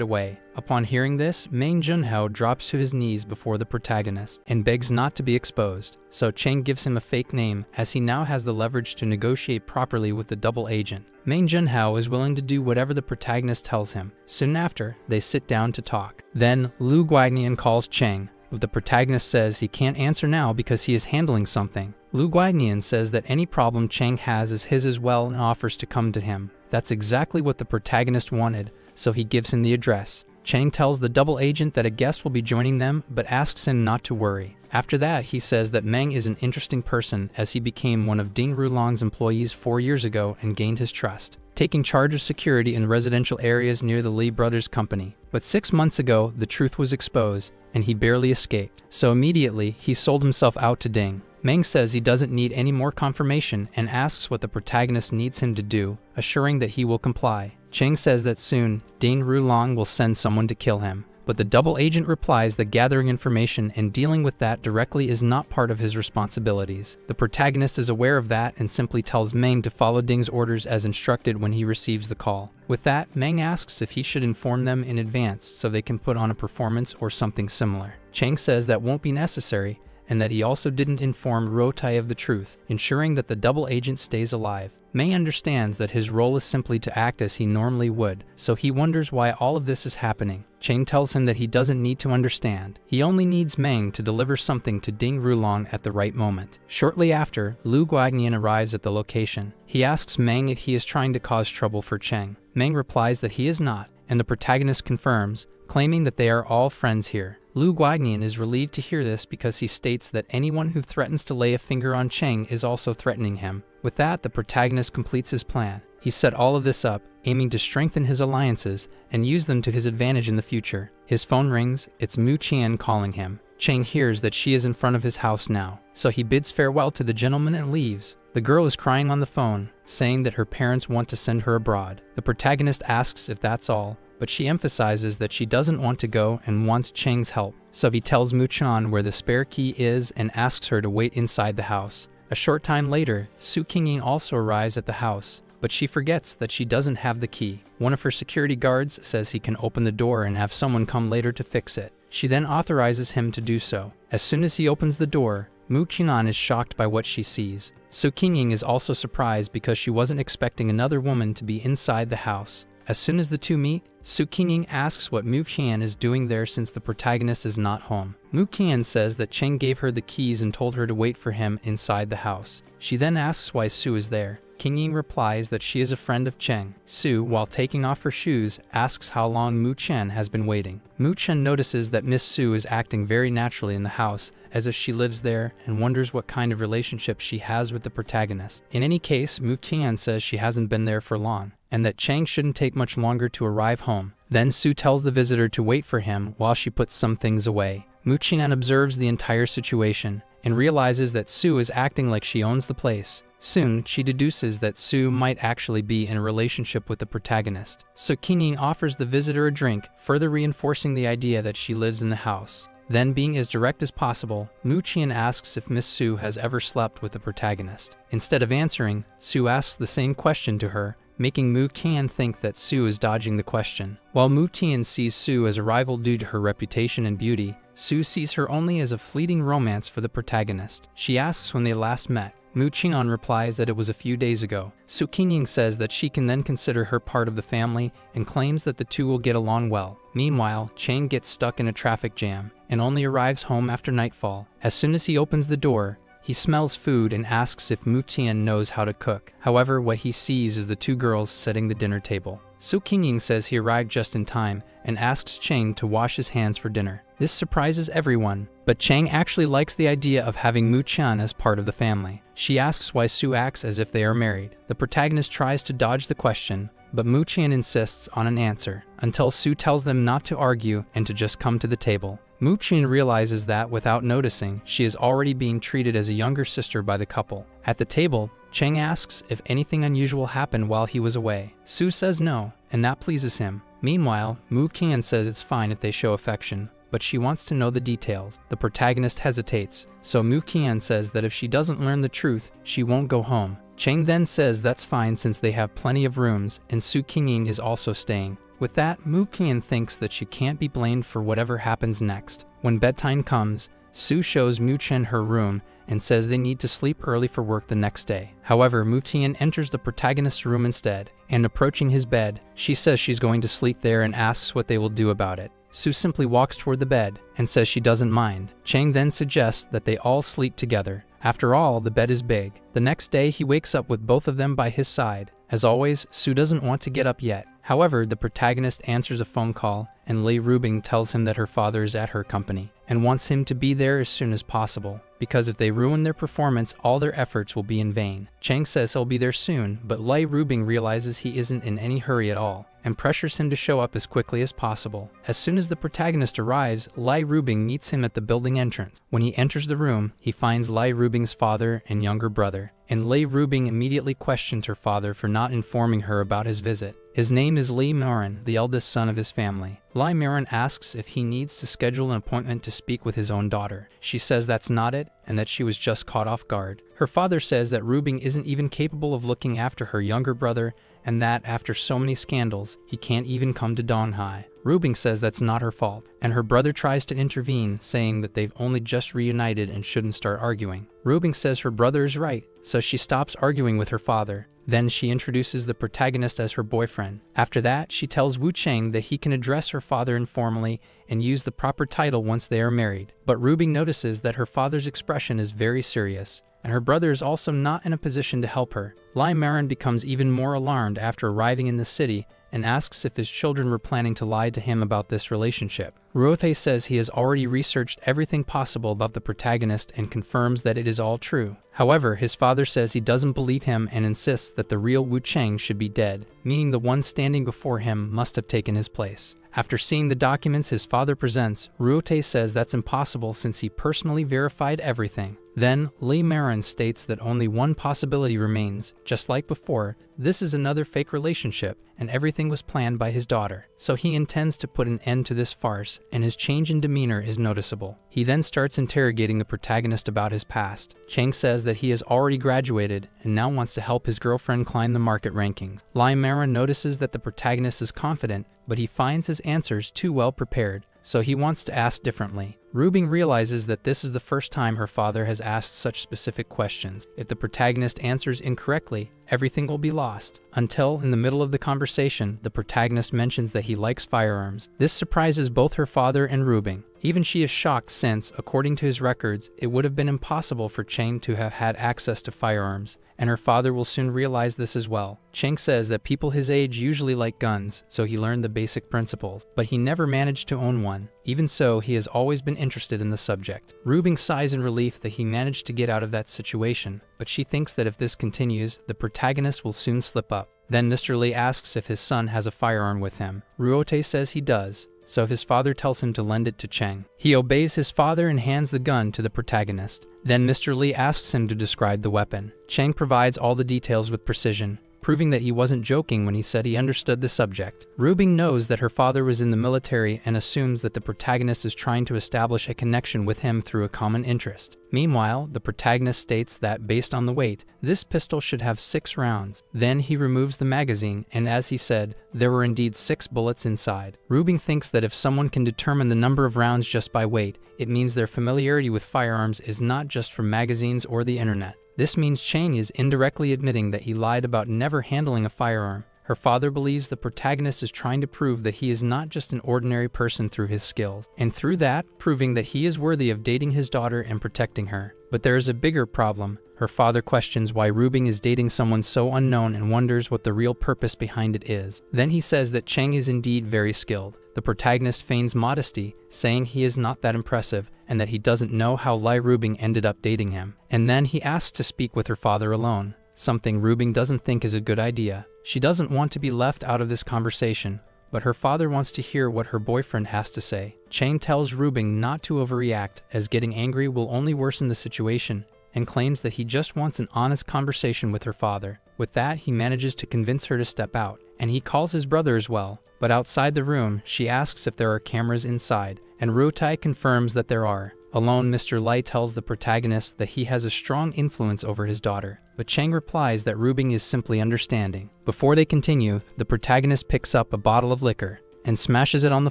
away. Upon hearing this, Meng Junhao drops to his knees before the protagonist and begs not to be exposed. So Cheng gives him a fake name, as he now has the leverage to negotiate properly with the double agent. Meng Junhao is willing to do whatever the protagonist tells him. Soon after, they sit down to talk. Then Lu Guangnian calls Cheng, but the protagonist says he can't answer now because he is handling something. Lu Guangnian says that any problem Cheng has is his as well and offers to come to him. That's exactly what the protagonist wanted, so he gives him the address. Cheng tells the double agent that a guest will be joining them, but asks him not to worry. After that, he says that Meng is an interesting person, as he became one of Ding Rulong's employees 4 years ago and gained his trust, taking charge of security in residential areas near the Li brothers' company. But 6 months ago, the truth was exposed, and he barely escaped. So immediately, he sold himself out to Ding. Meng says he doesn't need any more confirmation and asks what the protagonist needs him to do, assuring that he will comply. Cheng says that soon, Ding Rulong will send someone to kill him, but the double agent replies that gathering information and dealing with that directly is not part of his responsibilities. The protagonist is aware of that and simply tells Meng to follow Ding's orders as instructed when he receives the call. With that, Meng asks if he should inform them in advance so they can put on a performance or something similar. Cheng says that won't be necessary, and that he also didn't inform Ruotei of the truth, ensuring that the double agent stays alive. Meng understands that his role is simply to act as he normally would, so he wonders why all of this is happening. Cheng tells him that he doesn't need to understand. He only needs Meng to deliver something to Ding Rulong at the right moment. Shortly after, Lu Guangnian arrives at the location. He asks Meng if he is trying to cause trouble for Cheng. Meng replies that he is not, and the protagonist confirms, claiming that they are all friends here. Lu Guangnian is relieved to hear this because he states that anyone who threatens to lay a finger on Cheng is also threatening him. With that, the protagonist completes his plan. He set all of this up, aiming to strengthen his alliances and use them to his advantage in the future. His phone rings, it's Mu Qian calling him. Cheng hears that she is in front of his house now, so he bids farewell to the gentleman and leaves. The girl is crying on the phone, saying that her parents want to send her abroad. The protagonist asks if that's all, but she emphasizes that she doesn't want to go and wants Cheng's help. So he tells Mu Qian where the spare key is and asks her to wait inside the house. A short time later, Su Qingying also arrives at the house, but she forgets that she doesn't have the key. One of her security guards says he can open the door and have someone come later to fix it. She then authorizes him to do so. As soon as he opens the door, Mu Qinan is shocked by what she sees. Su Qingying is also surprised because she wasn't expecting another woman to be inside the house. As soon as the two meet, Su Qingying asks what Mu Qian is doing there since the protagonist is not home. Mu Qian says that Cheng gave her the keys and told her to wait for him inside the house. She then asks why Su is there. Qingying replies that she is a friend of Cheng. Su, while taking off her shoes, asks how long Mu Chen has been waiting. Mu Chen notices that Miss Su is acting very naturally in the house, as if she lives there, and wonders what kind of relationship she has with the protagonist. In any case, Mu Qian says she hasn't been there for long, and that Cheng shouldn't take much longer to arrive home. Then Su tells the visitor to wait for him while she puts some things away. Mu Qian observes the entire situation and realizes that Su is acting like she owns the place. Soon, she deduces that Su might actually be in a relationship with the protagonist. So Qingying offers the visitor a drink, further reinforcing the idea that she lives in the house. Then, being as direct as possible, Mu Qian asks if Miss Su has ever slept with the protagonist. Instead of answering, Su asks the same question to her, making Mu Qian think that Su is dodging the question. While Mu Qian sees Su as a rival due to her reputation and beauty, Su sees her only as a fleeting romance for the protagonist. She asks when they last met. Mu Qian replies that it was a few days ago. Su Qingying says that she can then consider her part of the family and claims that the two will get along well. Meanwhile, Cheng gets stuck in a traffic jam and only arrives home after nightfall. As soon as he opens the door, he smells food and asks if Mu Qian knows how to cook. However, what he sees is the two girls setting the dinner table. Su Qingying says he arrived just in time and asks Cheng to wash his hands for dinner. This surprises everyone, but Cheng actually likes the idea of having Mu Qian as part of the family. She asks why Su acts as if they are married. The protagonist tries to dodge the question, but Mu Qian insists on an answer, until Su tells them not to argue and to just come to the table. Mu Qian realizes that, without noticing, she is already being treated as a younger sister by the couple. At the table, Cheng asks if anything unusual happened while he was away. Su says no, and that pleases him. Meanwhile, Mu Qian says it's fine if they show affection, but she wants to know the details. The protagonist hesitates, so Mu Qian says that if she doesn't learn the truth, she won't go home. Cheng then says that's fine since they have plenty of rooms, and Su Qingying is also staying. With that, Mu Qian thinks that she can't be blamed for whatever happens next. When bedtime comes, Su shows Mu Chen her room and says they need to sleep early for work the next day. However, Mu Qian enters the protagonist's room instead, and approaching his bed, she says she's going to sleep there and asks what they will do about it. Su simply walks toward the bed and says she doesn't mind. Cheng then suggests that they all sleep together. After all, the bed is big. The next day, he wakes up with both of them by his side. As always, Su doesn't want to get up yet. However, the protagonist answers a phone call, and Lei Rubing tells him that her father is at her company and wants him to be there as soon as possible, because if they ruin their performance, all their efforts will be in vain. Cheng says he'll be there soon, but Lei Rubing realizes he isn't in any hurry at all and pressures him to show up as quickly as possible. As soon as the protagonist arrives, Lei Rubing meets him at the building entrance. When he enters the room, he finds Lei Rubing's father and younger brother, and Lei Rubing immediately questions her father for not informing her about his visit. His name is Li Miran, the eldest son of his family. Li Miran asks if he needs to schedule an appointment to speak with his own daughter. She says that's not it, and that she was just caught off guard. Her father says that Rubing isn't even capable of looking after her younger brother, and that after so many scandals, he can't even come to Donghai. Rubing says that's not her fault, and her brother tries to intervene, saying that they've only just reunited and shouldn't start arguing. Rubing says her brother is right, so she stops arguing with her father. Then she introduces the protagonist as her boyfriend. After that, she tells Wu Cheng that he can address her father informally and use the proper title once they are married. But Rubing notices that her father's expression is very serious, and her brother is also not in a position to help her. Li Miran becomes even more alarmed after arriving in the city and asks if his children were planning to lie to him about this relationship. Ruotei says he has already researched everything possible about the protagonist and confirms that it is all true. However, his father says he doesn't believe him and insists that the real Wu Cheng should be dead, meaning the one standing before him must have taken his place. After seeing the documents his father presents, Ruotei says that's impossible since he personally verified everything. Then, Li Miran states that only one possibility remains. Just like before, this is another fake relationship, and everything was planned by his daughter. So he intends to put an end to this farce, and his change in demeanor is noticeable. He then starts interrogating the protagonist about his past. Cheng says that he has already graduated and now wants to help his girlfriend climb the market rankings. Li Miran notices that the protagonist is confident, but he finds his answers too well prepared, so he wants to ask differently. Rubing realizes that this is the first time her father has asked such specific questions. If the protagonist answers incorrectly, everything will be lost. Until, in the middle of the conversation, the protagonist mentions that he likes firearms. This surprises both her father and Rubing. Even she is shocked since, according to his records, it would have been impossible for Chang to have had access to firearms, and her father will soon realize this as well. Chang says that people his age usually like guns, so he learned the basic principles, but he never managed to own one. Even so, he has always been interested in the subject. Rubing sighs in relief that he managed to get out of that situation, but she thinks that if this continues, the protagonist will soon slip up. Then Mr. Lee asks if his son has a firearm with him. Ruote says he does, so his father tells him to lend it to Chang. He obeys his father and hands the gun to the protagonist. Then Mr. Lee asks him to describe the weapon. Chang provides all the details with precision, proving that he wasn't joking when he said he understood the subject. Rubing knows that her father was in the military and assumes that the protagonist is trying to establish a connection with him through a common interest. Meanwhile, the protagonist states that, based on the weight, this pistol should have 6 rounds. Then he removes the magazine, and as he said, there were indeed 6 bullets inside. Rubing thinks that if someone can determine the number of rounds just by weight, it means their familiarity with firearms is not just from magazines or the internet. This means Chang is indirectly admitting that he lied about never handling a firearm. Her father believes the protagonist is trying to prove that he is not just an ordinary person through his skills, and through that, proving that he is worthy of dating his daughter and protecting her. But there is a bigger problem. Her father questions why Rubing is dating someone so unknown and wonders what the real purpose behind it is. Then he says that Chang is indeed very skilled. The protagonist feigns modesty, saying he is not that impressive and that he doesn't know how Lai Rubing ended up dating him. And then he asks to speak with her father alone, something Rubing doesn't think is a good idea. She doesn't want to be left out of this conversation, but her father wants to hear what her boyfriend has to say. Chang tells Rubing not to overreact, as getting angry will only worsen the situation, and claims that he just wants an honest conversation with her father. With that, he manages to convince her to step out, and he calls his brother as well. But outside the room, she asks if there are cameras inside, and Ruotai confirms that there are. Alone, Mr. Lai tells the protagonist that he has a strong influence over his daughter, but Chang replies that Rubing is simply understanding. Before they continue, the protagonist picks up a bottle of liquor and smashes it on the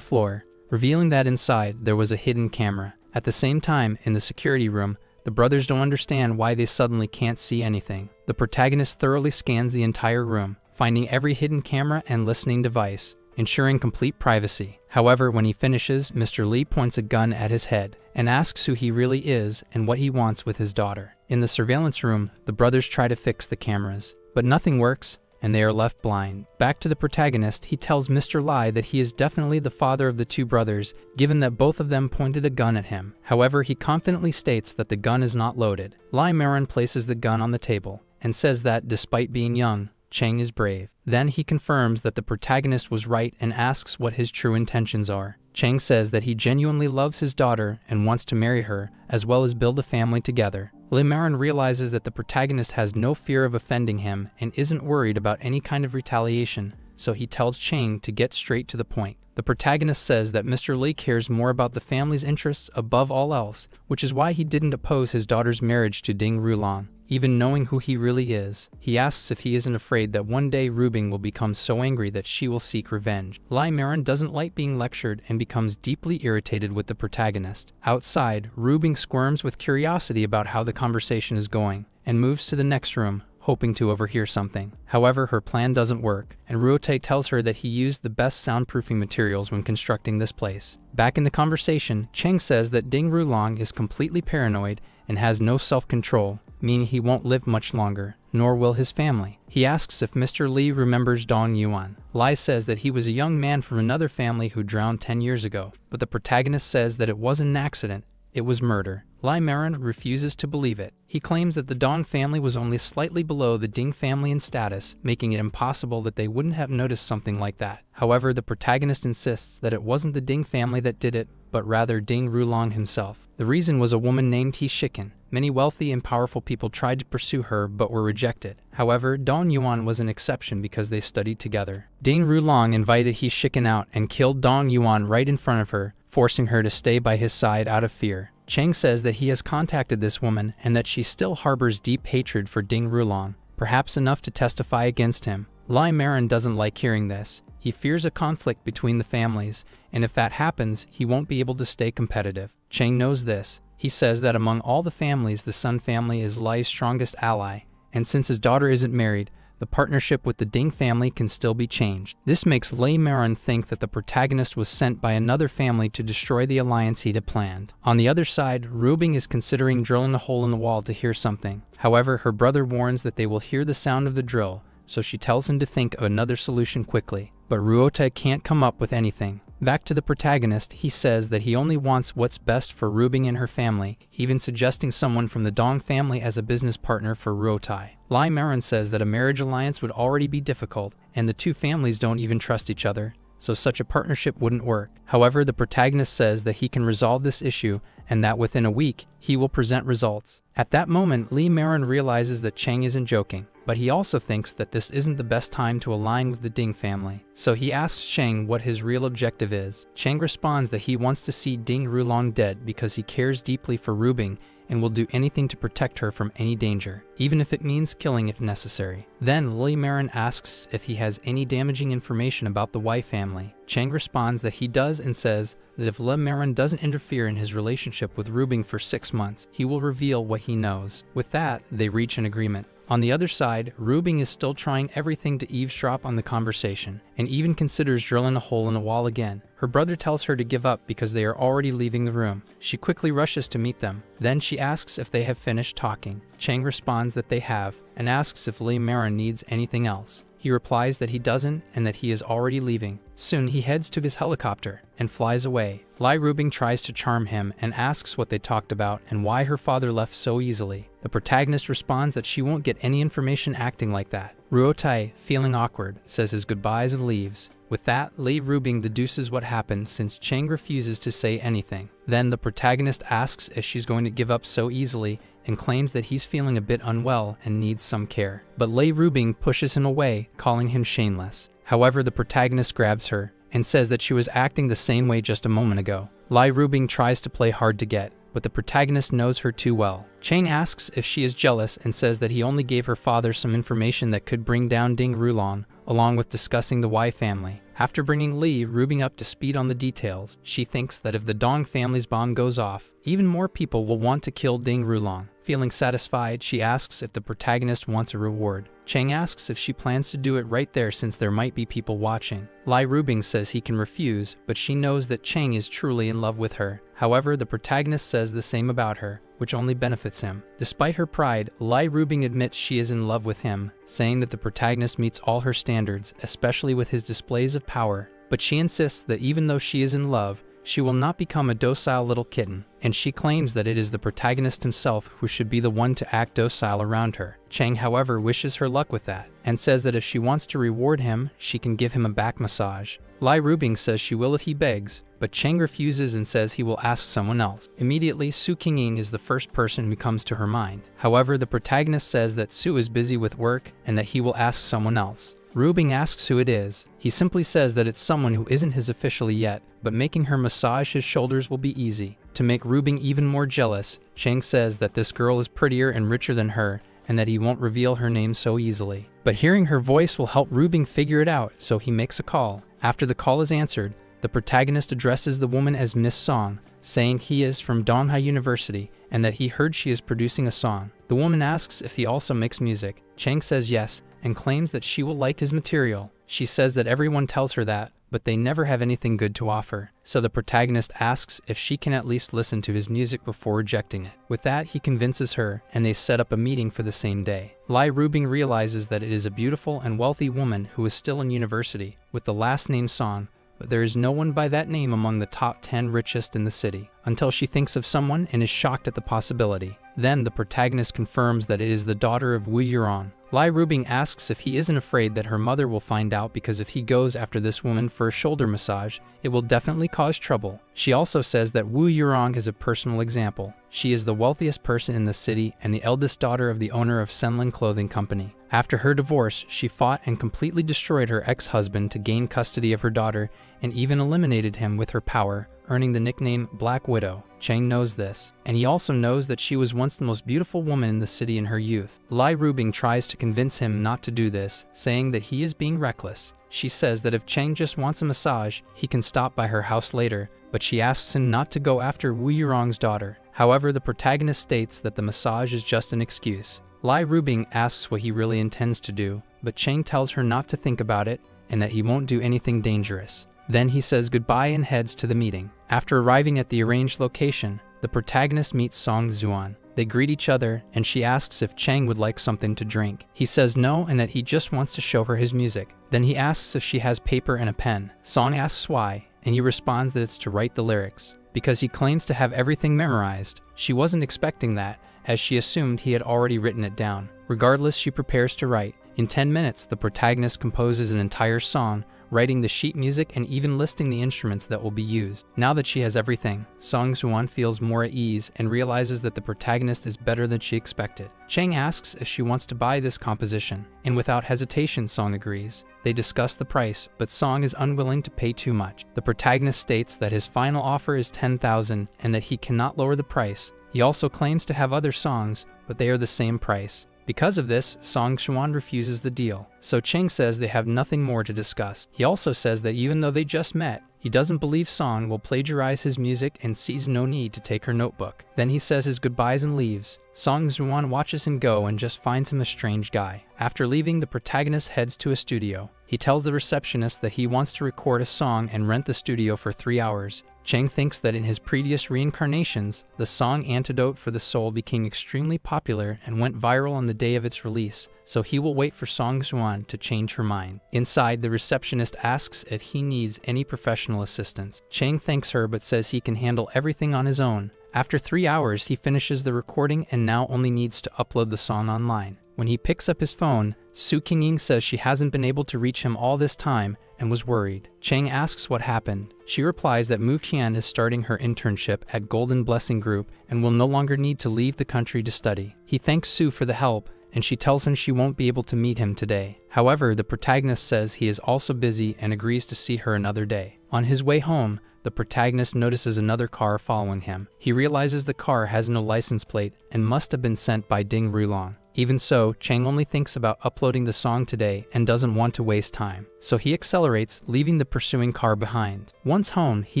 floor, revealing that inside there was a hidden camera. At the same time, in the security room, the brothers don't understand why they suddenly can't see anything. The protagonist thoroughly scans the entire room, finding every hidden camera and listening device, ensuring complete privacy. However, when he finishes, Mr. Lee points a gun at his head and asks who he really is and what he wants with his daughter. In the surveillance room, the brothers try to fix the cameras, but nothing works, and they are left blind. Back to the protagonist, he tells Mr. Lai that he is definitely the father of the 2 brothers, given that both of them pointed a gun at him. However, he confidently states that the gun is not loaded. Lai Maron places the gun on the table and says that, despite being young, Chang is brave. Then he confirms that the protagonist was right and asks what his true intentions are. Chang says that he genuinely loves his daughter and wants to marry her, as well as build a family together. Lee Maron realizes that the protagonist has no fear of offending him and isn't worried about any kind of retaliation, so he tells Chang to get straight to the point. The protagonist says that Mr. Lee cares more about the family's interests above all else, which is why he didn't oppose his daughter's marriage to Ding Rulong, even knowing who he really is. He asks if he isn't afraid that one day Rubing will become so angry that she will seek revenge. Lai Maron doesn't like being lectured and becomes deeply irritated with the protagonist. Outside, Rubing squirms with curiosity about how the conversation is going and moves to the next room, hoping to overhear something. However, her plan doesn't work, and Ruotai tells her that he used the best soundproofing materials when constructing this place. Back in the conversation, Chang says that Ding Rulong is completely paranoid and has no self-control, meaning he won't live much longer, nor will his family. He asks if Mr. Lee remembers Dong Yuan. Lai says that he was a young man from another family who drowned 10 years ago, but the protagonist says that it wasn't an accident, it was murder. Lai Maron refuses to believe it. He claims that the Dong family was only slightly below the Ding family in status, making it impossible that they wouldn't have noticed something like that. However, the protagonist insists that it wasn't the Ding family that did it, but rather Ding Rulong himself. The reason was a woman named He Shiken. Many wealthy and powerful people tried to pursue her but were rejected. However, Dong Yuan was an exception because they studied together. Ding Rulong invited He Shiken out and killed Dong Yuan right in front of her, forcing her to stay by his side out of fear. Chang says that he has contacted this woman and that she still harbors deep hatred for Ding Rulong, perhaps enough to testify against him. Lai Marin doesn't like hearing this. He fears a conflict between the families, and if that happens, he won't be able to stay competitive. Chang knows this. He says that among all the families, the Sun family is Lai's strongest ally, and since his daughter isn't married, the partnership with the Ding family can still be changed. This makes Lai Marin think that the protagonist was sent by another family to destroy the alliance he'd planned. On the other side, Ru Bing is considering drilling a hole in the wall to hear something. However, her brother warns that they will hear the sound of the drill, so she tells him to think of another solution quickly. But Ruotai can't come up with anything. Back to the protagonist, he says that he only wants what's best for Ru Bing and her family, even suggesting someone from the Dong family as a business partner for Ruotai. Lai Marin says that a marriage alliance would already be difficult, and the two families don't even trust each other, so such a partnership wouldn't work. However, the protagonist says that he can resolve this issue and that within a week, he will present results. At that moment, Lai Marin realizes that Chang isn't joking, but he also thinks that this isn't the best time to align with the Ding family. So he asks Chang what his real objective is. Chang responds that he wants to see Ding Rulong dead because he cares deeply for Ru Bing and will do anything to protect her from any danger, even if it means killing if necessary. Then Lai Marin asks if he has any damaging information about the Wei family. Chang responds that he does and says that if Lai Marin doesn't interfere in his relationship with Ru Bing for 6 months, he will reveal what he knows. With that, they reach an agreement. On the other side, Ru Bing is still trying everything to eavesdrop on the conversation, and even considers drilling a hole in the wall again. Her brother tells her to give up because they are already leaving the room. She quickly rushes to meet them. Then she asks if they have finished talking. Chang responds that they have, and asks if Lai Marin needs anything else. He replies that he doesn't and that he is already leaving. Soon he heads to his helicopter and flies away. Lai Ru Bing tries to charm him and asks what they talked about and why her father left so easily. The protagonist responds that she won't get any information acting like that. Ruotai, feeling awkward, says his goodbyes and leaves. With that, Lai Ru Bing deduces what happened since Chang refuses to say anything. Then the protagonist asks if she's going to give up so easily and claims that he's feeling a bit unwell and needs some care. But Lai Ru Bing pushes him away, calling him shameless. However, the protagonist grabs her and says that she was acting the same way just a moment ago. Lai Ru Bing tries to play hard to get, but the protagonist knows her too well. Chang asks if she is jealous and says that he only gave her father some information that could bring down Ding Rulong, along with discussing the Wei family. After bringing Lai Ru Bing up to speed on the details, she thinks that if the Dong family's bomb goes off, even more people will want to kill Ding Rulong. Feeling satisfied, she asks if the protagonist wants a reward. Chang asks if she plans to do it right there since there might be people watching. Lai Ru Bing says he can refuse, but she knows that Chang is truly in love with her. However, the protagonist says the same about her, which only benefits him. Despite her pride, Lai Ru Bing admits she is in love with him, saying that the protagonist meets all her standards, especially with his displays of power. But she insists that even though she is in love, she will not become a docile little kitten, and she claims that it is the protagonist himself who should be the one to act docile around her. Chang, however, wishes her luck with that, and says that if she wants to reward him, she can give him a back massage. Lai Ru Bing says she will if he begs, but Chang refuses and says he will ask someone else. Immediately, Su Qingying is the first person who comes to her mind. However, the protagonist says that Su is busy with work and that he will ask someone else. Ru Bing asks who it is. He simply says that it's someone who isn't his officially yet, but making her massage his shoulders will be easy. To make Ru Bing even more jealous, Chang says that this girl is prettier and richer than her, and that he won't reveal her name so easily. But hearing her voice will help Ru Bing figure it out, so he makes a call. After the call is answered, the protagonist addresses the woman as Miss Song, saying he is from Donghai University and that he heard she is producing a song. The woman asks if he also makes music. Chang says yes and claims that she will like his material. She says that everyone tells her that, but they never have anything good to offer. So the protagonist asks if she can at least listen to his music before rejecting it. With that, he convinces her, and they set up a meeting for the same day. Lai Ru Bing realizes that it is a beautiful and wealthy woman who is still in university, with the last name Song, but there is no one by that name among the top 10 richest in the city, until she thinks of someone and is shocked at the possibility. Then the protagonist confirms that it is the daughter of Wu Yurong. Lai Ru Bing asks if he isn't afraid that her mother will find out because if he goes after this woman for a shoulder massage, it will definitely cause trouble. She also says that Wu Yurong is a personal example. She is the wealthiest person in the city and the eldest daughter of the owner of Senlin Clothing Company. After her divorce, she fought and completely destroyed her ex-husband to gain custody of her daughter and even eliminated him with her power, earning the nickname Black Widow. Chang knows this, and he also knows that she was once the most beautiful woman in the city in her youth. Lai Rubing tries to convince him not to do this, saying that he is being reckless. She says that if Chang just wants a massage, he can stop by her house later, but she asks him not to go after Wu Yurong's daughter. However, the protagonist states that the massage is just an excuse. Lai Rubing asks what he really intends to do, but Chang tells her not to think about it and that he won't do anything dangerous. Then he says goodbye and heads to the meeting. After arriving at the arranged location, the protagonist meets Song Xuan. They greet each other, and she asks if Chang would like something to drink. He says no and that he just wants to show her his music. Then he asks if she has paper and a pen. Song asks why, and he responds that it's to write the lyrics, because he claims to have everything memorized. She wasn't expecting that, as she assumed he had already written it down. Regardless, she prepares to write. In 10 minutes, the protagonist composes an entire song, writing the sheet music and even listing the instruments that will be used. Now that she has everything, Song Xuan feels more at ease and realizes that the protagonist is better than she expected. Chang asks if she wants to buy this composition, and without hesitation Song agrees. They discuss the price, but Song is unwilling to pay too much. The protagonist states that his final offer is 10,000 and that he cannot lower the price. He also claims to have other songs, but they are the same price. Because of this, Song Xuan refuses the deal, so Chang says they have nothing more to discuss. He also says that even though they just met, he doesn't believe Song will plagiarize his music and sees no need to take her notebook. Then he says his goodbyes and leaves. Song Xuan watches him go and just finds him a strange guy. After leaving, the protagonist heads to a studio. He tells the receptionist that he wants to record a song and rent the studio for 3 hours. Chang thinks that in his previous reincarnations, the song Antidote for the Soul became extremely popular and went viral on the day of its release, so he will wait for Song Xuan to change her mind. Inside, the receptionist asks if he needs any professional assistance. Chang thanks her but says he can handle everything on his own. After 3 hours, he finishes the recording and now only needs to upload the song online. When he picks up his phone, Su Qingying says she hasn't been able to reach him all this time and was worried. Chang asks what happened. She replies that Mu Qian is starting her internship at Golden Blessing Group and will no longer need to leave the country to study. He thanks Su for the help, and she tells him she won't be able to meet him today. However, the protagonist says he is also busy and agrees to see her another day. On his way home, the protagonist notices another car following him. He realizes the car has no license plate and must have been sent by Ding Rulong. Even so, Chang only thinks about uploading the song today and doesn't want to waste time. So he accelerates, leaving the pursuing car behind. Once home, he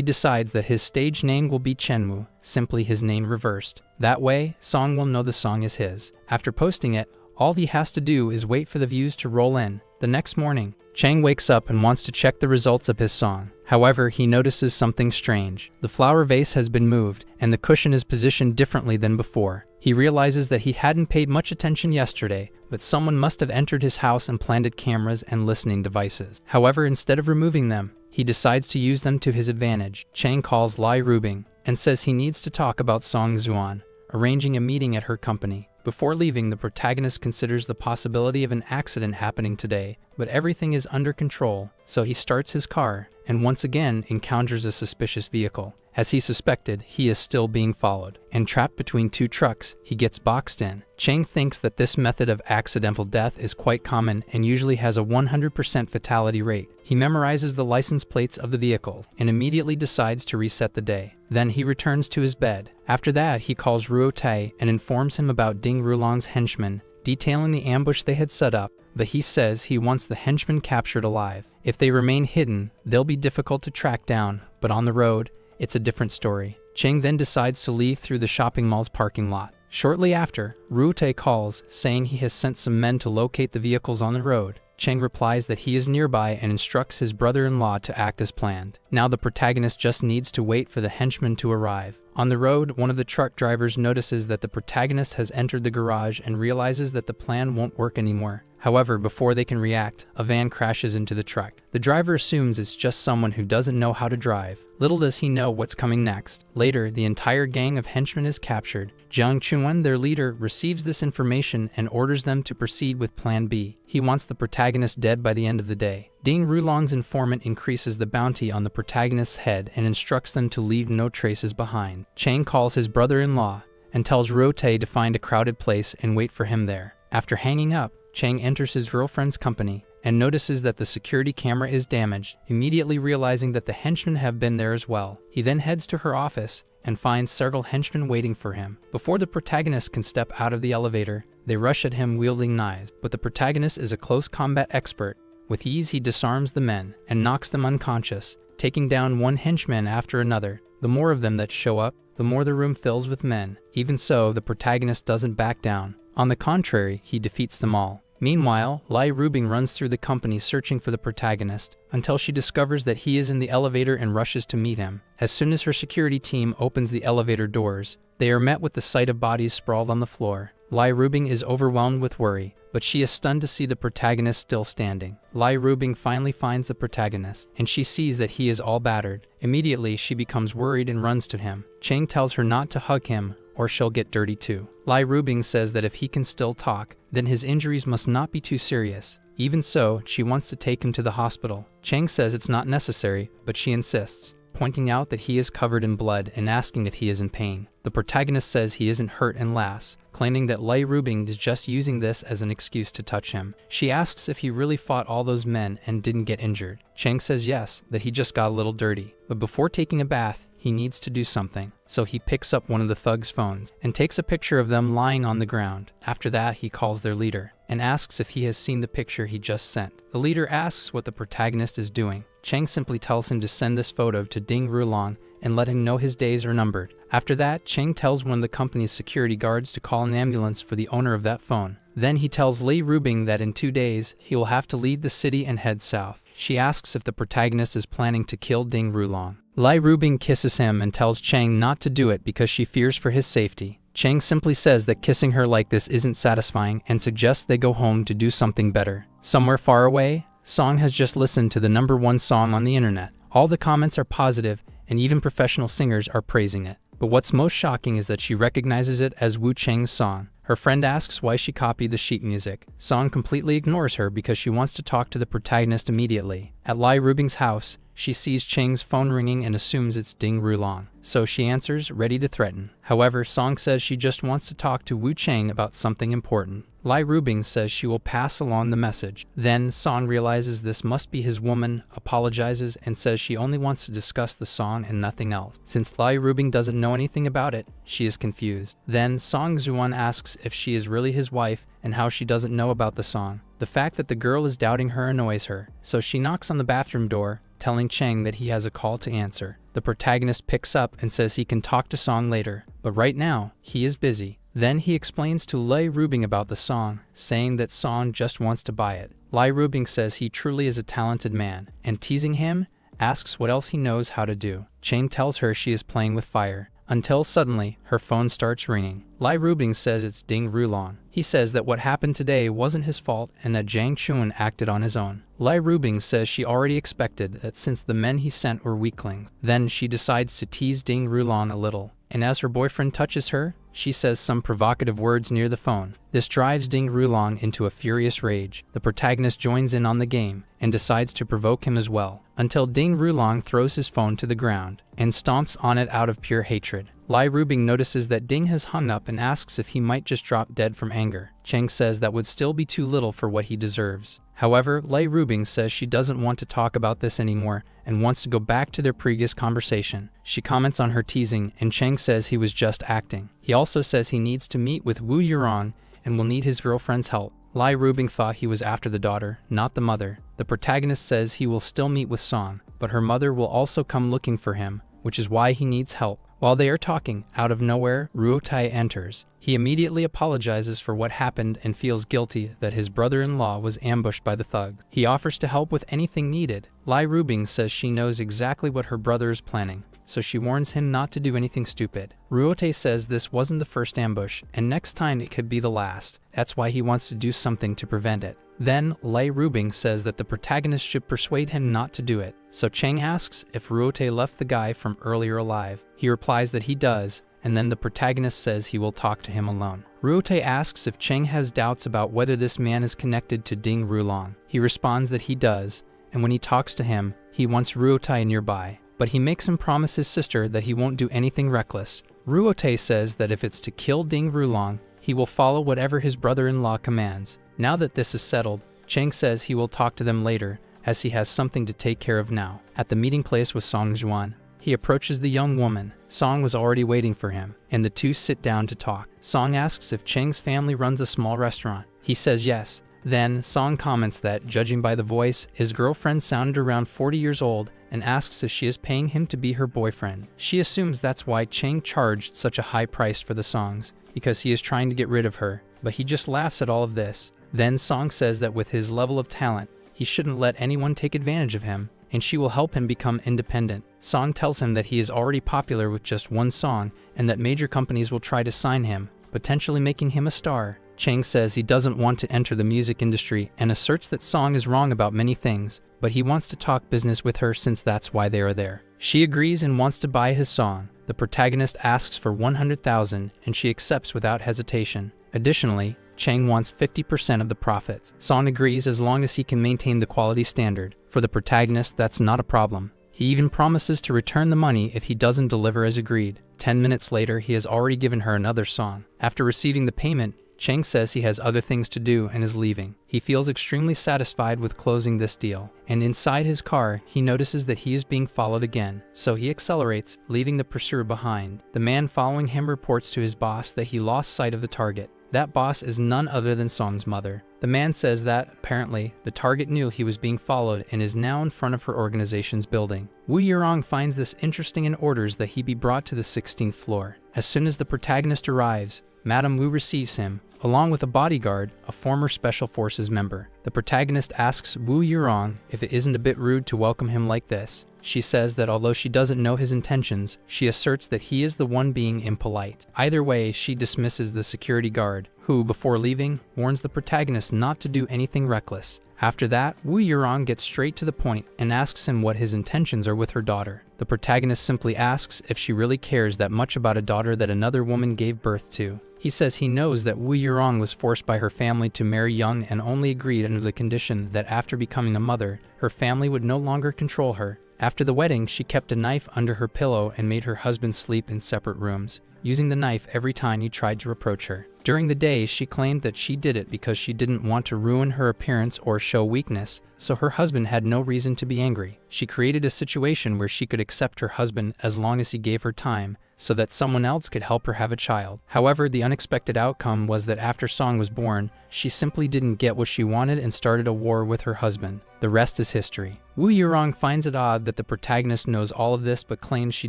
decides that his stage name will be Chenwu, simply his name reversed. That way, Song will know the song is his. After posting it, all he has to do is wait for the views to roll in. The next morning, Chang wakes up and wants to check the results of his song. However, he notices something strange. The flower vase has been moved, and the cushion is positioned differently than before. He realizes that he hadn't paid much attention yesterday, but someone must have entered his house and planted cameras and listening devices. However, instead of removing them, he decides to use them to his advantage. Chang calls Lai Rubing and says he needs to talk about Song Xuan, arranging a meeting at her company. Before leaving, the protagonist considers the possibility of an accident happening today, but everything is under control, so he starts his car and once again encounters a suspicious vehicle. As he suspected, he is still being followed, and trapped between 2 trucks, he gets boxed in. Chang thinks that this method of accidental death is quite common and usually has a 100% fatality rate. He memorizes the license plates of the vehicles and immediately decides to reset the day. Then he returns to his bed. After that, he calls Ruo Tai and informs him about Ding Rulong's henchmen, detailing the ambush they had set up, but he says he wants the henchmen captured alive. If they remain hidden, they'll be difficult to track down, but on the road, it's a different story. Chang then decides to leave through the shopping mall's parking lot. Shortly after, Ruo Tai calls, saying he has sent some men to locate the vehicles on the road. Chang replies that he is nearby and instructs his brother-in-law to act as planned. Now the protagonist just needs to wait for the henchmen to arrive. On the road, one of the truck drivers notices that the protagonist has entered the garage and realizes that the plan won't work anymore. However, before they can react, a van crashes into the truck. The driver assumes it's just someone who doesn't know how to drive. Little does he know what's coming next. Later, the entire gang of henchmen is captured. Jiang Chunwen, their leader, receives this information and orders them to proceed with Plan B. He wants the protagonist dead by the end of the day. Ding Rulong's informant increases the bounty on the protagonist's head and instructs them to leave no traces behind. Chang calls his brother-in-law and tells Ruo Tai to find a crowded place and wait for him there. After hanging up, Chang enters his girlfriend's company and notices that the security camera is damaged, immediately realizing that the henchmen have been there as well. He then heads to her office and finds several henchmen waiting for him. Before the protagonist can step out of the elevator, they rush at him wielding knives, but the protagonist is a close combat expert. With ease, he disarms the men and knocks them unconscious, taking down one henchman after another. The more of them that show up, the more the room fills with men. Even so, the protagonist doesn't back down. On the contrary, he defeats them all. Meanwhile, Lai Rubing runs through the company searching for the protagonist, until she discovers that he is in the elevator and rushes to meet him. As soon as her security team opens the elevator doors, they are met with the sight of bodies sprawled on the floor. Lai Rubing is overwhelmed with worry, but she is stunned to see the protagonist still standing. Lai Rubing finally finds the protagonist, and she sees that he is all battered. Immediately, she becomes worried and runs to him. Chang tells her not to hug him, or she'll get dirty too. Lai Rubing says that if he can still talk, then his injuries must not be too serious. Even so, she wants to take him to the hospital. Chang says it's not necessary, but she insists, pointing out that he is covered in blood and asking if he is in pain. The protagonist says he isn't hurt and laughs, claiming that Lai Rubing is just using this as an excuse to touch him. She asks if he really fought all those men and didn't get injured. Chang says yes, that he just got a little dirty. But before taking a bath, he needs to do something, so he picks up one of the thugs' phones and takes a picture of them lying on the ground. After that, he calls their leader and asks if he has seen the picture he just sent. The leader asks what the protagonist is doing. Chang simply tells him to send this photo to Ding Rulong and let him know his days are numbered. After that, Chang tells one of the company's security guards to call an ambulance for the owner of that phone. Then he tells Lai Rubing that in 2 days, he will have to leave the city and head south. She asks if the protagonist is planning to kill Ding Rulong. Lai Rubing kisses him and tells Chang not to do it because she fears for his safety. Chang simply says that kissing her like this isn't satisfying and suggests they go home to do something better. Somewhere far away, Song has just listened to the #1 song on the internet. All the comments are positive, and even professional singers are praising it. But what's most shocking is that she recognizes it as Wu Chang's song. Her friend asks why she copied the sheet music. Song completely ignores her because she wants to talk to the protagonist immediately. At Lai Rubing's house, she sees Chang's phone ringing and assumes it's Ding Rulong, so she answers, ready to threaten. However, Song says she just wants to talk to Wu Chang about something important. Lai Rubing says she will pass along the message. Then, Song realizes this must be his woman, apologizes, and says she only wants to discuss the song and nothing else. Since Lai Rubing doesn't know anything about it, she is confused. Then, Song Zuan asks if she is really his wife and how she doesn't know about the song. The fact that the girl is doubting her annoys her, so she knocks on the bathroom door, telling Chang that he has a call to answer. The protagonist picks up and says he can talk to Song later, but right now, he is busy. Then he explains to Lai Rubing about the song, saying that Song just wants to buy it. Lai Rubing says he truly is a talented man, and teasing him, asks what else he knows how to do. Chang tells her she is playing with fire, until suddenly, her phone starts ringing. Lai Rubing says it's Ding Rulong. He says that what happened today wasn't his fault and that Zhang Chuan acted on his own. Lai Rubing says she already expected that since the men he sent were weaklings. Then she decides to tease Ding Rulong a little, and as her boyfriend touches her, she says some provocative words near the phone. This drives Ding Rulong into a furious rage. The protagonist joins in on the game and decides to provoke him as well, until Ding Rulong throws his phone to the ground and stomps on it out of pure hatred. Lai Rubing notices that Ding has hung up and asks if he might just drop dead from anger. Chang says that would still be too little for what he deserves. However, Lai Rubing says she doesn't want to talk about this anymore and wants to go back to their previous conversation. She comments on her teasing, and Chang says he was just acting. He also says he needs to meet with Wu Yurong and will need his girlfriend's help. Lai Rubing thought he was after the daughter, not the mother. The protagonist says he will still meet with Song, but her mother will also come looking for him, which is why he needs help. While they are talking, out of nowhere, Ruotai enters. He immediately apologizes for what happened and feels guilty that his brother-in-law was ambushed by the thugs. He offers to help with anything needed. Lai Rubing says she knows exactly what her brother is planning, so she warns him not to do anything stupid. Ruotai says this wasn't the first ambush, and next time it could be the last. That's why he wants to do something to prevent it. Then, Lai Rubing says that the protagonist should persuade him not to do it, so Chang asks if Ruotai left the guy from earlier alive. He replies that he does, and then the protagonist says he will talk to him alone. Ruotai asks if Chang has doubts about whether this man is connected to Ding Rulong. He responds that he does, and when he talks to him, he wants Ruotai nearby, but he makes him promise his sister that he won't do anything reckless. Ruotai says that if it's to kill Ding Rulong, he will follow whatever his brother-in-law commands. Now that this is settled, Chang says he will talk to them later, as he has something to take care of now. At the meeting place with Song Juan, he approaches the young woman. Song was already waiting for him, and the two sit down to talk. Song asks if Chang's family runs a small restaurant. He says yes. Then, Song comments that, judging by the voice, his girlfriend sounded around 40 years old and asks if she is paying him to be her boyfriend. She assumes that's why Chang charged such a high price for the songs, because he is trying to get rid of her, but he just laughs at all of this. Then Song says that with his level of talent, he shouldn't let anyone take advantage of him, and she will help him become independent. Song tells him that he is already popular with just one song and that major companies will try to sign him, potentially making him a star. Chang says he doesn't want to enter the music industry and asserts that Song is wrong about many things, but he wants to talk business with her since that's why they are there. She agrees and wants to buy his song. The protagonist asks for 100,000 and she accepts without hesitation. Additionally, Chang wants 50% of the profits. Song agrees as long as he can maintain the quality standard. For the protagonist, that's not a problem. He even promises to return the money if he doesn't deliver as agreed. 10 minutes later, he has already given her another song. After receiving the payment, Chang says he has other things to do and is leaving. He feels extremely satisfied with closing this deal, and inside his car, he notices that he is being followed again, so he accelerates, leaving the pursuer behind. The man following him reports to his boss that he lost sight of the target. That boss is none other than Song's mother. The man says that, apparently, the target knew he was being followed and is now in front of her organization's building. Wu Yurong finds this interesting and orders that he be brought to the 16th floor. As soon as the protagonist arrives, Madame Wu receives him, along with a bodyguard, a former Special Forces member. The protagonist asks Wu Yurong if it isn't a bit rude to welcome him like this. She says that although she doesn't know his intentions, she asserts that he is the one being impolite. Either way, she dismisses the security guard, who, before leaving, warns the protagonist not to do anything reckless. After that, Wu Yurong gets straight to the point and asks him what his intentions are with her daughter. The protagonist simply asks if she really cares that much about a daughter that another woman gave birth to. He says he knows that Wu Yurong was forced by her family to marry young and only agreed under the condition that after becoming a mother, her family would no longer control her. After the wedding, she kept a knife under her pillow and made her husband sleep in separate rooms, using the knife every time he tried to reproach her. During the day, she claimed that she did it because she didn't want to ruin her appearance or show weakness, so her husband had no reason to be angry. She created a situation where she could accept her husband as long as he gave her time, so that someone else could help her have a child. However, the unexpected outcome was that after Song was born, she simply didn't get what she wanted and started a war with her husband. The rest is history. Wu Yurong finds it odd that the protagonist knows all of this but claims she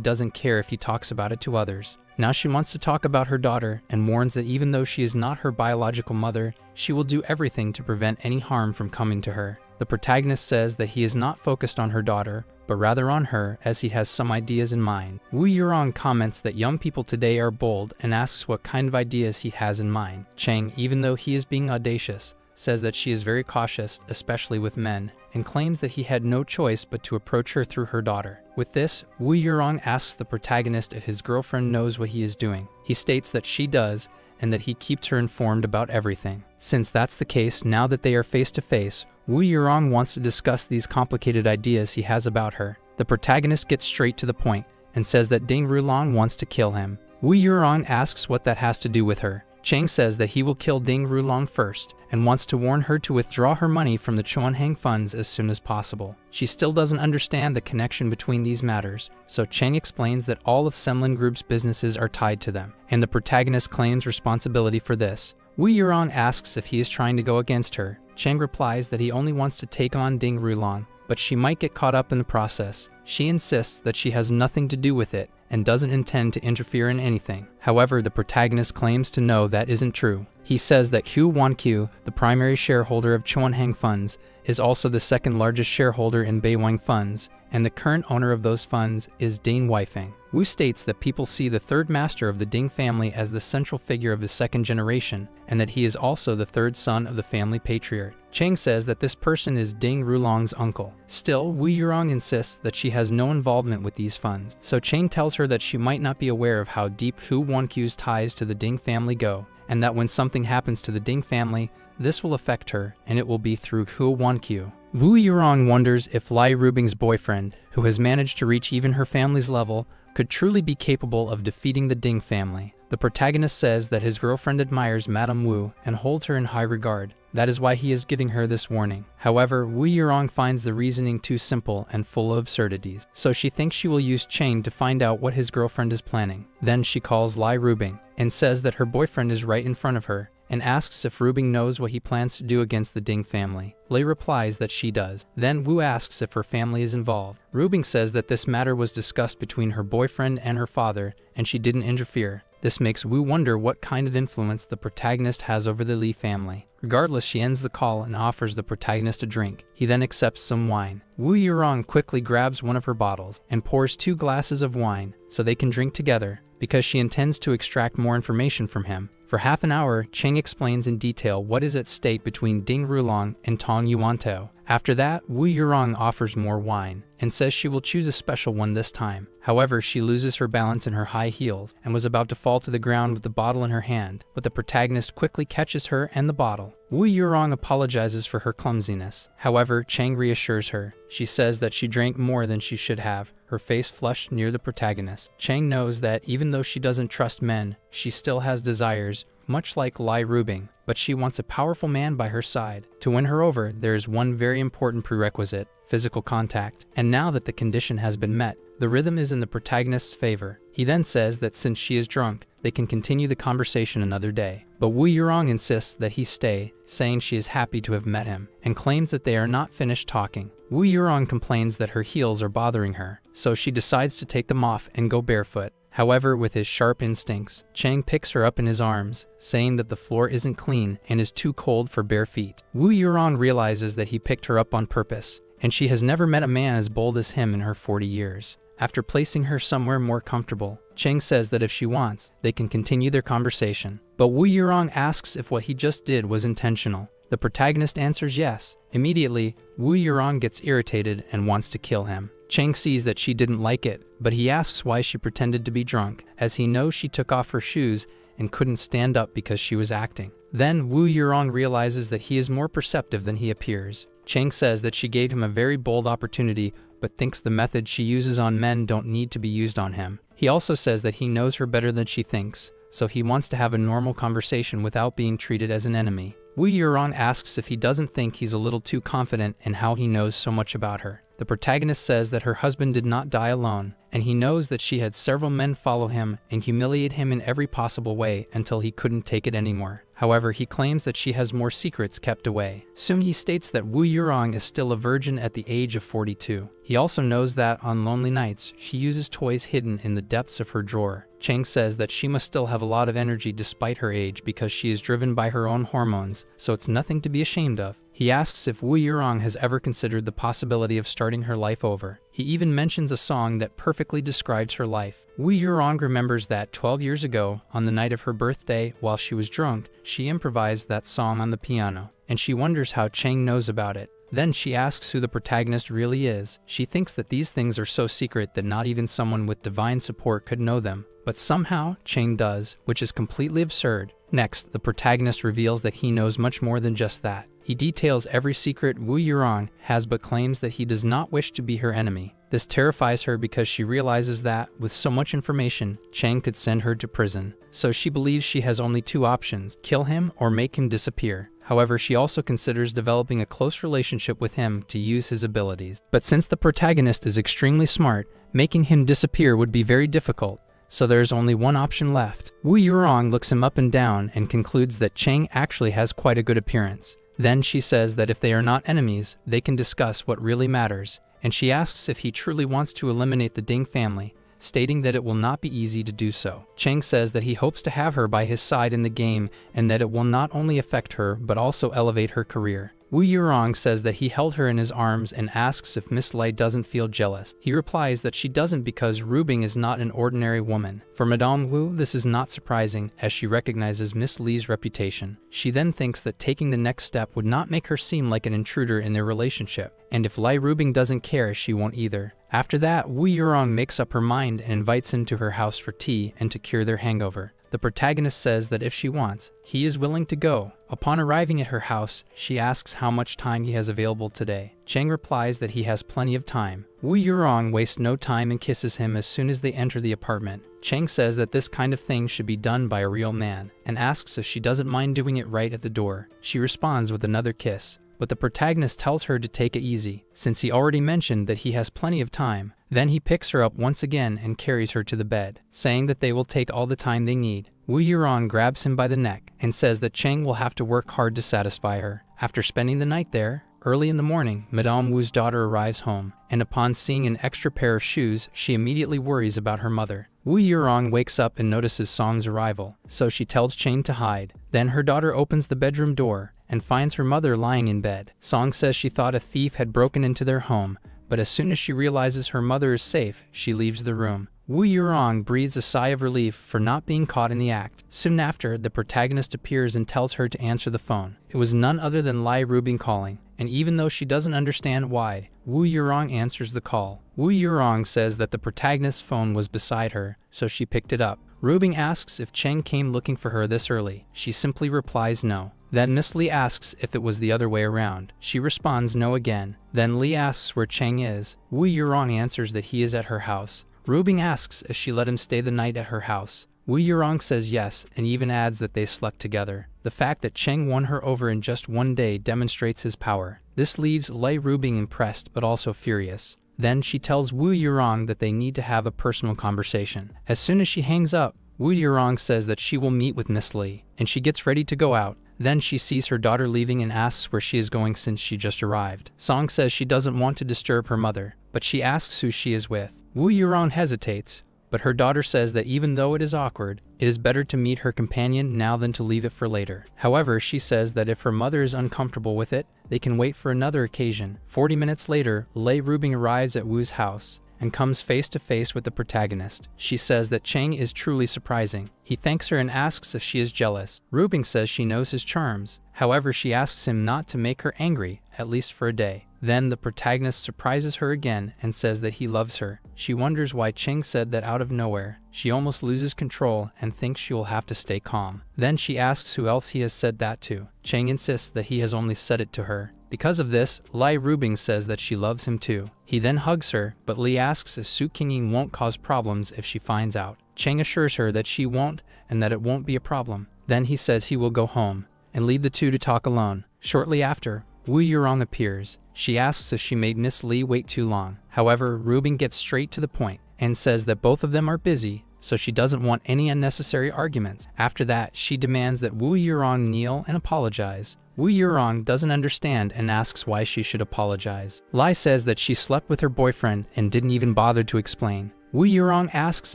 doesn't care if he talks about it to others. Now she wants to talk about her daughter and warns that even though she is not her biological mother, she will do everything to prevent any harm from coming to her. The protagonist says that he is not focused on her daughter, but rather on her, as he has some ideas in mind. Wu Yurong comments that young people today are bold and asks what kind of ideas he has in mind. Chang, even though he is being audacious, says that she is very cautious, especially with men, and claims that he had no choice but to approach her through her daughter. With this, Wu Yurong asks the protagonist if his girlfriend knows what he is doing. He states that she does, and that he keeps her informed about everything. Since that's the case, now that they are face to face, Wu Yurong wants to discuss these complicated ideas he has about her. The protagonist gets straight to the point and says that Ding Rulong wants to kill him. Wu Yurong asks what that has to do with her. Chang says that he will kill Ding Rulong first and wants to warn her to withdraw her money from the Chuanhang funds as soon as possible. She still doesn't understand the connection between these matters, so Chang explains that all of Senlin Group's businesses are tied to them, and the protagonist claims responsibility for this. Wu Yurong asks if he is trying to go against her. Chang replies that he only wants to take on Ding Rulong, but she might get caught up in the process. She insists that she has nothing to do with it and doesn't intend to interfere in anything. However, the protagonist claims to know that isn't true. He says that Hu Wanqiu, the primary shareholder of Chuanhang Funds, is also the second largest shareholder in Beiwang Funds, and the current owner of those funds is Ding Weifeng. Wu states that people see the third master of the Ding family as the central figure of the second generation, and that he is also the third son of the family patriarch. Chang says that this person is Ding Rulong's uncle. Still, Wu Yurong insists that she has no involvement with these funds, so Chang tells her that she might not be aware of how deep Hu Wanqiu's ties to the Ding family go, and that when something happens to the Ding family, this will affect her, and it will be through Hu Wanqiu. Wu Yurong wonders if Lai Rubing's boyfriend, who has managed to reach even her family's level, could truly be capable of defeating the Ding family. The protagonist says that his girlfriend admires Madame Wu and holds her in high regard. That is why he is giving her this warning. However, Wu Yurong finds the reasoning too simple and full of absurdities, so she thinks she will use Chang to find out what his girlfriend is planning. Then she calls Lai Rubing and says that her boyfriend is right in front of her, and asks if Rubing knows what he plans to do against the Ding family. Lei replies that she does. Then Wu asks if her family is involved. Rubing says that this matter was discussed between her boyfriend and her father, and she didn't interfere. This makes Wu wonder what kind of influence the protagonist has over the Li family. Regardless, she ends the call and offers the protagonist a drink. He then accepts some wine. Wu Yurong quickly grabs one of her bottles and pours 2 glasses of wine so they can drink together, because she intends to extract more information from him. For half an hour, Chang explains in detail what is at stake between Ding Rulong and Tong Yuantao. After that, Wu Yurong offers more wine and says she will choose a special one this time. However, she loses her balance in her high heels and was about to fall to the ground with the bottle in her hand, but the protagonist quickly catches her and the bottle. Wu Yurong apologizes for her clumsiness. However, Chang reassures her. She says that she drank more than she should have, her face flushed near the protagonist. Chang knows that even though she doesn't trust men, she still has desires, much like Lai Rubing, but she wants a powerful man by her side. To win her over, there is one very important prerequisite: physical contact. And now that the condition has been met, the rhythm is in the protagonist's favor. He then says that since she is drunk, they can continue the conversation another day. But Wu Yurong insists that he stay, saying she is happy to have met him, and claims that they are not finished talking. Wu Yurong complains that her heels are bothering her, so she decides to take them off and go barefoot. However, with his sharp instincts, Chang picks her up in his arms, saying that the floor isn't clean and is too cold for bare feet. Wu Yurong realizes that he picked her up on purpose, and she has never met a man as bold as him in her 40 years. After placing her somewhere more comfortable, Chang says that if she wants, they can continue their conversation. But Wu Yurong asks if what he just did was intentional. The protagonist answers yes. Immediately, Wu Yurong gets irritated and wants to kill him. Chang sees that she didn't like it, but he asks why she pretended to be drunk, as he knows she took off her shoes and couldn't stand up because she was acting. Then Wu Yurong realizes that he is more perceptive than he appears. Chang says that she gave him a very bold opportunity, but thinks the methods she uses on men don't need to be used on him. He also says that he knows her better than she thinks, so he wants to have a normal conversation without being treated as an enemy. Wu Yurong asks if he doesn't think he's a little too confident in how he knows so much about her. The protagonist says that her husband did not die alone, and he knows that she had several men follow him and humiliate him in every possible way until he couldn't take it anymore. However, he claims that she has more secrets kept away. Soon he states that Wu Yurong is still a virgin at the age of 42. He also knows that on lonely nights, she uses toys hidden in the depths of her drawer. Chang says that she must still have a lot of energy despite her age because she is driven by her own hormones, so it's nothing to be ashamed of. He asks if Wu Yurong has ever considered the possibility of starting her life over. He even mentions a song that perfectly describes her life. Wu Yurong remembers that 12 years ago, on the night of her birthday, while she was drunk, she improvised that song on the piano, and she wonders how Chang knows about it. Then she asks who the protagonist really is. She thinks that these things are so secret that not even someone with divine support could know them. But somehow, Chang does, which is completely absurd. Next, the protagonist reveals that he knows much more than just that. He details every secret Wu Yurong has but claims that he does not wish to be her enemy. This terrifies her because she realizes that, with so much information, Chang could send her to prison. So she believes she has only 2 options: kill him or make him disappear. However, she also considers developing a close relationship with him to use his abilities. But since the protagonist is extremely smart, making him disappear would be very difficult. So there is only one option left. Wu Yurong looks him up and down and concludes that Chang actually has quite a good appearance. Then she says that if they are not enemies, they can discuss what really matters, and she asks if he truly wants to eliminate the Ding family, stating that it will not be easy to do so. Chang says that he hopes to have her by his side in the game and that it will not only affect her but also elevate her career. Wu Yurong says that he held her in his arms and asks if Miss Lai doesn't feel jealous. He replies that she doesn't because Rubing is not an ordinary woman. For Madame Wu, this is not surprising, as she recognizes Miss Li's reputation. She then thinks that taking the next step would not make her seem like an intruder in their relationship, and if Lai Rubing doesn't care, she won't either. After that, Wu Yurong makes up her mind and invites him to her house for tea and to cure their hangover. The protagonist says that if she wants, he is willing to go. Upon arriving at her house, she asks how much time he has available today. Chang replies that he has plenty of time. Wu Yurong wastes no time and kisses him as soon as they enter the apartment. Chang says that this kind of thing should be done by a real man, and asks if she doesn't mind doing it right at the door. She responds with another kiss, but the protagonist tells her to take it easy, since he already mentioned that he has plenty of time. Then he picks her up once again and carries her to the bed, saying that they will take all the time they need. Wu Yurong grabs him by the neck and says that Chang will have to work hard to satisfy her. After spending the night there, early in the morning, Madame Wu's daughter arrives home, and upon seeing an extra pair of shoes, she immediately worries about her mother. Wu Yurong wakes up and notices Song's arrival, so she tells Chang to hide. Then her daughter opens the bedroom door and finds her mother lying in bed. Song says she thought a thief had broken into their home, but as soon as she realizes her mother is safe, she leaves the room. Wu Yurong breathes a sigh of relief for not being caught in the act. Soon after, the protagonist appears and tells her to answer the phone. It was none other than Lai Rubing calling, and even though she doesn't understand why, Wu Yurong answers the call. Wu Yurong says that the protagonist's phone was beside her, so she picked it up. Rubing asks if Chang came looking for her this early. She simply replies no. Then Miss Lee asks if it was the other way around. She responds no again. Then Lee asks where Chang is. Wu Yurong answers that he is at her house. Rubing asks if she let him stay the night at her house. Wu Yurong says yes, and even adds that they slept together. The fact that Chang won her over in just one day demonstrates his power. This leaves Lai Rubing impressed but also furious. Then she tells Wu Yurong that they need to have a personal conversation. As soon as she hangs up, Wu Yurong says that she will meet with Miss Lee, and she gets ready to go out. Then she sees her daughter leaving and asks where she is going since she just arrived. Song says she doesn't want to disturb her mother, but she asks who she is with. Wu Yurong hesitates, but her daughter says that even though it is awkward, it is better to meet her companion now than to leave it for later. However, she says that if her mother is uncomfortable with it, they can wait for another occasion. 40 minutes later, Lai Rubing arrives at Wu's house and comes face to face with the protagonist. She says that Chang is truly surprising. He thanks her and asks if she is jealous. Rubing says she knows his charms. However, she asks him not to make her angry, at least for a day. Then the protagonist surprises her again and says that he loves her. She wonders why Chang said that out of nowhere. She almost loses control and thinks she will have to stay calm. Then she asks who else he has said that to. Chang insists that he has only said it to her. Because of this, Lai Rubing says that she loves him too. He then hugs her, but Lee asks if Su Qingying won't cause problems if she finds out. Chang assures her that she won't and that it won't be a problem. Then he says he will go home and leave the two to talk alone. Shortly after, Wu Yurong appears. She asks if she made Miss Lee wait too long. However, Rubing gets straight to the point and says that both of them are busy, so she doesn't want any unnecessary arguments. After that, she demands that Wu Yurong kneel and apologize. Wu Yurong doesn't understand and asks why she should apologize. Lai says that she slept with her boyfriend and didn't even bother to explain. Wu Yurong asks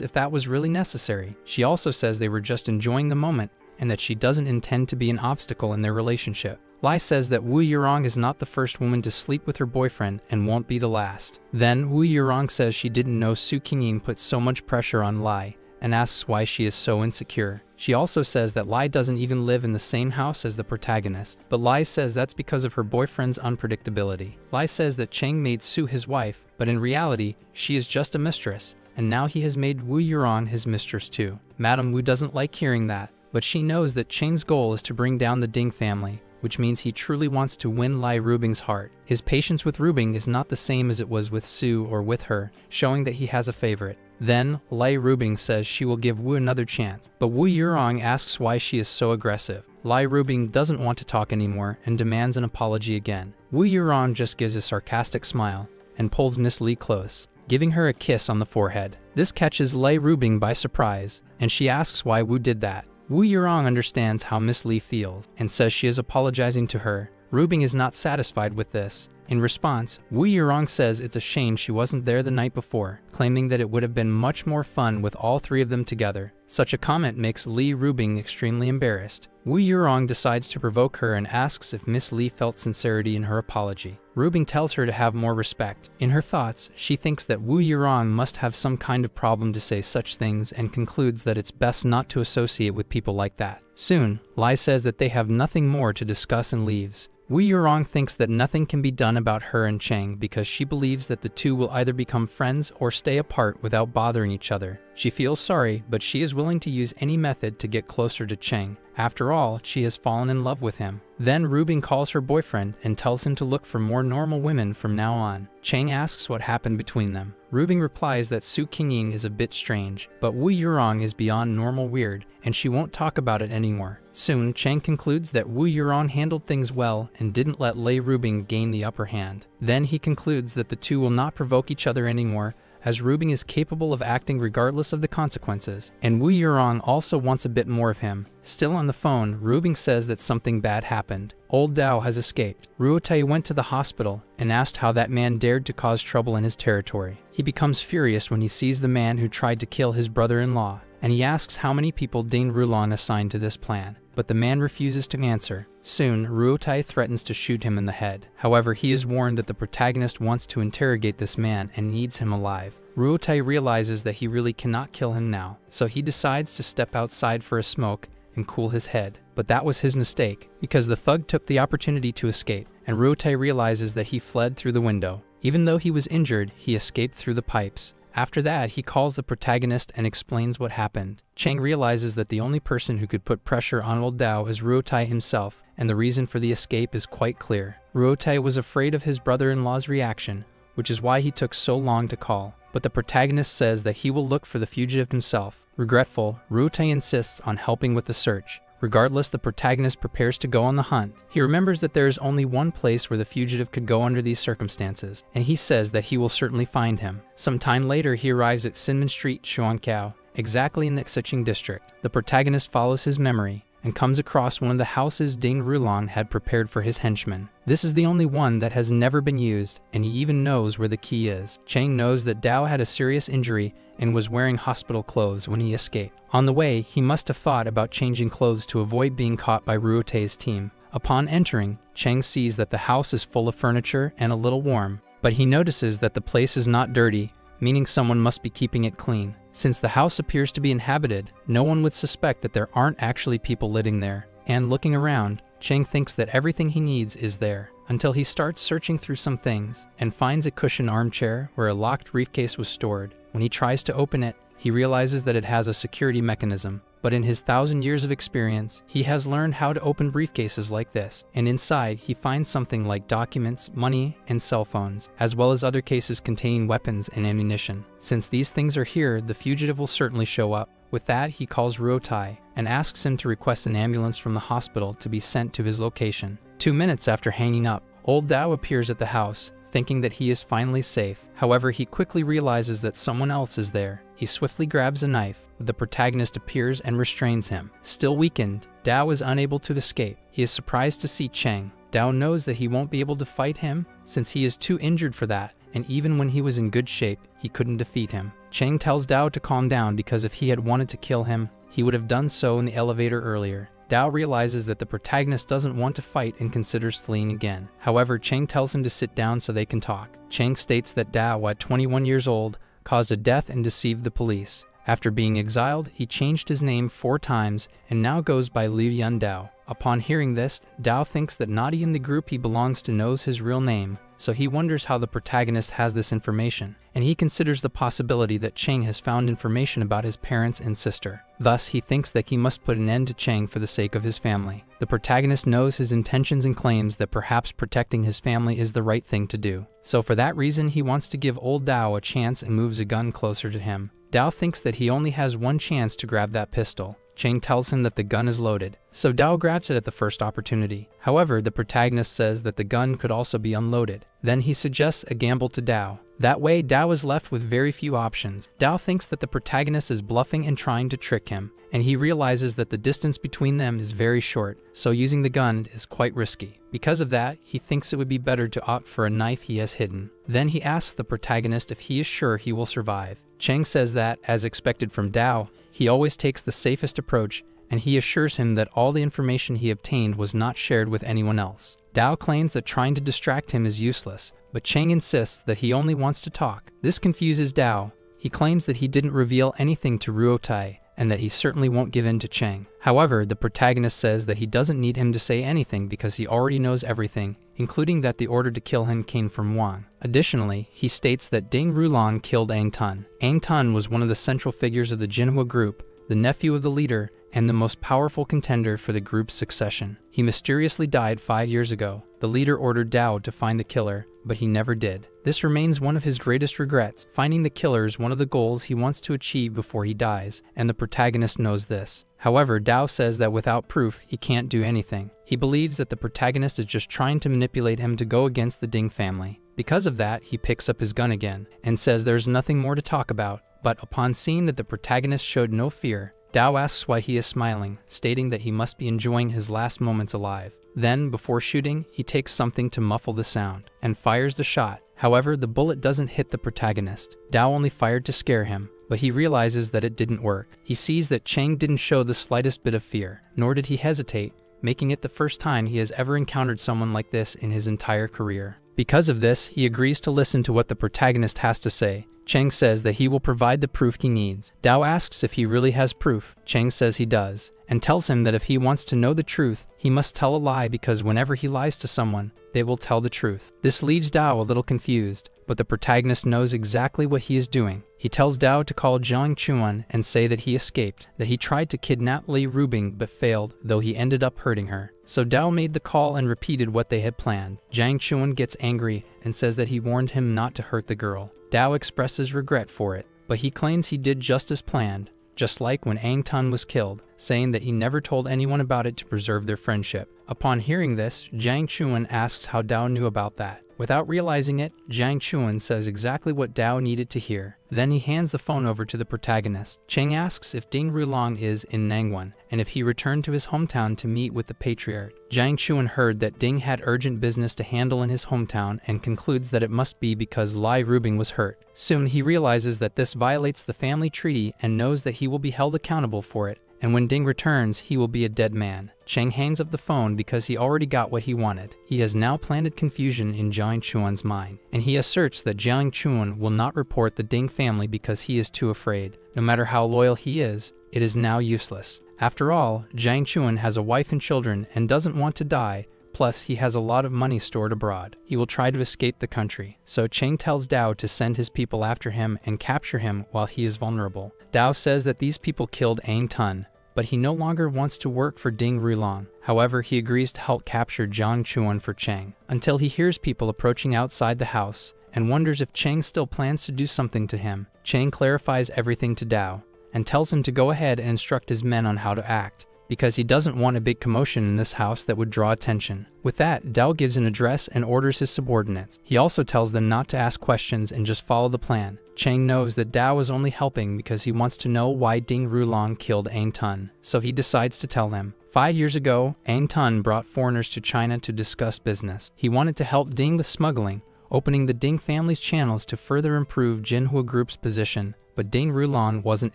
if that was really necessary. She also says they were just enjoying the moment and that she doesn't intend to be an obstacle in their relationship. Lai says that Wu Yurong is not the first woman to sleep with her boyfriend and won't be the last. Then Wu Yurong says she didn't know Su Qingying put so much pressure on Lai and asks why she is so insecure. She also says that Lai doesn't even live in the same house as the protagonist, but Lai says that's because of her boyfriend's unpredictability. Lai says that Chang made Su his wife, but in reality, she is just a mistress, and now he has made Wu Yurong his mistress too. Madame Wu doesn't like hearing that, but she knows that Chang's goal is to bring down the Ding family, which means he truly wants to win Lai Rubing's heart. His patience with Rubing is not the same as it was with Su or with her, showing that he has a favorite. Then, Lai Rubing says she will give Wu another chance, but Wu Yurong asks why she is so aggressive. Lai Rubing doesn't want to talk anymore and demands an apology again. Wu Yurong just gives a sarcastic smile and pulls Miss Lee close, giving her a kiss on the forehead. This catches Lai Rubing by surprise, and she asks why Wu did that. Wu Yurong understands how Miss Lee feels and says she is apologizing to her. Rubing is not satisfied with this. In response, Wu Yurong says it's a shame she wasn't there the night before, claiming that it would have been much more fun with all three of them together. Such a comment makes Li Rubing extremely embarrassed. Wu Yurong decides to provoke her and asks if Miss Lee felt sincerity in her apology. Rubing tells her to have more respect. In her thoughts, she thinks that Wu Yurong must have some kind of problem to say such things and concludes that it's best not to associate with people like that. Soon, Lai says that they have nothing more to discuss and leaves. Wu Yurong thinks that nothing can be done about her and Chang because she believes that the two will either become friends or stay apart without bothering each other. She feels sorry, but she is willing to use any method to get closer to Chang. After all, she has fallen in love with him. Then Rubing calls her boyfriend and tells him to look for more normal women from now on. Chang asks what happened between them. Rubing replies that Su Qingying is a bit strange, but Wu Yurong is beyond normal weird, and she won't talk about it anymore. Soon, Chang concludes that Wu Yurong handled things well and didn't let Lei Rubing gain the upper hand. Then he concludes that the two will not provoke each other anymore, as Rubing is capable of acting regardless of the consequences, and Wu Yurong also wants a bit more of him. Still on the phone, Rubing says that something bad happened. Old Dao has escaped. Ruotai went to the hospital and asked how that man dared to cause trouble in his territory. He becomes furious when he sees the man who tried to kill his brother-in-law, and he asks how many people Dane Rulon assigned to this plan. But the man refuses to answer. Soon, Ruotai threatens to shoot him in the head. However, he is warned that the protagonist wants to interrogate this man and needs him alive. Ruotai realizes that he really cannot kill him now, so he decides to step outside for a smoke and cool his head. But that was his mistake, because the thug took the opportunity to escape, and Ruotai realizes that he fled through the window. Even though he was injured, he escaped through the pipes. After that, he calls the protagonist and explains what happened. Chang realizes that the only person who could put pressure on Old Dao is Ruotai himself, and the reason for the escape is quite clear. Ruotai was afraid of his brother-in-law's reaction, which is why he took so long to call. But the protagonist says that he will look for the fugitive himself. Regretful, Ruotai insists on helping with the search. Regardless, the protagonist prepares to go on the hunt. He remembers that there is only one place where the fugitive could go under these circumstances, and he says that he will certainly find him. Some time later, he arrives at Sinmen Street, Xuanqiao, exactly in the Xiqing district. The protagonist follows his memory and comes across one of the houses Dane Rulon had prepared for his henchmen. This is the only one that has never been used, and he even knows where the key is. Chang knows that Dao had a serious injury and was wearing hospital clothes when he escaped. On the way, he must have thought about changing clothes to avoid being caught by Ruotai's team. Upon entering, Chang sees that the house is full of furniture and a little warm, but he notices that the place is not dirty, meaning someone must be keeping it clean. Since the house appears to be inhabited, no one would suspect that there aren't actually people living there. And looking around, Chang thinks that everything he needs is there, until he starts searching through some things and finds a cushioned armchair where a locked briefcase was stored. When he tries to open it, he realizes that it has a security mechanism. But in his 1,000 years of experience, he has learned how to open briefcases like this, and inside he finds something like documents, money, and cell phones, as well as other cases containing weapons and ammunition. Since these things are here, the fugitive will certainly show up. With that, he calls Ruotai and asks him to request an ambulance from the hospital to be sent to his location. 2 minutes after hanging up, Old Dao appears at the house, thinking that he is finally safe. However, he quickly realizes that someone else is there. He swiftly grabs a knife, but the protagonist appears and restrains him. Still weakened, Dao is unable to escape. He is surprised to see Chang. Dao knows that he won't be able to fight him since he is too injured for that, and even when he was in good shape, he couldn't defeat him. Chang tells Dao to calm down because if he had wanted to kill him, he would have done so in the elevator earlier. Dao realizes that the protagonist doesn't want to fight and considers fleeing again. However, Chang tells him to sit down so they can talk. Chang states that Dao, at 21 years old, caused a death and deceived the police. After being exiled, he changed his name 4 times and now goes by Liu Yun Dao. Upon hearing this, Dao thinks that nobody in the group he belongs to knows his real name, so he wonders how the protagonist has this information, and he considers the possibility that Chang has found information about his parents and sister. Thus, he thinks that he must put an end to Chang for the sake of his family. The protagonist knows his intentions and claims that perhaps protecting his family is the right thing to do. So for that reason, he wants to give Old Dao a chance and moves a gun closer to him. Dao thinks that he only has one chance to grab that pistol. Chang tells him that the gun is loaded, so Dao grabs it at the first opportunity. However, the protagonist says that the gun could also be unloaded. Then he suggests a gamble to Dao. That way, Dao is left with very few options. Dao thinks that the protagonist is bluffing and trying to trick him, and he realizes that the distance between them is very short, so using the gun is quite risky. Because of that, he thinks it would be better to opt for a knife he has hidden. Then he asks the protagonist if he is sure he will survive. Chang says that, as expected from Dao, he always takes the safest approach, and he assures him that all the information he obtained was not shared with anyone else. Dao claims that trying to distract him is useless, but Chang insists that he only wants to talk. This confuses Dao. He claims that he didn't reveal anything to Ruotai, and that he certainly won't give in to Chang. However, the protagonist says that he doesn't need him to say anything because he already knows everything, including that the order to kill him came from Wang. Additionally, he states that Ding Rulong killed Ang Tun. Ang Tun was one of the central figures of the Jinhua group, the nephew of the leader, and the most powerful contender for the group's succession. He mysteriously died 5 years ago. The leader ordered Dao to find the killer, but he never did. This remains one of his greatest regrets. Finding the killer is one of the goals he wants to achieve before he dies, and the protagonist knows this. However, Dao says that without proof, he can't do anything. He believes that the protagonist is just trying to manipulate him to go against the Ding family. Because of that, he picks up his gun again, and says there's nothing more to talk about. But upon seeing that the protagonist showed no fear, Dao asks why he is smiling, stating that he must be enjoying his last moments alive. Then, before shooting, he takes something to muffle the sound, and fires the shot. However, the bullet doesn't hit the protagonist. Dao only fired to scare him, but he realizes that it didn't work. He sees that Chang didn't show the slightest bit of fear, nor did he hesitate, making it the first time he has ever encountered someone like this in his entire career. Because of this, he agrees to listen to what the protagonist has to say. Chang says that he will provide the proof he needs. Dao asks if he really has proof. Chang says he does, and tells him that if he wants to know the truth, he must tell a lie because whenever he lies to someone, they will tell the truth. This leaves Dao a little confused, but the protagonist knows exactly what he is doing. He tells Dao to call Jiang Chuan and say that he escaped, that he tried to kidnap Li Rubing but failed, though he ended up hurting her. So Dao made the call and repeated what they had planned. Jiang Chuan gets angry and says that he warned him not to hurt the girl. Dao expresses regret for it, but he claims he did just as planned, just like when Ang Tun was killed, saying that he never told anyone about it to preserve their friendship. Upon hearing this, Jiang Chuan asks how Dao knew about that. Without realizing it, Jiang Chuan says exactly what Dao needed to hear. Then he hands the phone over to the protagonist. Chang asks if Ding Rulong is in Nangwan, and if he returned to his hometown to meet with the patriarch. Jiang Chuan heard that Ding had urgent business to handle in his hometown and concludes that it must be because Li Rubing was hurt. Soon he realizes that this violates the family treaty and knows that he will be held accountable for it, and when Ding returns, he will be a dead man. Chang hangs up the phone because he already got what he wanted. He has now planted confusion in Jiang Chuan's mind, and he asserts that Jiang Chuan will not report the Ding family because he is too afraid. No matter how loyal he is, it is now useless. After all, Jiang Chuan has a wife and children and doesn't want to die, plus he has a lot of money stored abroad. He will try to escape the country, so Chang tells Dao to send his people after him and capture him while he is vulnerable. Dao says that these people killed Ang Tun, but he no longer wants to work for Ding Rulong. However, he agrees to help capture Jiang Chuan for Chang, until he hears people approaching outside the house and wonders if Chang still plans to do something to him. Chang clarifies everything to Dao and tells him to go ahead and instruct his men on how to act, because he doesn't want a big commotion in this house that would draw attention. With that, Dao gives an address and orders his subordinates. He also tells them not to ask questions and just follow the plan. Chang knows that Dao is only helping because he wants to know why Ding Rulong killed Ang Tun, so he decides to tell them. 5 years ago, Ang Tun brought foreigners to China to discuss business. He wanted to help Ding with smuggling, opening the Ding family's channels to further improve Jinhua Group's position, but Ding Rulong wasn't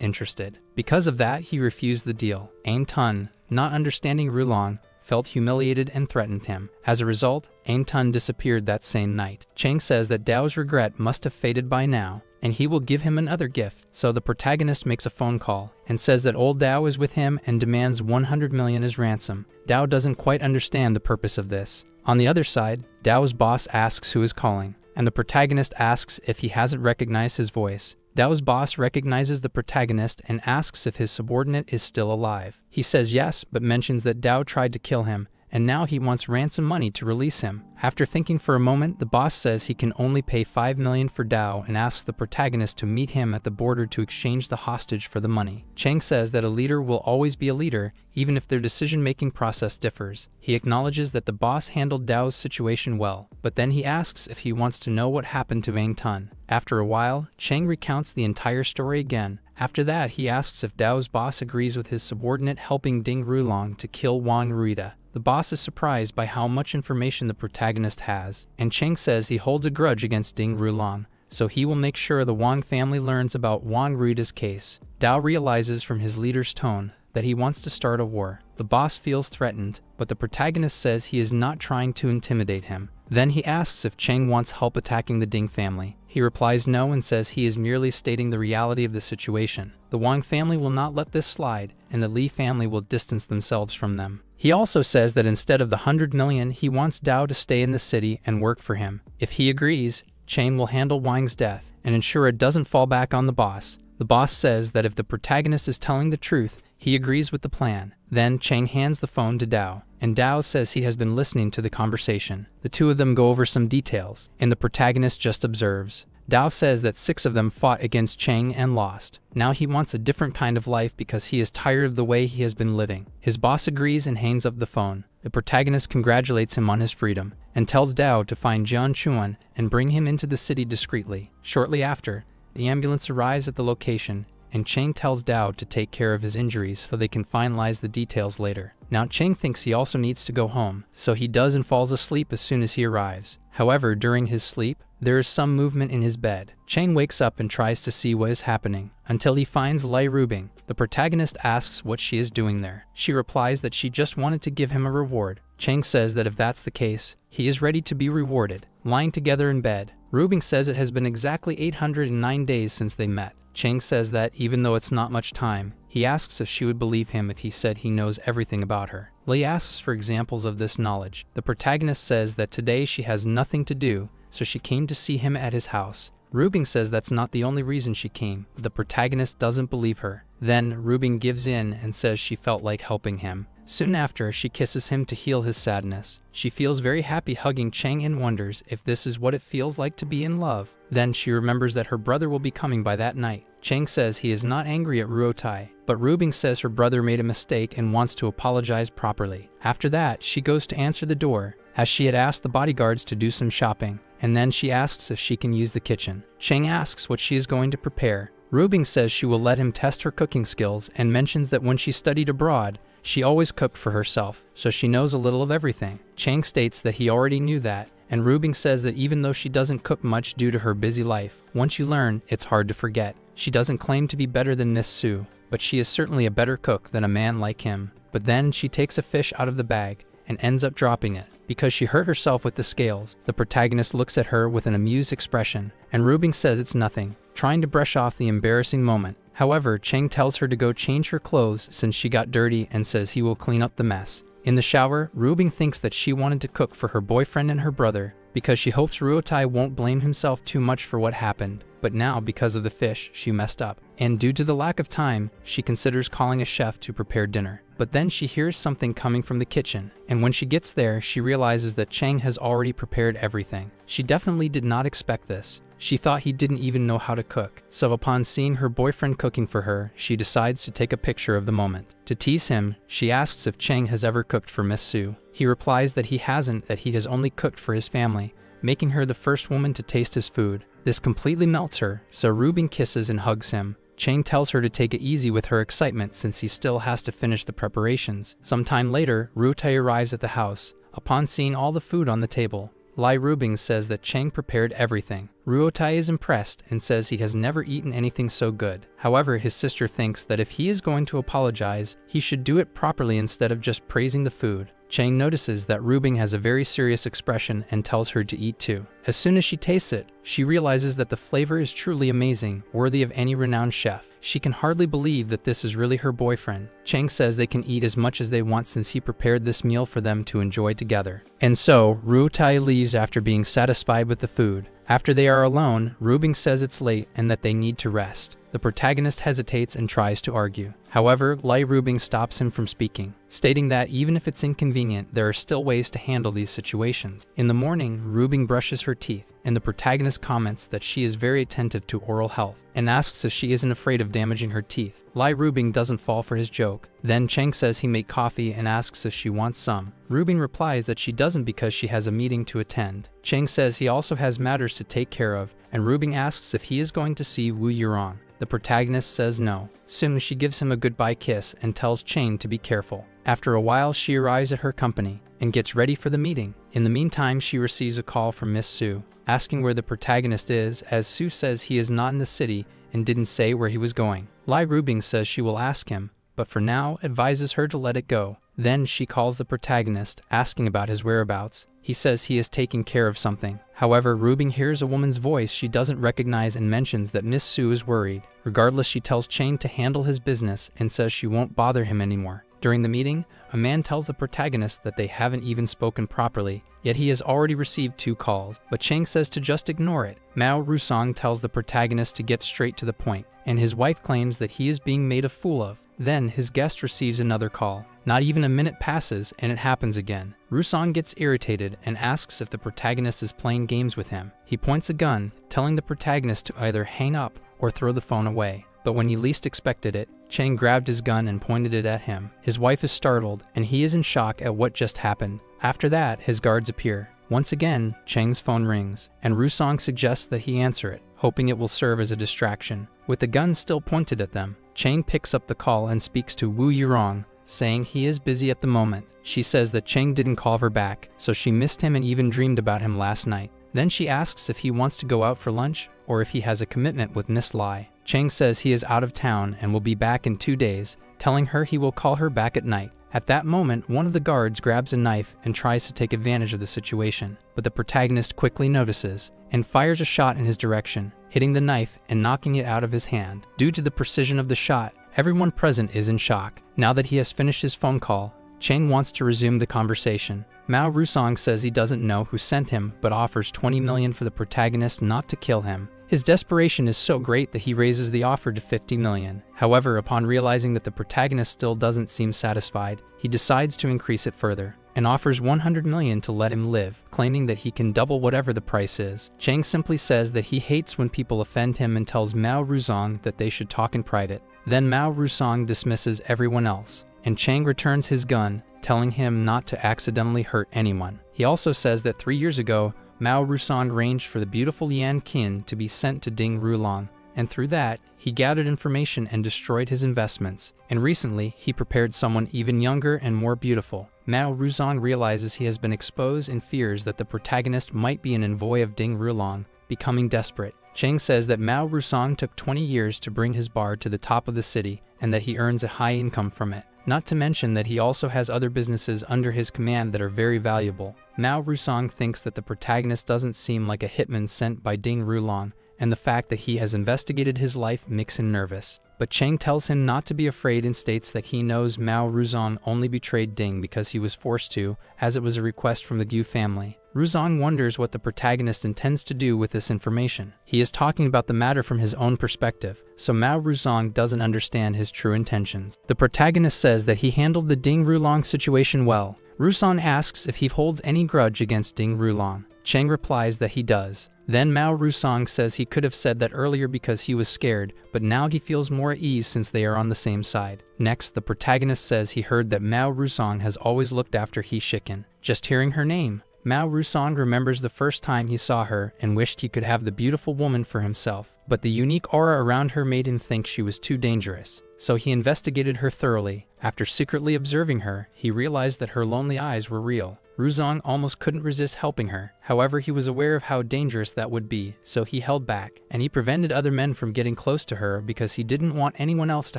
interested. Because of that, he refused the deal. Ang Tun, not understanding Rulong, felt humiliated and threatened him. As a result, Ang Tun disappeared that same night. Chang says that Dao's regret must have faded by now, and he will give him another gift. So the protagonist makes a phone call and says that old Dao is with him and demands 100 million as ransom. Dao doesn't quite understand the purpose of this. On the other side, Dao's boss asks who is calling, and the protagonist asks if he hasn't recognized his voice. Dao's boss recognizes the protagonist and asks if his subordinate is still alive. He says yes, but mentions that Dao tried to kill him, and now he wants ransom money to release him. After thinking for a moment, the boss says he can only pay 5 million for Dao and asks the protagonist to meet him at the border to exchange the hostage for the money. Chang says that a leader will always be a leader, even if their decision-making process differs. He acknowledges that the boss handled Dao's situation well, but then he asks if he wants to know what happened to Ang Tun. After a while, Chang recounts the entire story again. After that, he asks if Dao's boss agrees with his subordinate helping Ding Rulong to kill Wang Ruida. The boss is surprised by how much information the protagonist has, and Chang says he holds a grudge against Ding Rulong, so he will make sure the Wang family learns about Wang Ruida's case. Dao realizes from his leader's tone that he wants to start a war. The boss feels threatened, but the protagonist says he is not trying to intimidate him. Then he asks if Chang wants help attacking the Ding family. He replies no and says he is merely stating the reality of the situation. The Wang family will not let this slide, and the Li family will distance themselves from them. He also says that instead of the 100 million, he wants Dao to stay in the city and work for him. If he agrees, Chang will handle Wang's death and ensure it doesn't fall back on the boss. The boss says that if the protagonist is telling the truth, he agrees with the plan. Then Chang hands the phone to Dao, and Dao says he has been listening to the conversation. The two of them go over some details, and the protagonist just observes. Dao says that 6 of them fought against Chang and lost. Now he wants a different kind of life because he is tired of the way he has been living. His boss agrees and hangs up the phone. The protagonist congratulates him on his freedom and tells Dao to find Jian Chuan and bring him into the city discreetly. Shortly after, the ambulance arrives at the location, and Chang tells Dao to take care of his injuries so they can finalize the details later. Now Chang thinks he also needs to go home, so he does and falls asleep as soon as he arrives. However, during his sleep, there is some movement in his bed. Chang wakes up and tries to see what is happening, until he finds Lai Rubing. The protagonist asks what she is doing there. She replies that she just wanted to give him a reward. Chang says that if that's the case, he is ready to be rewarded. Lying together in bed, Rubing says it has been exactly 809 days since they met. Chang says that even though it's not much time, he asks if she would believe him if he said he knows everything about her. Li asks for examples of this knowledge. The protagonist says that today she has nothing to do, so she came to see him at his house. Rubing says that's not the only reason she came, but the protagonist doesn't believe her. Then Rubing gives in and says she felt like helping him. Soon after, she kisses him to heal his sadness. She feels very happy hugging Chang and wonders if this is what it feels like to be in love. Then she remembers that her brother will be coming by that night. Chang says he is not angry at Ruotai, but Rubing says her brother made a mistake and wants to apologize properly. After that, she goes to answer the door, as she had asked the bodyguards to do some shopping, and then she asks if she can use the kitchen. Chang asks what she is going to prepare. Rubing says she will let him test her cooking skills and mentions that when she studied abroad, she always cooked for herself, so she knows a little of everything. Chang states that he already knew that, and Rubing says that even though she doesn't cook much due to her busy life, once you learn, it's hard to forget. She doesn't claim to be better than Miss Su, but she is certainly a better cook than a man like him. But then she takes a fish out of the bag and ends up dropping it. Because she hurt herself with the scales, the protagonist looks at her with an amused expression, and Rubing says it's nothing, trying to brush off the embarrassing moment. However, Chang tells her to go change her clothes since she got dirty and says he will clean up the mess. In the shower, Rubing thinks that she wanted to cook for her boyfriend and her brother because she hopes Ruotai won't blame himself too much for what happened. But now, because of the fish, she messed up. And due to the lack of time, she considers calling a chef to prepare dinner. But then she hears something coming from the kitchen, and when she gets there, she realizes that Chang has already prepared everything. She definitely did not expect this. She thought he didn't even know how to cook. So upon seeing her boyfriend cooking for her, she decides to take a picture of the moment. To tease him, she asks if Chang has ever cooked for Miss Su. He replies that he hasn't, that he has only cooked for his family, making her the first woman to taste his food. This completely melts her, so Rubing kisses and hugs him. Chang tells her to take it easy with her excitement since he still has to finish the preparations. Sometime later, Ruotai arrives at the house. Upon seeing all the food on the table, Lai Rubing says that Chang prepared everything. Ruotai is impressed and says he has never eaten anything so good. However, his sister thinks that if he is going to apologize, he should do it properly instead of just praising the food. Chang notices that Rubing has a very serious expression and tells her to eat too. As soon as she tastes it, she realizes that the flavor is truly amazing, worthy of any renowned chef. She can hardly believe that this is really her boyfriend. Chang says they can eat as much as they want since he prepared this meal for them to enjoy together. And so, Ruotai leaves after being satisfied with the food. After they are alone, Rubing says it's late and that they need to rest. The protagonist hesitates and tries to argue. However, Lai Rubing stops him from speaking, stating that even if it's inconvenient, there are still ways to handle these situations. In the morning, Rubing brushes her teeth, and the protagonist comments that she is very attentive to oral health, and asks if she isn't afraid of damaging her teeth. Lai Rubing doesn't fall for his joke. Then Chang says he made coffee and asks if she wants some. Rubing replies that she doesn't because she has a meeting to attend. Chang says he also has matters to take care of, and Rubing asks if he is going to see Wu Yurong. The protagonist says no. Soon she gives him a goodbye kiss and tells Chang to be careful. After a while, she arrives at her company and gets ready for the meeting. In the meantime, she receives a call from Miss Su, asking where the protagonist is, as Su says he is not in the city and didn't say where he was going. Lai Rubing says she will ask him, but for now advises her to let it go. Then she calls the protagonist, asking about his whereabouts. He says he is taking care of something. However, Rubing hears a woman's voice she doesn't recognize and mentions that Miss Sue is worried. Regardless, she tells Chang to handle his business and says she won't bother him anymore. During the meeting, a man tells the protagonist that they haven't even spoken properly, yet he has already received 2 calls, but Chang says to just ignore it. Mao Rusong tells the protagonist to get straight to the point, and his wife claims that he is being made a fool of. Then his guest receives another call. Not even a minute passes and it happens again. Rusong gets irritated and asks if the protagonist is playing games with him. He points a gun, telling the protagonist to either hang up or throw the phone away. But when he least expected it, Chang grabbed his gun and pointed it at him. His wife is startled, and he is in shock at what just happened. After that, his guards appear. Once again, Chang's phone rings, and Rusong suggests that he answer it, hoping it will serve as a distraction. With the gun still pointed at them, Chang picks up the call and speaks to Wu Yurong, saying he is busy at the moment. She says that Chang didn't call her back, so she missed him and even dreamed about him last night. Then she asks if he wants to go out for lunch or if he has a commitment with Miss Lai. Chang says he is out of town and will be back in 2 days, telling her he will call her back at night. At that moment, one of the guards grabs a knife and tries to take advantage of the situation, but the protagonist quickly notices and fires a shot in his direction, hitting the knife and knocking it out of his hand. Due to the precision of the shot, everyone present is in shock. Now that he has finished his phone call, Chang wants to resume the conversation. Mao Rusong says he doesn't know who sent him, but offers 20 million for the protagonist not to kill him. His desperation is so great that he raises the offer to 50 million. However, upon realizing that the protagonist still doesn't seem satisfied, he decides to increase it further and offers 100 million to let him live, claiming that he can double whatever the price is. Chang simply says that he hates when people offend him and tells Mao Rusong that they should talk in private. Then Mao Rusong dismisses everyone else, and Chang returns his gun, telling him not to accidentally hurt anyone. He also says that 3 years ago, Mao Rusong arranged for the beautiful Yan Qin to be sent to Ding Rulong, and through that, he gathered information and destroyed his investments. And recently, he prepared someone even younger and more beautiful. Mao Rusong realizes he has been exposed and fears that the protagonist might be an envoy of Ding Rulong, becoming desperate. Chang says that Mao Rusong took 20 years to bring his bar to the top of the city and that he earns a high income from it. Not to mention that he also has other businesses under his command that are very valuable. Mao Rusong thinks that the protagonist doesn't seem like a hitman sent by Ding Rulong, and the fact that he has investigated his life makes him nervous. But Chang tells him not to be afraid and states that he knows Mao Rusong only betrayed Ding because he was forced to, as it was a request from the Gu family. Rusong wonders what the protagonist intends to do with this information. He is talking about the matter from his own perspective, so Mao Rusong doesn't understand his true intentions. The protagonist says that he handled the Ding Rulong situation well. Rusong asks if he holds any grudge against Ding Rulong. Chang replies that he does. Then Mao Rusong says he could have said that earlier because he was scared, but now he feels more at ease since they are on the same side. Next, the protagonist says he heard that Mao Rusong has always looked after He Shiken. Just hearing her name, Mao Rusong remembers the first time he saw her and wished he could have the beautiful woman for himself, but the unique aura around her made him think she was too dangerous. So he investigated her thoroughly. After secretly observing her, he realized that her lonely eyes were real. Rusong almost couldn't resist helping her. However, he was aware of how dangerous that would be, so he held back, and he prevented other men from getting close to her because he didn't want anyone else to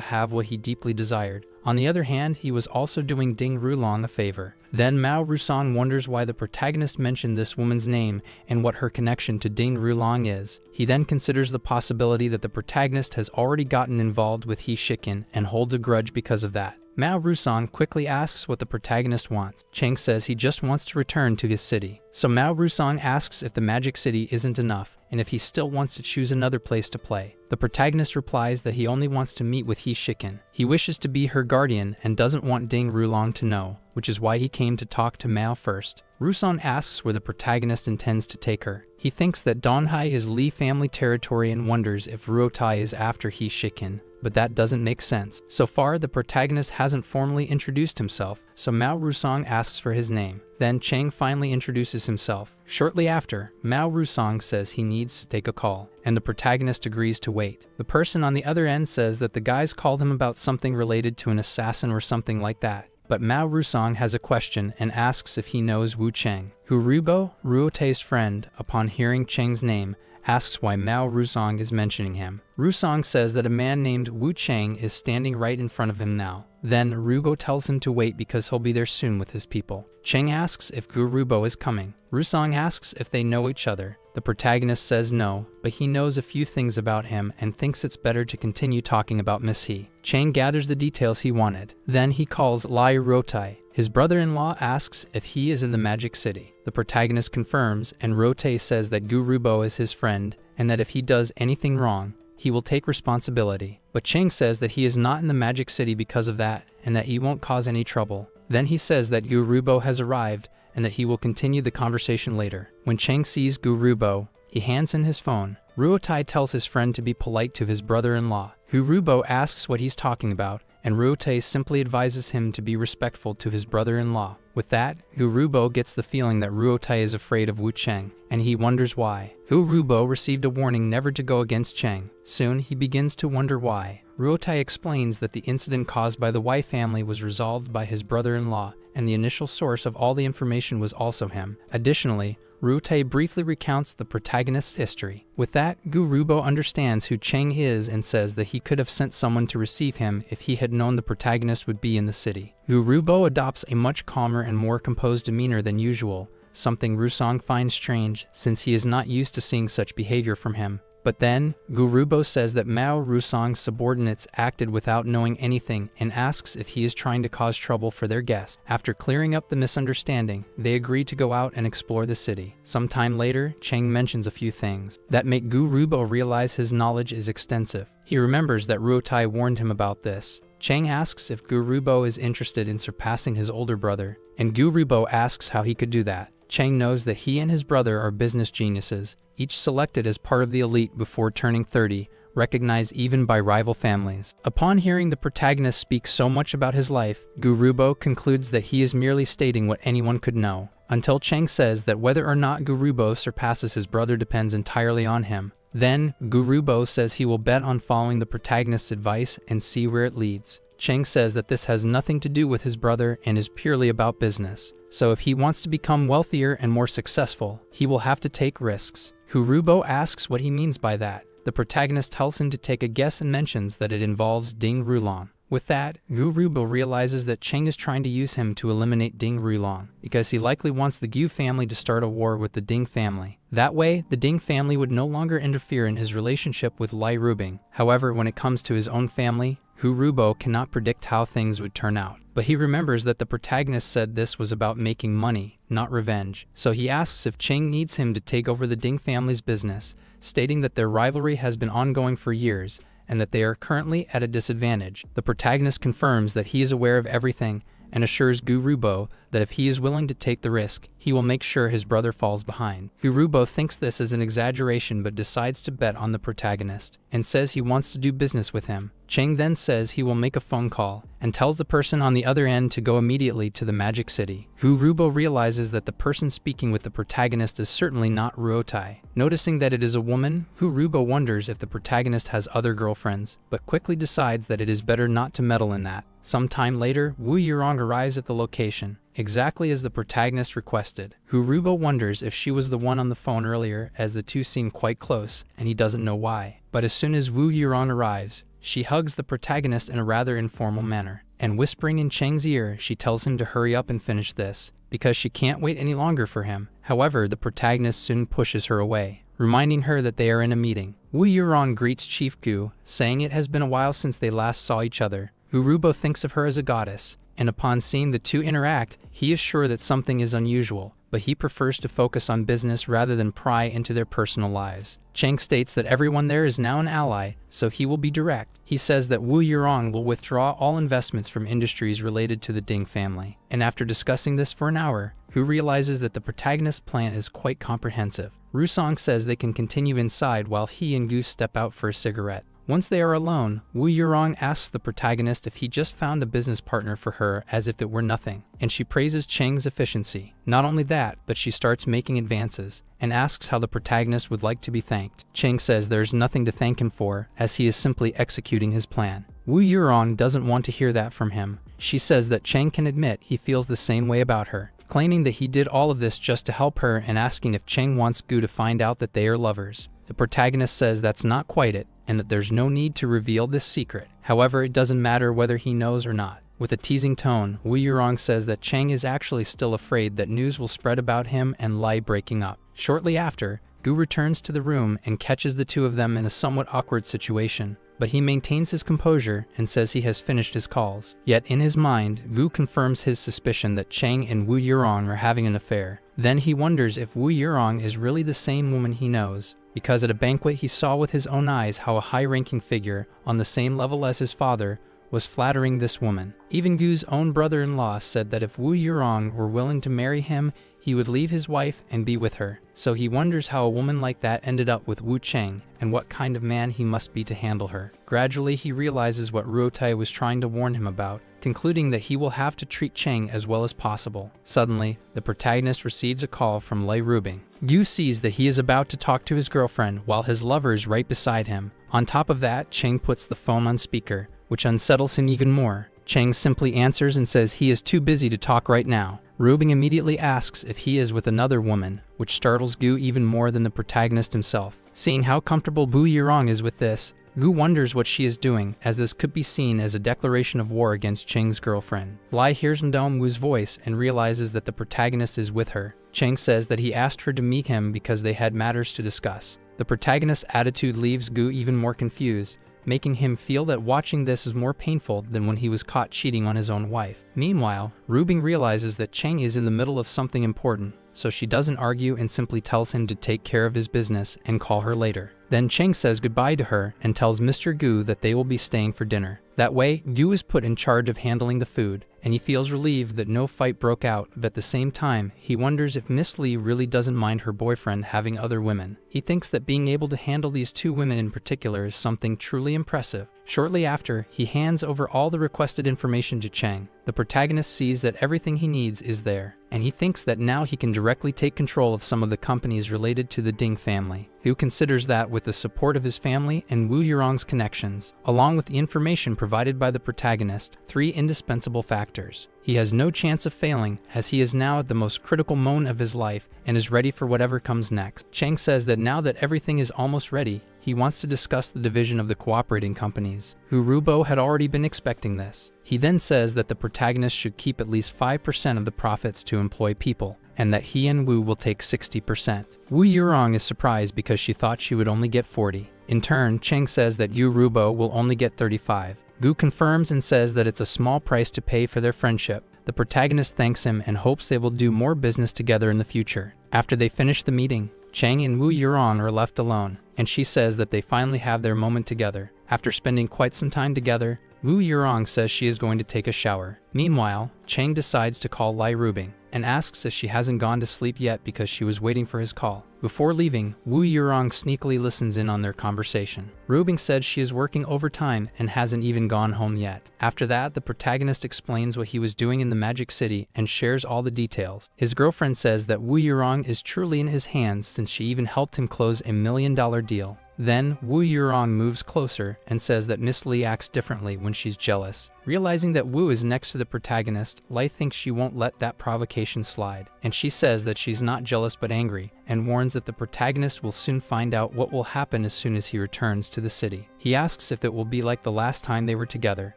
have what he deeply desired. On the other hand, he was also doing Ding Rulong a favor. Then Mao Rusong wonders why the protagonist mentioned this woman's name and what her connection to Ding Rulong is. He then considers the possibility that the protagonist has already gotten involved with He Shiken and holds a grudge because of that. Mao Rusong quickly asks what the protagonist wants. Chang says he just wants to return to his city. So Mao Rusong asks if the Magic City isn't enough, and if he still wants to choose another place to play. The protagonist replies that he only wants to meet with He Shiken. He wishes to be her guardian and doesn't want Ding Rulong to know, which is why he came to talk to Mao first. Rusong asks where the protagonist intends to take her. He thinks that Donghai is Li family territory and wonders if Ruotai is after He Shiken, but that doesn't make sense. So far, the protagonist hasn't formally introduced himself, so Mao Rusong asks for his name. Then Chang finally introduces himself. Shortly after, Mao Rusong says he needs to take a call, and the protagonist agrees to wait. The person on the other end says that the guys called him about something related to an assassin or something like that. But Mao Rusong has a question and asks if he knows Wu Cheng, who Rubo, Ruotei's friend, upon hearing Cheng's name, asks why Mao Rusong is mentioning him. Rusong says that a man named Wu Cheng is standing right in front of him now. Then Rubo tells him to wait because he'll be there soon with his people. Cheng asks if Gu Rubo is coming. Rusong asks if they know each other. The protagonist says no, but he knows a few things about him and thinks it's better to continue talking about Miss He. Cheng gathers the details he wanted. Then he calls Lai Rotai. His brother-in-law asks if he is in the Magic City. The protagonist confirms, and Rotai says that Gu Rubo is his friend, and that if he does anything wrong, he will take responsibility. But Cheng says that he is not in the Magic City because of that, and that he won't cause any trouble. Then he says that Gu Rubo has arrived, and that he will continue the conversation later. When Cheng sees Gu Rubo, he hands in his phone. Ruotai tells his friend to be polite to his brother-in-law. Gu Rubo asks what he's talking about, and Ruotai simply advises him to be respectful to his brother-in-law. With that, Gu Rubo gets the feeling that Ruotai is afraid of Wu Cheng, and he wonders why. Gu Rubo received a warning never to go against Cheng. Soon, he begins to wonder why. Ruotai explains that the incident caused by the Wei family was resolved by his brother-in-law, and the initial source of all the information was also him. Additionally, Ruotai briefly recounts the protagonist's history. With that, Gu Rubo understands who Cheng is and says that he could have sent someone to receive him if he had known the protagonist would be in the city. Gu Rubo adopts a much calmer and more composed demeanor than usual, something Rusong finds strange since he is not used to seeing such behavior from him. But then, Gu Rubo says that Mao Rusong's subordinates acted without knowing anything and asks if he is trying to cause trouble for their guest. After clearing up the misunderstanding, they agree to go out and explore the city. Sometime later, Cheng mentions a few things that make Gu Rubo realize his knowledge is extensive. He remembers that Ruotai warned him about this. Cheng asks if Gu Rubo is interested in surpassing his older brother, and Gu Rubo asks how he could do that. Cheng knows that he and his brother are business geniuses, each selected as part of the elite before turning 30, recognized even by rival families. Upon hearing the protagonist speak so much about his life, Gu Rubo concludes that he is merely stating what anyone could know, until Cheng says that whether or not Gu Rubo surpasses his brother depends entirely on him. Then, Gu Rubo says he will bet on following the protagonist's advice and see where it leads. Cheng says that this has nothing to do with his brother and is purely about business. So if he wants to become wealthier and more successful, he will have to take risks. Gu Rubo asks what he means by that. The protagonist tells him to take a guess and mentions that it involves Ding Rulong. With that, Gu Rubo realizes that Cheng is trying to use him to eliminate Ding Rulong, because he likely wants the Gu family to start a war with the Ding family. That way, the Ding family would no longer interfere in his relationship with Lai Rubing. However, when it comes to his own family, Gu Rubo cannot predict how things would turn out. But he remembers that the protagonist said this was about making money, not revenge. So he asks if Cheng needs him to take over the Ding family's business, stating that their rivalry has been ongoing for years, and that they are currently at a disadvantage. The protagonist confirms that he is aware of everything and assures Gu Rubo that if he is willing to take the risk, he will make sure his brother falls behind. Gu Rubo thinks this is an exaggeration but decides to bet on the protagonist and says he wants to do business with him. Cheng then says he will make a phone call and tells the person on the other end to go immediately to the Magic City. Gu Rubo realizes that the person speaking with the protagonist is certainly not Ruotai. Noticing that it is a woman, Gu Rubo wonders if the protagonist has other girlfriends, but quickly decides that it is better not to meddle in that. Some time later, Wu Yurong arrives at the location, exactly as the protagonist requested. Gu Rubo wonders if she was the one on the phone earlier, as the two seem quite close, and he doesn't know why. But as soon as Wu Yurong arrives, she hugs the protagonist in a rather informal manner, and whispering in Cheng's ear, she tells him to hurry up and finish this, because she can't wait any longer for him. However, the protagonist soon pushes her away, reminding her that they are in a meeting. Wu Yurong greets Chief Gu, saying it has been a while since they last saw each other. Gu Rubo thinks of her as a goddess, and upon seeing the two interact, he is sure that something is unusual, but he prefers to focus on business rather than pry into their personal lives. Cheng states that everyone there is now an ally, so he will be direct. He says that Wu Yurong will withdraw all investments from industries related to the Ding family. And after discussing this for an hour, Gu realizes that the protagonist's plan is quite comprehensive. Rusong says they can continue inside while he and Gu step out for a cigarette. Once they are alone, Wu Yurong asks the protagonist if he just found a business partner for her as if it were nothing, and she praises Cheng's efficiency. Not only that, but she starts making advances, and asks how the protagonist would like to be thanked. Cheng says there's nothing to thank him for, as he is simply executing his plan. Wu Yurong doesn't want to hear that from him. She says that Cheng can admit he feels the same way about her, claiming that he did all of this just to help her and asking if Cheng wants Gu to find out that they are lovers. The protagonist says that's not quite it, and that there's no need to reveal this secret. However, it doesn't matter whether he knows or not. With a teasing tone, Wu Yurong says that Chang is actually still afraid that news will spread about him and Lai breaking up. Shortly after, Gu returns to the room and catches the two of them in a somewhat awkward situation, but he maintains his composure and says he has finished his calls. Yet in his mind, Gu confirms his suspicion that Chang and Wu Yurong are having an affair. Then he wonders if Wu Yurong is really the same woman he knows, because at a banquet he saw with his own eyes how a high-ranking figure, on the same level as his father, was flattering this woman. Even Gu's own brother-in-law said that if Wu Yurong were willing to marry him, he would leave his wife and be with her. So he wonders how a woman like that ended up with Wu Cheng and what kind of man he must be to handle her. Gradually he realizes what Ruotai was trying to warn him about, concluding that he will have to treat Cheng as well as possible. Suddenly, the protagonist receives a call from Lei Rubing. Gu sees that he is about to talk to his girlfriend while his lover is right beside him. On top of that, Cheng puts the phone on speaker, which unsettles him even more. Cheng simply answers and says he is too busy to talk right now. Rubing immediately asks if he is with another woman, which startles Gu even more than the protagonist himself. Seeing how comfortable Wu Yurong is with this, Gu wonders what she is doing, as this could be seen as a declaration of war against Cheng's girlfriend. Lai hears Ndong Wu's voice and realizes that the protagonist is with her. Cheng says that he asked her to meet him because they had matters to discuss. The protagonist's attitude leaves Gu even more confused, making him feel that watching this is more painful than when he was caught cheating on his own wife. Meanwhile, Rubing realizes that Cheng is in the middle of something important, so she doesn't argue and simply tells him to take care of his business and call her later. Then Cheng says goodbye to her and tells Mr. Gu that they will be staying for dinner. That way, Gu is put in charge of handling the food, and he feels relieved that no fight broke out, but at the same time, he wonders if Miss Lee really doesn't mind her boyfriend having other women. He thinks that being able to handle these two women in particular is something truly impressive. Shortly after, he hands over all the requested information to Cheng. The protagonist sees that everything he needs is there, and he thinks that now he can directly take control of some of the companies related to the Ding family. Gu considers that with the support of his family and Wu Yurong's connections, along with the information provided by the protagonist, three indispensable factors. He has no chance of failing, as he is now at the most critical moment of his life and is ready for whatever comes next. Cheng says that now that everything is almost ready, he wants to discuss the division of the cooperating companies. Hu Rubo had already been expecting this. He then says that the protagonist should keep at least 5% of the profits to employ people, and that he and Wu will take 60%. Wu Yurong is surprised because she thought she would only get 40. In turn, Cheng says that Yu Rubo will only get 35. Gu confirms and says that it's a small price to pay for their friendship. The protagonist thanks him and hopes they will do more business together in the future. After they finish the meeting, Cheng and Wu Yurong are left alone, and she says that they finally have their moment together. After spending quite some time together, Wu Yurong says she is going to take a shower. Meanwhile, Cheng decides to call Lai Rubing and asks if she hasn't gone to sleep yet because she was waiting for his call. Before leaving, Wu Yurong sneakily listens in on their conversation. Rubing said she is working overtime and hasn't even gone home yet. After that, the protagonist explains what he was doing in the Magic City and shares all the details. His girlfriend says that Wu Yurong is truly in his hands since she even helped him close a $1 million deal. Then, Wu Yurong moves closer and says that Miss Lee acts differently when she's jealous. Realizing that Wu is next to the protagonist, Lai thinks she won't let that provocation slide, and she says that she's not jealous but angry, and warns that the protagonist will soon find out what will happen as soon as he returns to the city. He asks if it will be like the last time they were together,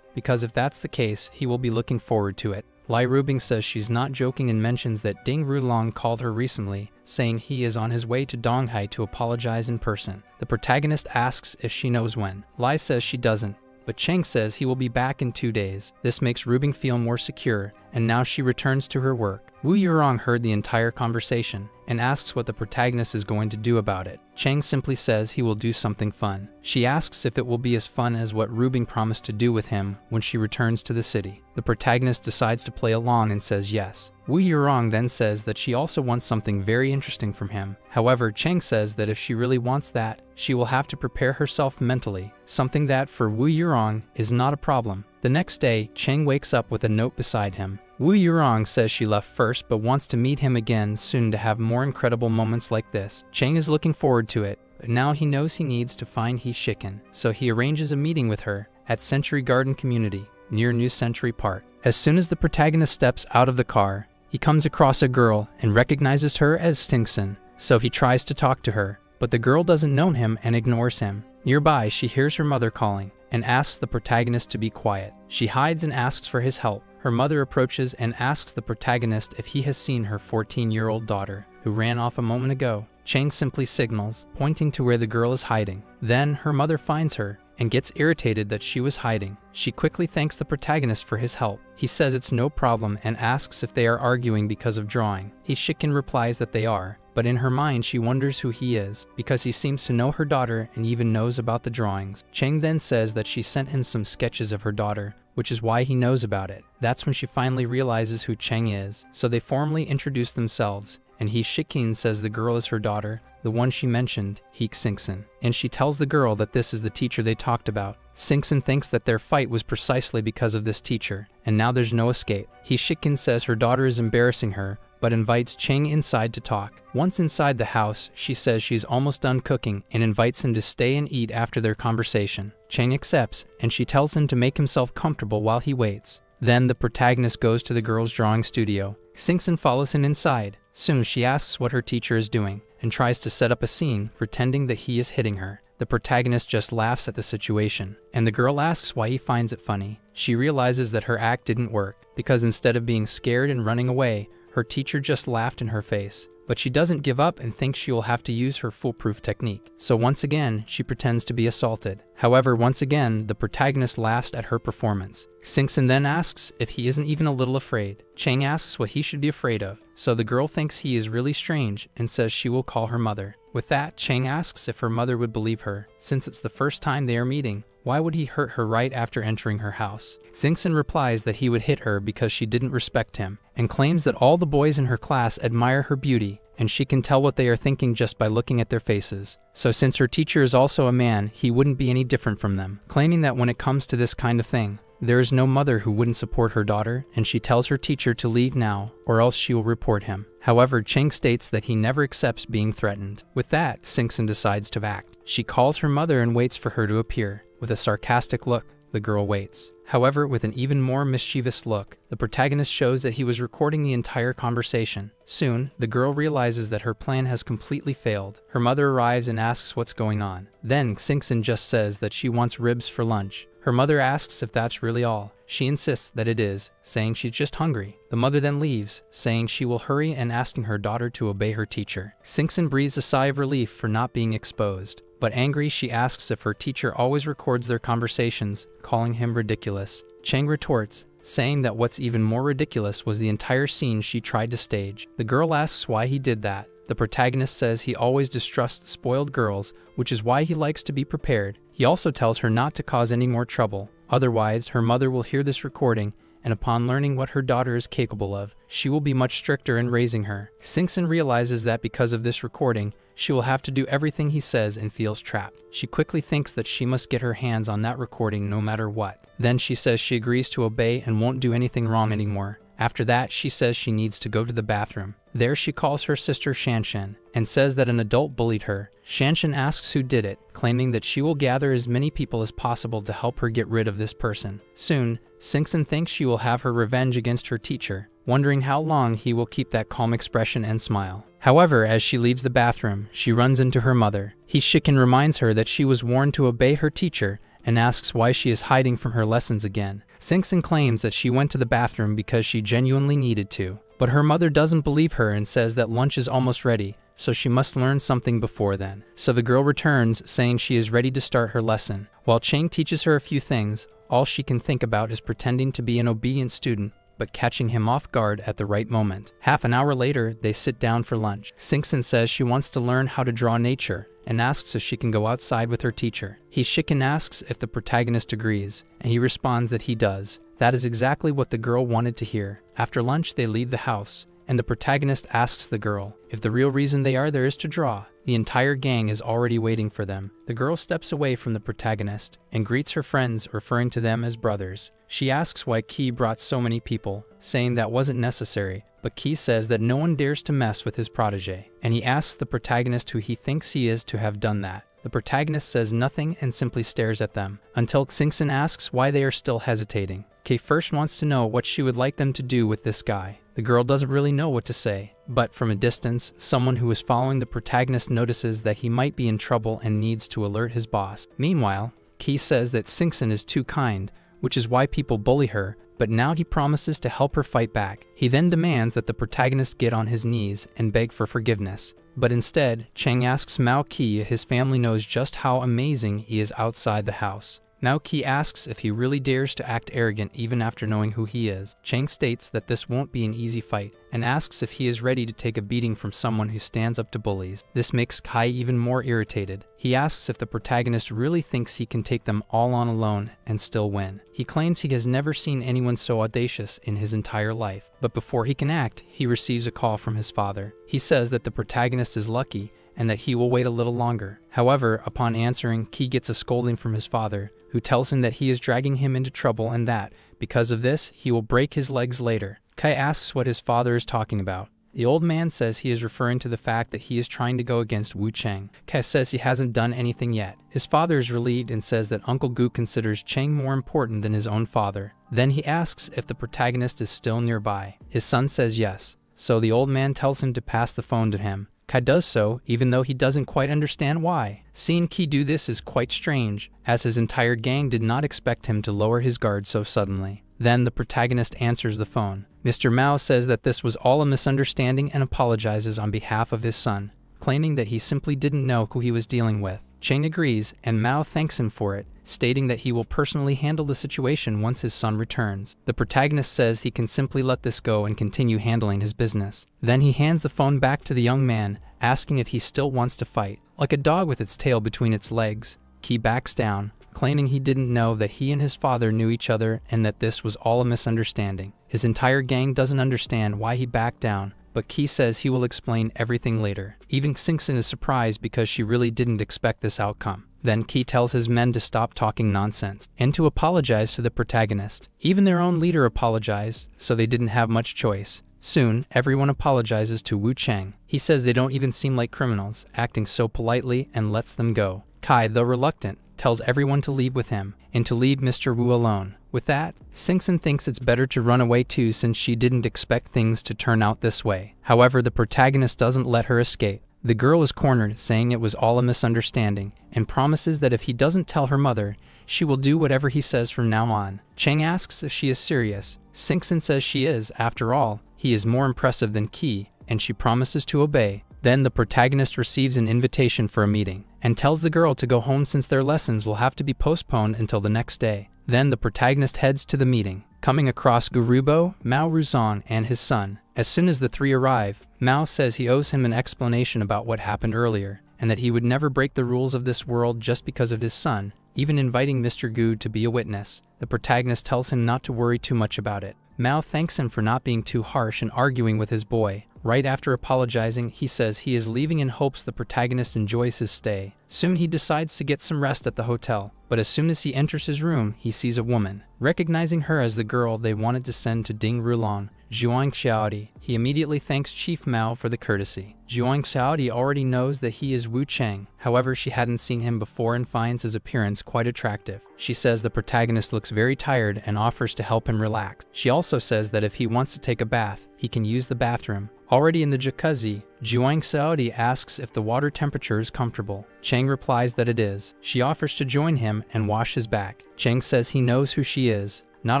because if that's the case, he will be looking forward to it. Lai Rubing says she's not joking and mentions that Ding Rulong called her recently, saying he is on his way to Donghai to apologize in person. The protagonist asks if she knows when. Lai says she doesn't, but Cheng says he will be back in 2 days. This makes Rubing feel more secure, and now she returns to her work. Wu Yurong heard the entire conversation and asks what the protagonist is going to do about it. Cheng simply says he will do something fun. She asks if it will be as fun as what Rubing promised to do with him when she returns to the city. The protagonist decides to play along and says yes. Wu Yurong then says that she also wants something very interesting from him. However, Cheng says that if she really wants that, she will have to prepare herself mentally, something that for Wu Yurong is not a problem. The next day, Cheng wakes up with a note beside him. Wu Yurong says she left first but wants to meet him again soon to have more incredible moments like this. Cheng is looking forward to it, but now he knows he needs to find He Shiken, so he arranges a meeting with her at Century Garden Community, near New Century Park. As soon as the protagonist steps out of the car, he comes across a girl and recognizes her as Stingson, so he tries to talk to her, but the girl doesn't know him and ignores him. Nearby, she hears her mother calling and asks the protagonist to be quiet. She hides and asks for his help. Her mother approaches and asks the protagonist if he has seen her 14-year-old daughter, who ran off a moment ago. Chang simply signals, pointing to where the girl is hiding. Then her mother finds her and gets irritated that she was hiding. She quickly thanks the protagonist for his help. He says it's no problem and asks if they are arguing because of drawing. Shikin replies that they are, but in her mind she wonders who he is, because he seems to know her daughter and even knows about the drawings. Chang then says that she sent him some sketches of her daughter, which is why he knows about it. That's when she finally realizes who Chang is, so they formally introduce themselves, and Shikin says the girl is her daughter, the one she mentioned, Xingxin. And she tells the girl that this is the teacher they talked about. Xingxin thinks that their fight was precisely because of this teacher, and now there's no escape. Shikin says her daughter is embarrassing her, but invites Chang inside to talk. Once inside the house, she says she's almost done cooking and invites him to stay and eat after their conversation. Chang accepts, and she tells him to make himself comfortable while he waits. Then the protagonist goes to the girl's drawing studio. Xingxin follows him inside. Soon she asks what her teacher is doing and tries to set up a scene, pretending that he is hitting her. The protagonist just laughs at the situation, and the girl asks why he finds it funny. She realizes that her act didn't work, because instead of being scared and running away, her teacher just laughed in her face. But she doesn't give up and thinks she will have to use her foolproof technique. So once again, she pretends to be assaulted. However, once again, the protagonist laughs at her performance. Xingxin then asks if he isn't even a little afraid. Chang asks what he should be afraid of, so the girl thinks he is really strange and says she will call her mother. With that, Chang asks if her mother would believe her. Since it's the first time they are meeting, why would he hurt her right after entering her house? Xingxin replies that he would hit her because she didn't respect him, and claims that all the boys in her class admire her beauty, and she can tell what they are thinking just by looking at their faces. So since her teacher is also a man, he wouldn't be any different from them, claiming that when it comes to this kind of thing, there is no mother who wouldn't support her daughter, and she tells her teacher to leave now, or else she will report him. However, Chang states that he never accepts being threatened. With that, Xingxin decides to act. She calls her mother and waits for her to appear. With a sarcastic look, the girl waits. However, with an even more mischievous look, the protagonist shows that he was recording the entire conversation. Soon, the girl realizes that her plan has completely failed. Her mother arrives and asks what's going on. Then, Xingxin just says that she wants ribs for lunch. Her mother asks if that's really all. She insists that it is, saying she's just hungry. The mother then leaves, saying she will hurry and asking her daughter to obey her teacher. Xingxin breathes a sigh of relief for not being exposed. But angry, she asks if her teacher always records their conversations, calling him ridiculous. Chang retorts, saying that what's even more ridiculous was the entire scene she tried to stage. The girl asks why he did that. The protagonist says he always distrusts spoiled girls, which is why he likes to be prepared. He also tells her not to cause any more trouble. Otherwise, her mother will hear this recording, and upon learning what her daughter is capable of, she will be much stricter in raising her. Xingxin realizes that because of this recording, she will have to do everything he says and feels trapped. She quickly thinks that she must get her hands on that recording no matter what. Then she says she agrees to obey and won't do anything wrong anymore. After that, she says she needs to go to the bathroom. There she calls her sister Shanshan and says that an adult bullied her. Shanshan asks who did it, claiming that she will gather as many people as possible to help her get rid of this person. Soon, Xingxin thinks she will have her revenge against her teacher, wondering how long he will keep that calm expression and smile. However, as she leaves the bathroom, she runs into her mother. Shikin reminds her that she was warned to obey her teacher and asks why she is hiding from her lessons again. Xingxin claims that she went to the bathroom because she genuinely needed to, but her mother doesn't believe her and says that lunch is almost ready, so she must learn something before then. So the girl returns, saying she is ready to start her lesson. While Chang teaches her a few things, all she can think about is pretending to be an obedient student, but catching him off guard at the right moment. Half an hour later, they sit down for lunch. Xingxin says she wants to learn how to draw nature, and asks if she can go outside with her teacher. Shikin asks if the protagonist agrees, and he responds that he does. That is exactly what the girl wanted to hear. After lunch, they leave the house, and the protagonist asks the girl if the real reason they are there is to draw. The entire gang is already waiting for them. The girl steps away from the protagonist and greets her friends, referring to them as brothers. She asks why Qi brought so many people, saying that wasn't necessary, but Qi says that no one dares to mess with his protege, and he asks the protagonist who he thinks he is to have done that. The protagonist says nothing and simply stares at them, until Xingxin asks why they are still hesitating. Qi first wants to know what she would like them to do with this guy. The girl doesn't really know what to say, But from a distance, someone who is following the protagonist notices that he might be in trouble and needs to alert his boss. Meanwhile, Ki says that Singson is too kind, which is why people bully her, but now he promises to help her fight back. He then demands that the protagonist get on his knees and beg for forgiveness. But instead, Chang asks Mao Qi if his family knows just how amazing he is outside the house. Mao Qi asks if he really dares to act arrogant even after knowing who he is. Chang states that this won't be an easy fight, and asks if he is ready to take a beating from someone who stands up to bullies. This makes Kai even more irritated. He asks if the protagonist really thinks he can take them all on alone and still win. He claims he has never seen anyone so audacious in his entire life. But before he can act, he receives a call from his father. He says that the protagonist is lucky and that he will wait a little longer. However, upon answering, Ki gets a scolding from his father, who tells him that he is dragging him into trouble and that, because of this, he will break his legs later. Kai asks what his father is talking about. The old man says he is referring to the fact that he is trying to go against Wu Chang. Kai says he hasn't done anything yet. His father is relieved and says that Uncle Gu considers Chang more important than his own father. Then he asks if the protagonist is still nearby. His son says yes, so the old man tells him to pass the phone to him. Kai does so, even though he doesn't quite understand why. Seeing Ki do this is quite strange, as his entire gang did not expect him to lower his guard so suddenly. Then the protagonist answers the phone. Mr. Mao says that this was all a misunderstanding and apologizes on behalf of his son, claiming that he simply didn't know who he was dealing with. Chang agrees, and Mao thanks him for it, stating that he will personally handle the situation once his son returns. The protagonist says he can simply let this go and continue handling his business. Then he hands the phone back to the young man, asking if he still wants to fight. Like a dog with its tail between its legs, Ki backs down, claiming he didn't know that he and his father knew each other and that this was all a misunderstanding. His entire gang doesn't understand why he backed down, but Ki says he will explain everything later. Even Singson is surprised because she really didn't expect this outcome. Then Ki tells his men to stop talking nonsense and to apologize to the protagonist. Even their own leader apologized, so they didn't have much choice. Soon, everyone apologizes to Wu Chang. He says they don't even seem like criminals, acting so politely, and lets them go. Kai, though reluctant, tells everyone to leave with him, and to leave Mr. Wu alone. With that, Singson thinks it's better to run away too since she didn't expect things to turn out this way. However, the protagonist doesn't let her escape. The girl is cornered, saying it was all a misunderstanding, and promises that if he doesn't tell her mother, she will do whatever he says from now on. Chang asks if she is serious. Singson says she is, after all, he is more impressive than Ki, and she promises to obey. Then the protagonist receives an invitation for a meeting, and tells the girl to go home since their lessons will have to be postponed until the next day. Then the protagonist heads to the meeting, coming across Gurubo, Mao Ruzan, and his son. As soon as the three arrive, Mao says he owes him an explanation about what happened earlier, and that he would never break the rules of this world just because of his son, even inviting Mr. Gu to be a witness. The protagonist tells him not to worry too much about it. Mao thanks him for not being too harsh and arguing with his boy. Right after apologizing, he says he is leaving in hopes the protagonist enjoys his stay. Soon he decides to get some rest at the hotel, but as soon as he enters his room, he sees a woman. Recognizing her as the girl they wanted to send to Ding Rulong, Zhuang Xiaodi, he immediately thanks Chief Mao for the courtesy. Zhuang Xiaodi already knows that he is Wu Chang, however she hadn't seen him before and finds his appearance quite attractive. She says the protagonist looks very tired and offers to help him relax. She also says that if he wants to take a bath, he can use the bathroom. Already in the jacuzzi, Zhuang Xiaodi asks if the water temperature is comfortable. Chang replies that it is. She offers to join him and wash his back. Chang says he knows who she is. Not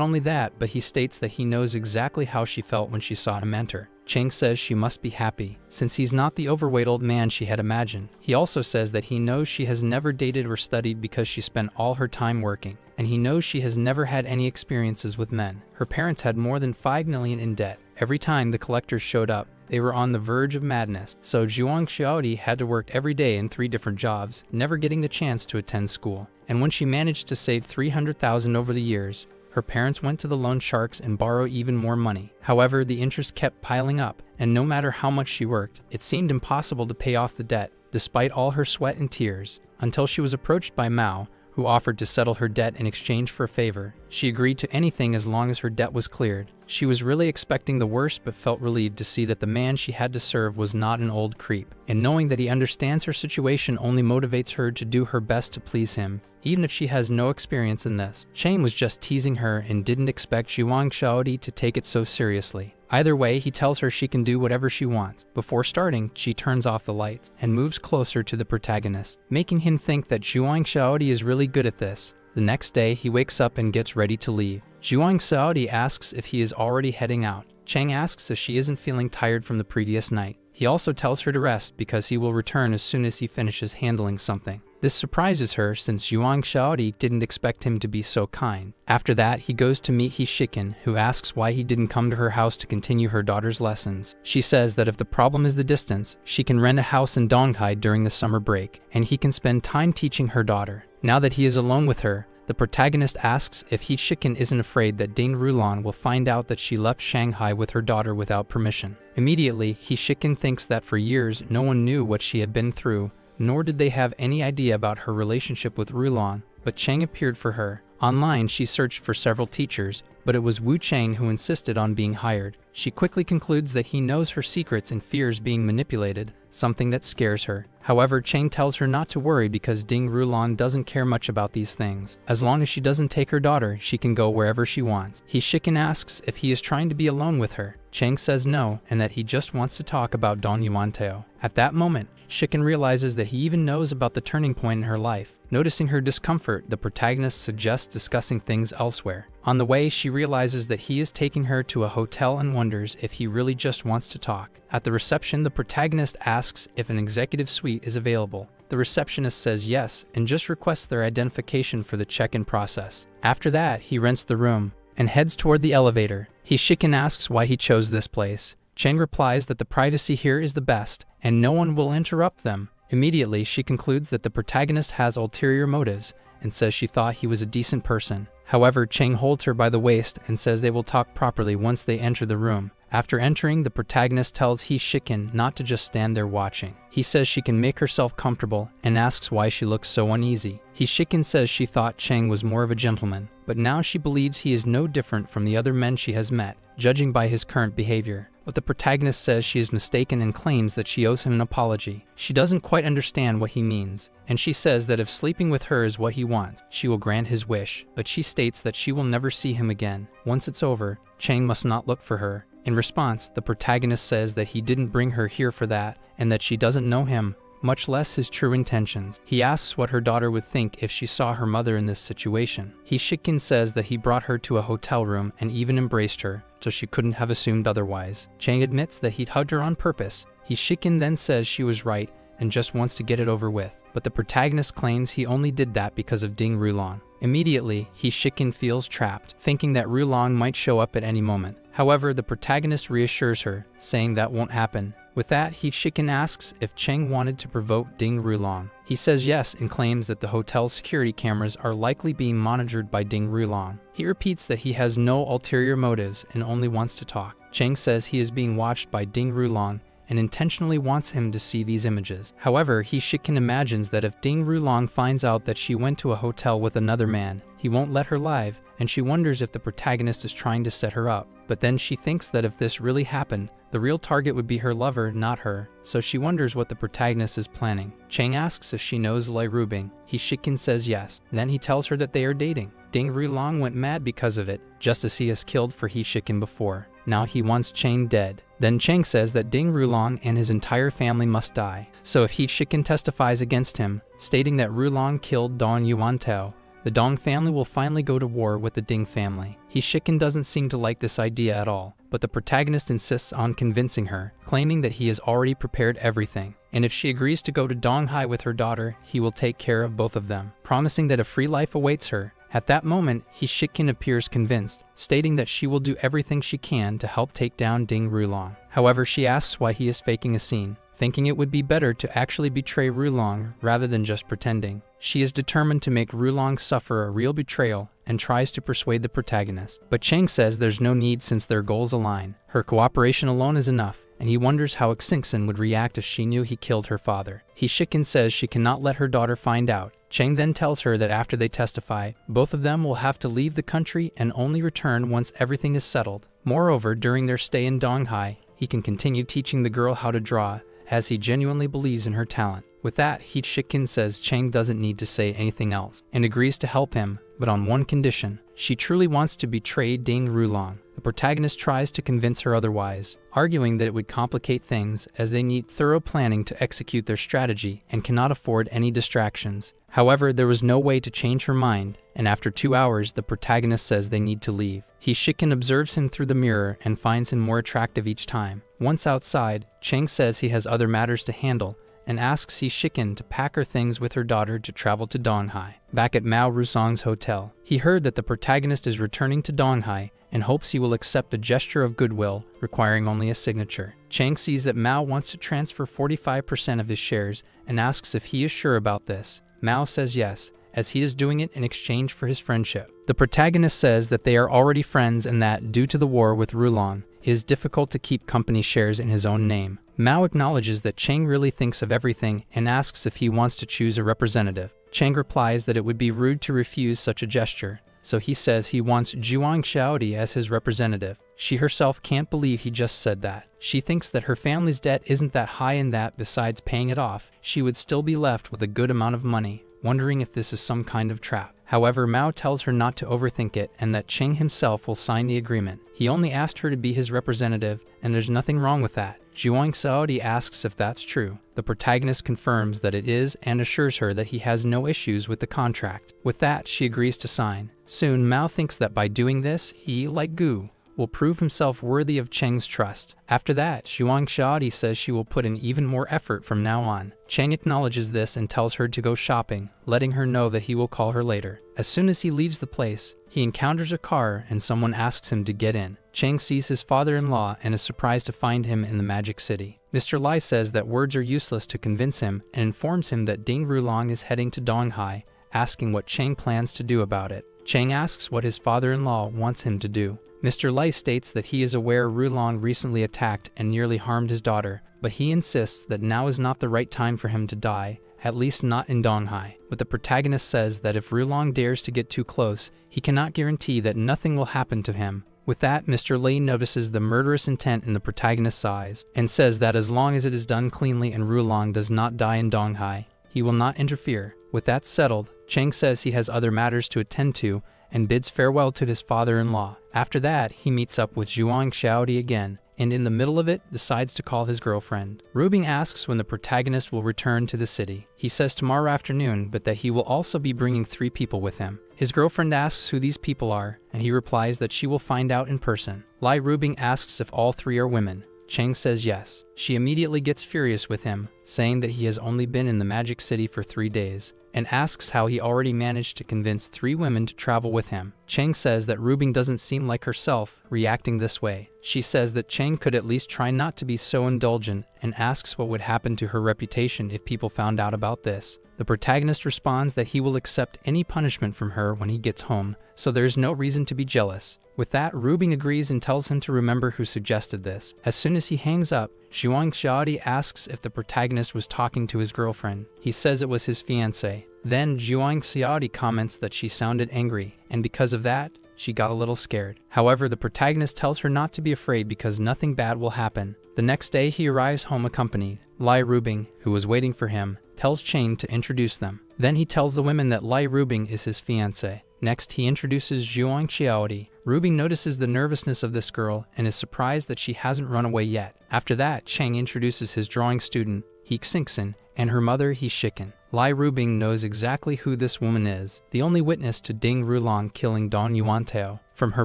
only that, but he states that he knows exactly how she felt when she saw him enter. Chang says she must be happy, since he's not the overweight old man she had imagined. He also says that he knows she has never dated or studied because she spent all her time working, and he knows she has never had any experiences with men. Her parents had more than 5 million in debt. Every time the collectors showed up, they were on the verge of madness, so Zhuang Xiaodi had to work every day in 3 different jobs, never getting the chance to attend school. And when she managed to save 300,000 over the years, her parents went to the loan sharks and borrowed even more money. However, the interest kept piling up, and no matter how much she worked, it seemed impossible to pay off the debt, despite all her sweat and tears, until she was approached by Mao, who offered to settle her debt in exchange for a favor. She agreed to anything as long as her debt was cleared. She was really expecting the worst but felt relieved to see that the man she had to serve was not an old creep, and knowing that he understands her situation only motivates her to do her best to please him, even if she has no experience in this. Chang was just teasing her and didn't expect Zhuang Xiaodi to take it so seriously. Either way, he tells her she can do whatever she wants. Before starting, she turns off the lights and moves closer to the protagonist, making him think that Zhuang Xiaodi is really good at this. The next day, he wakes up and gets ready to leave. Zhuang Xiaodi asks if he is already heading out. Cheng asks if she isn't feeling tired from the previous night. He also tells her to rest because he will return as soon as he finishes handling something. This surprises her since Zhuang Xiaodi didn't expect him to be so kind. After that, he goes to meet He Shiken, who asks why he didn't come to her house to continue her daughter's lessons. She says that if the problem is the distance, she can rent a house in Donghai during the summer break, and he can spend time teaching her daughter. Now that he is alone with her, the protagonist asks if He Shiken isn't afraid that Ding Rulan will find out that she left Shanghai with her daughter without permission. Immediately, He Shiken thinks that for years no one knew what she had been through, nor did they have any idea about her relationship with Rulan, but Cheng appeared for her. Online, she searched for several teachers, but it was Wu Cheng who insisted on being hired. She quickly concludes that he knows her secrets and fears being manipulated, something that scares her. However, Cheng tells her not to worry because Ding Rulan doesn't care much about these things. As long as she doesn't take her daughter, she can go wherever she wants. He Shiken asks if he is trying to be alone with her. Cheng says no, and that he just wants to talk about Don Yuanteo. At that moment, Shiken realizes that he even knows about the turning point in her life. Noticing her discomfort, the protagonist suggests discussing things elsewhere. On the way, she realizes that he is taking her to a hotel and wonders if he really just wants to talk. At the reception, the protagonist asks if an executive suite is available. The receptionist says yes and just requests their identification for the check-in process. After that, he rents the room and heads toward the elevator. He Shiken asks why he chose this place. Cheng replies that the privacy here is the best and no one will interrupt them. Immediately, she concludes that the protagonist has ulterior motives and says she thought he was a decent person. However, Cheng holds her by the waist and says they will talk properly once they enter the room. After entering, the protagonist tells He Shiken not to just stand there watching. He says she can make herself comfortable and asks why she looks so uneasy. He Shiken says she thought Cheng was more of a gentleman, but now she believes he is no different from the other men she has met, judging by his current behavior. But the protagonist says she is mistaken and claims that she owes him an apology. She doesn't quite understand what he means, and she says that if sleeping with her is what he wants, she will grant his wish, but she states that she will never see him again. Once it's over, Cheng must not look for her. In response, the protagonist says that he didn't bring her here for that, and that she doesn't know him, much less his true intentions. He asks what her daughter would think if she saw her mother in this situation. He Shiken says that he brought her to a hotel room and even embraced her, so she couldn't have assumed otherwise. Cheng admits that he'd hugged her on purpose. He Shiken then says she was right and just wants to get it over with, but the protagonist claims he only did that because of Ding Rulan. Immediately, He Shiken feels trapped, thinking that Rulan might show up at any moment. However, the protagonist reassures her, saying that won't happen. With that, He Shiken asks if Cheng wanted to provoke Ding Rulan. He says yes and claims that the hotel's security cameras are likely being monitored by Ding Rulan. He repeats that he has no ulterior motives and only wants to talk. Cheng says he is being watched by Ding Rulan and intentionally wants him to see these images. However, He Shiken imagines that if Ding Rulan finds out that she went to a hotel with another man, he won't let her live, and she wonders if the protagonist is trying to set her up. But then she thinks that if this really happened, the real target would be her lover, not her, so she wonders what the protagonist is planning. Cheng asks if she knows Lei Rubing. He Shiken says yes. Then he tells her that they are dating. Ding Rulan went mad because of it, just as he has killed for He Shiken before. Now he wants Cheng dead. Then Cheng says that Ding Rulan and his entire family must die. So if He Shiken testifies against him, stating that Rulan killed Don Yuanteo, the Dong family will finally go to war with the Ding family. He Shiken doesn't seem to like this idea at all, but the protagonist insists on convincing her, claiming that he has already prepared everything, and if she agrees to go to Donghai with her daughter, he will take care of both of them, promising that a free life awaits her. At that moment, He Shiken appears convinced, stating that she will do everything she can to help take down Ding Rulan. However, she asks why he is faking a scene, thinking it would be better to actually betray Rulan rather than just pretending. She is determined to make Rulan suffer a real betrayal and tries to persuade the protagonist. But Cheng says there's no need since their goals align. Her cooperation alone is enough, and he wonders how Xingxin would react if she knew he killed her father. He Shiken says she cannot let her daughter find out. Cheng then tells her that after they testify, both of them will have to leave the country and only return once everything is settled. Moreover, during their stay in Donghai, he can continue teaching the girl how to draw, as he genuinely believes in her talent. With that, He Shikin says Chang doesn't need to say anything else, and agrees to help him, but on one condition. She truly wants to betray Ding Rulong. The protagonist tries to convince her otherwise, arguing that it would complicate things as they need thorough planning to execute their strategy and cannot afford any distractions. However, there was no way to change her mind, and after 2 hours, the protagonist says they need to leave. He Shikin observes him through the mirror and finds him more attractive each time. Once outside, Chang says he has other matters to handle, and asks He Shikin to pack her things with her daughter to travel to Donghai. Back at Mao Rusong's hotel, he heard that the protagonist is returning to Donghai and hopes he will accept a gesture of goodwill, requiring only a signature. Chang sees that Mao wants to transfer 45% of his shares and asks if he is sure about this. Mao says yes, as he is doing it in exchange for his friendship. The protagonist says that they are already friends and that, due to the war with Rulong, it is difficult to keep company shares in his own name. Mao acknowledges that Chang really thinks of everything and asks if he wants to choose a representative. Chang replies that it would be rude to refuse such a gesture, so he says he wants Zhuang Xiaodi as his representative. She herself can't believe he just said that. She thinks that her family's debt isn't that high and that, besides paying it off, she would still be left with a good amount of money, wondering if this is some kind of trap. However, Mao tells her not to overthink it and that Chang himself will sign the agreement. He only asked her to be his representative, and there's nothing wrong with that. Zhuang Xiaodi asks if that's true. The protagonist confirms that it is and assures her that he has no issues with the contract. With that, she agrees to sign. Soon, Mao thinks that by doing this, he, like Gu, will prove himself worthy of Chang's trust. After that, Zhuang Xiaodi says she will put in even more effort from now on. Chang acknowledges this and tells her to go shopping, letting her know that he will call her later. As soon as he leaves the place, he encounters a car and someone asks him to get in. Chang sees his father-in-law and is surprised to find him in the Magic City. Mr. Lai says that words are useless to convince him and informs him that Ding Rulong is heading to Donghai, asking what Chang plans to do about it. Chang asks what his father-in-law wants him to do. Mr. Lai states that he is aware Rulong recently attacked and nearly harmed his daughter, but he insists that now is not the right time for him to die, at least not in Donghai. But the protagonist says that if Rulong dares to get too close, he cannot guarantee that nothing will happen to him. With that, Mr. Lai notices the murderous intent in the protagonist's eyes, and says that as long as it is done cleanly and Rulong does not die in Donghai, he will not interfere. With that settled, Chang says he has other matters to attend to, and bids farewell to his father-in-law. After that, he meets up with Zhuang Xiaodi again, and in the middle of it, decides to call his girlfriend. Rubing asks when the protagonist will return to the city. He says tomorrow afternoon, but that he will also be bringing 3 people with him. His girlfriend asks who these people are, and he replies that she will find out in person. Lai Rubing asks if all 3 are women. Chang says yes. She immediately gets furious with him, saying that he has only been in the Magic City for 3 days, and asks how he already managed to convince 3 women to travel with him. Chang says that Rubing doesn't seem like herself, reacting this way. She says that Chang could at least try not to be so indulgent, and asks what would happen to her reputation if people found out about this. The protagonist responds that he will accept any punishment from her when he gets home, so there is no reason to be jealous. With that, Rubing agrees and tells him to remember who suggested this. As soon as he hangs up, Zhuang Xiaodi asks if the protagonist was talking to his girlfriend. He says it was his fiancée. Then Zhuang Xiaodi comments that she sounded angry, and because of that, she got a little scared. However, the protagonist tells her not to be afraid because nothing bad will happen. The next day, he arrives home accompanied. Lai Rubing, who was waiting for him, tells Chang to introduce them. Then he tells the women that Lai Rubing is his fiancée. Next, he introduces Zhuang Xiaodi. Rubing notices the nervousness of this girl and is surprised that she hasn't run away yet. After that, Chang introduces his drawing student, He Xingxin, and her mother, He Shikin. Lai Rubing knows exactly who this woman is, the only witness to Ding Rulong killing Don Yuantao. From her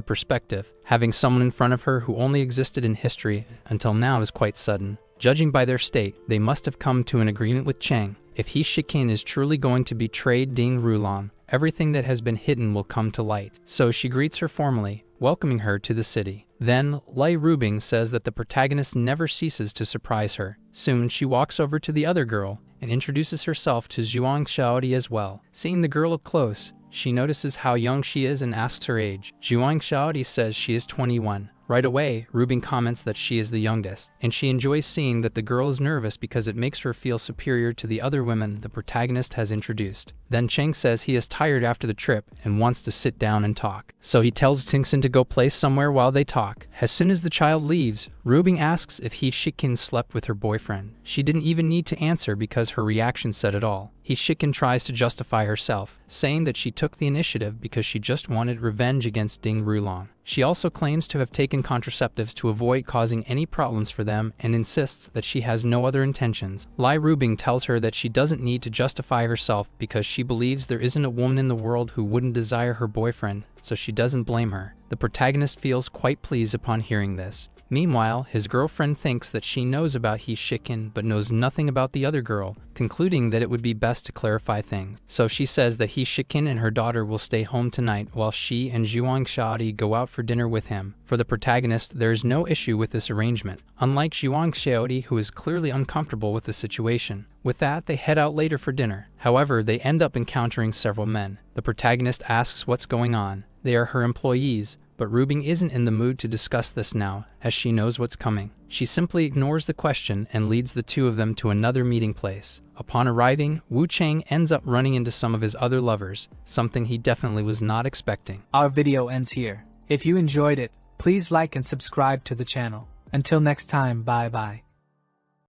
perspective, having someone in front of her who only existed in history until now is quite sudden. Judging by their state, they must have come to an agreement with Chang. If He Shikin is truly going to betray Ding Rulong, everything that has been hidden will come to light. So she greets her formally, welcoming her to the city. Then, Lai Rubing says that the protagonist never ceases to surprise her. Soon, she walks over to the other girl and introduces herself to Zhuang Xiaodi as well. Seeing the girl up close, she notices how young she is and asks her age. Zhuang Xiaodi says she is 21. Right away, Rubing comments that she is the youngest, and she enjoys seeing that the girl is nervous because it makes her feel superior to the other women the protagonist has introduced. Then Cheng says he is tired after the trip and wants to sit down and talk. So he tells Tingxin to go play somewhere while they talk. As soon as the child leaves, Rubing asks if He Shikin slept with her boyfriend. She didn't even need to answer because her reaction said it all. He Shikin tries to justify herself, saying that she took the initiative because she just wanted revenge against Ding Rulong. She also claims to have taken contraceptives to avoid causing any problems for them and insists that she has no other intentions. Lai Rubing tells her that she doesn't need to justify herself because she believes there isn't a woman in the world who wouldn't desire her boyfriend, so she doesn't blame her. The protagonist feels quite pleased upon hearing this. Meanwhile, his girlfriend thinks that she knows about He Shikin but knows nothing about the other girl, concluding that it would be best to clarify things. So she says that He Shikin and her daughter will stay home tonight while she and Zhuang Xiaodi go out for dinner with him. For the protagonist, there is no issue with this arrangement, unlike Zhuang Xiaodi, who is clearly uncomfortable with the situation. With that, they head out later for dinner. However, they end up encountering several men. The protagonist asks what's going on. They are her employees, but Rubing isn't in the mood to discuss this now, as she knows what's coming. She simply ignores the question and leads the two of them to another meeting place. Upon arriving, Wu Cheng ends up running into some of his other lovers, something he definitely was not expecting. Our video ends here. If you enjoyed it, please like and subscribe to the channel. Until next time, bye bye.